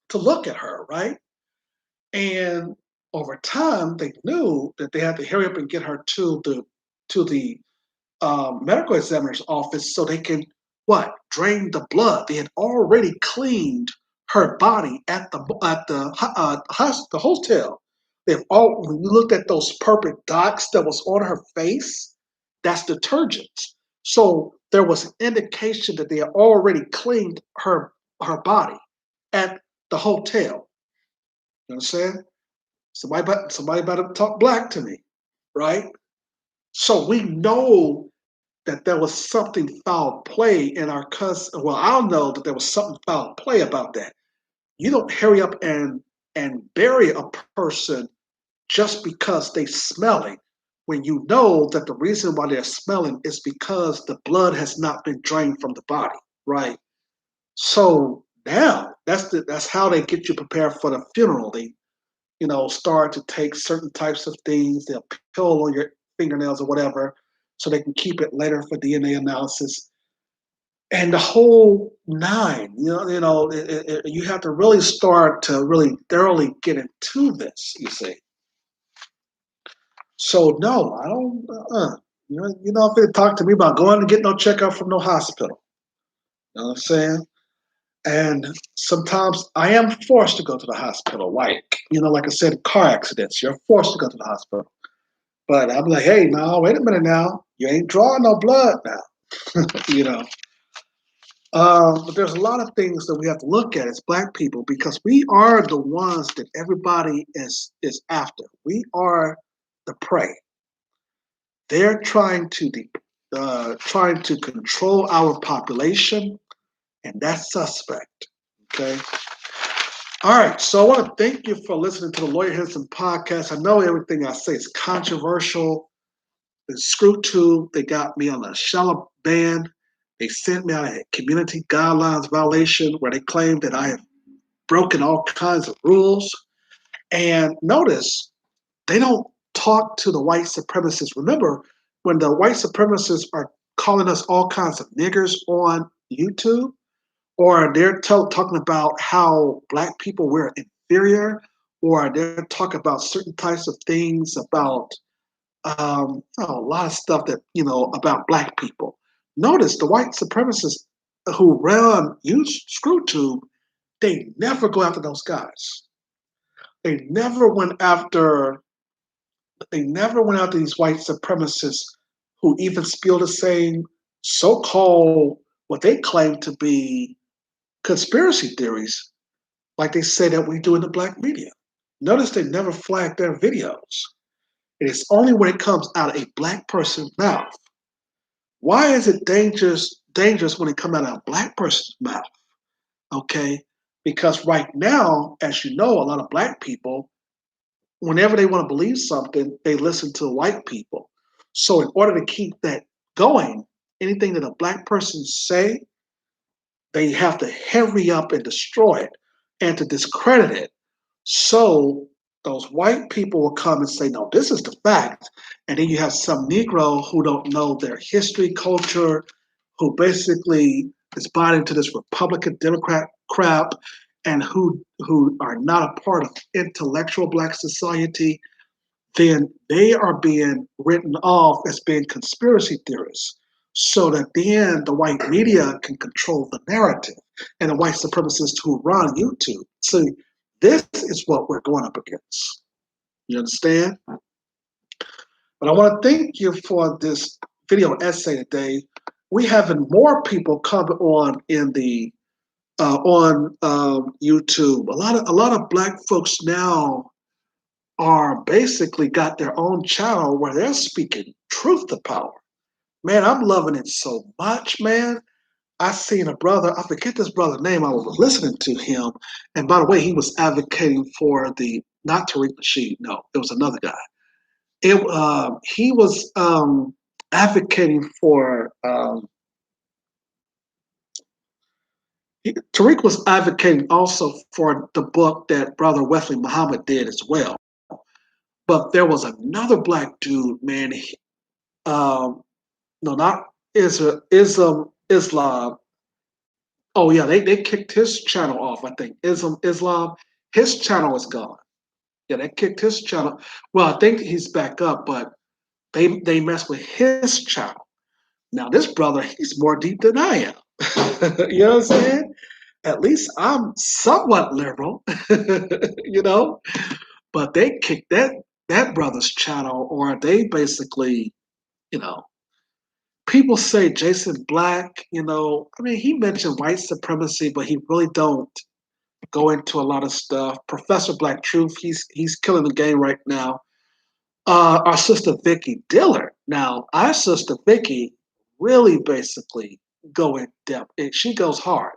to look at her, right? And over time, they knew that they had to hurry up and get her to the medical examiner's office so they can drain the blood. They had already cleaned her body at the hotel. When you looked at those purple dots that was on her face, that's detergent. So there was an indication that they had already cleaned her body at the hotel. You know what I'm saying? Somebody better talk black to me, right? So we know that there was something foul play in our cousin. Well, I'll know that there was something foul play about that. You don't hurry up and bury a person just because they smelling when you know that the reason why they're smelling is because the blood has not been drained from the body, right? So now that's how they get you prepared for the funeral. They start to take certain types of things. They'll peel on your fingernails or whatever, so they can keep it later for DNA analysis. And the whole nine, you have to really start to really thoroughly get into this. You see. So no, I don't. If they talk to me about going to get no checkup from no hospital, you know what I'm saying? And sometimes I am forced to go to the hospital. Like I said, car accidents, you're forced to go to the hospital. But I'm like, hey, no, wait a minute now. You ain't drawing no blood now. you know. But there's a lot of things that we have to look at as Black people because we are the ones that everybody is after. We are the prey. They're trying to control our population, and that's suspect. Okay. All right. So I want to thank you for listening to the Lawyer Henderson podcast. I know everything I say is controversial. The ScrewTube, they got me on a shallow ban. They sent me out a community guidelines violation where they claim that I have broken all kinds of rules. And notice they don't talk to the white supremacists. Remember, when the white supremacists are calling us all kinds of niggers on YouTube, or they're talking about how Black people were inferior, or they're talking about certain types of things about a lot of stuff that about Black people. Notice the white supremacists who run ScrewTube, they never go after those guys. They never went after these white supremacists who even spill the same so-called what they claim to be conspiracy theories, like they say that we do in the black media. Notice they never flag their videos. It is only when it comes out of a black person's mouth. Why is it dangerous when it comes out of a black person's mouth? Okay, because right now, as you know, a lot of black people, whenever they want to believe something, they listen to white people. So in order to keep that going, anything that a black person say, they have to hurry up and destroy it and to discredit it. So those white people will come and say, no, this is the fact. And then you have some Negro who don't know their history, culture, who basically is bought into this Republican Democrat crap and who are not a part of intellectual black society, then they are being written off as being conspiracy theorists. So that then the white media can control the narrative and the white supremacists who run YouTube. So this is what we're going up against. You understand? But I want to thank you for this video essay today. We having more people come on in the on YouTube. A lot of black folks now are basically got their own channel where they're speaking truth to power. Man, I'm loving it so much, man. I seen a brother, I forget this brother's name, I was listening to him. And by the way, he was advocating for not Tariq Nasheed, no, it was another guy. He was advocating for, Tariq was advocating also for the book that Brother Wesley Muhammad did as well. But there was another black dude, man, no, not Islam. Oh yeah, they kicked his channel off. I think Islam. His channel is gone. Yeah, they kicked his channel. Well, I think he's back up, but they messed with his channel. Now this brother, he's more deep than I am. You know what I'm saying? At least I'm somewhat liberal, you know. But they kicked that brother's channel, or they basically, you know. People say Jason Black, you know, I mean, he mentioned white supremacy, but he really don't go into a lot of stuff. Professor Black Truth, he's killing the game right now. Our sister Vicky Dillard. Now, our sister Vicky really basically go in depth. She goes hard,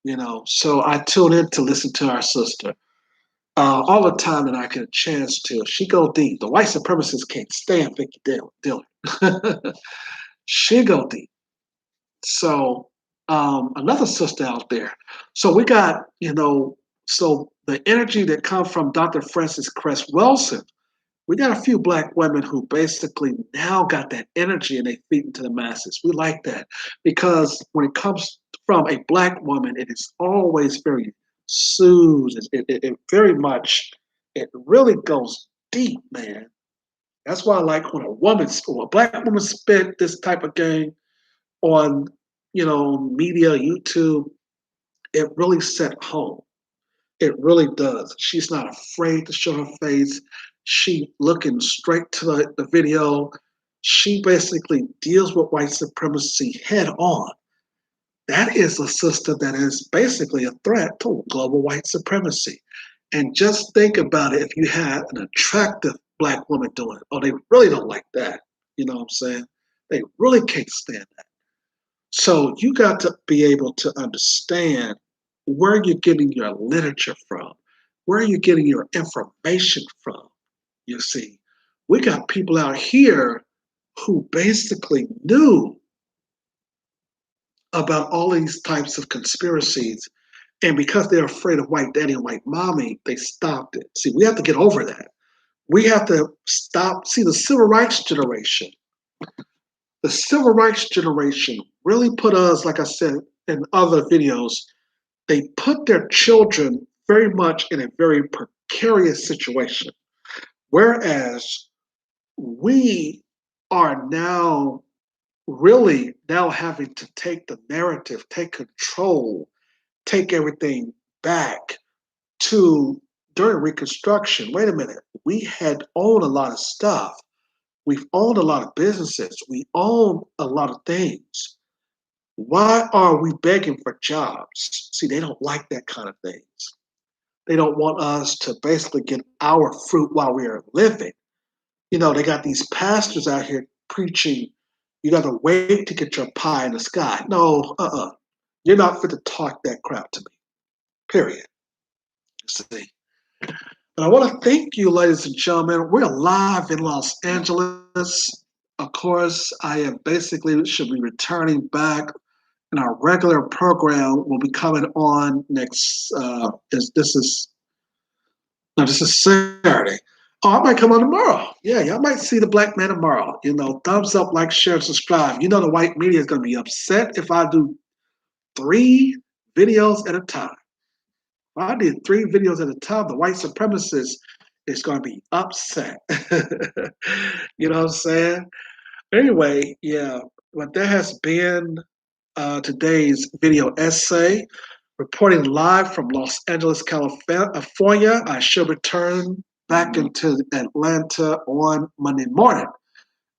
you know. So I tune in to listen to our sister all the time that I get a chance to. She go deep. The white supremacists can't stand Vicky Dillard. She go deep. So another sister out there. So we got, you know, so the energy that comes from Dr. Frances Cress Wilson, we got a few black women who basically now got that energy and they feed into the masses. We like that because when it comes from a black woman, it is always very soothed. It very much, it really goes deep, man. That's why I like when a black woman spit this type of game on, you know, media, YouTube, it really set home. It really does. She's not afraid to show her face. She looking straight to the video. She basically deals with white supremacy head on. That is a sister that is basically a threat to global white supremacy. And just think about it if you had an attractive black woman doing it. Oh, they really don't like that. You know what I'm saying? They really can't stand that. So you got to be able to understand where you're getting your literature from, where you're getting your information from. You see, we got people out here who basically knew about all these types of conspiracies. And because they're afraid of white daddy and white mommy, they stopped it. See, we have to get over that. We have to stop. See, the civil rights generation, really put us, like I said in other videos, they put their children very much in a very precarious situation. Whereas we are now really now having to take the narrative, take control, take everything back to during Reconstruction, wait a minute, we had owned a lot of stuff. We've owned a lot of businesses. We own a lot of things. Why are we begging for jobs? See, they don't like that kind of things. They don't want us to basically get our fruit while we are living. You know, they got these pastors out here preaching, you got to wait to get your pie in the sky. No, You're not fit to talk that crap to me. Period. See. But I want to thank you, ladies and gentlemen. We're live in Los Angeles. Of course, I am basically should be returning back, and our regular program will be coming on next. This is Saturday. Oh, I might come on tomorrow. Yeah, y'all might see the black man tomorrow. You know, thumbs up, like, share, subscribe. You know, the white media is going to be upset if I do 3 videos at a time. If I did 3 videos at a time, the white supremacist is going to be upset. You know what I'm saying? Anyway, yeah, but that has been today's video essay. Reporting live from Los Angeles, California. I shall return back into Atlanta on Monday morning.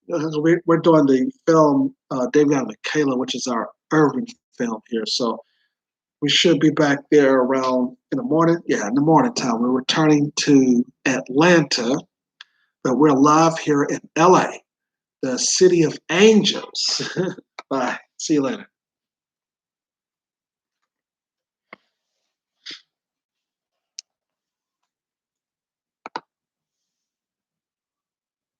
We're doing the film David and Michaela, which is our urban film here. So we should be back there around in the morning. Yeah, in the morning time. We're returning to Atlanta, but we're live here in LA, the city of angels. Bye. See you later.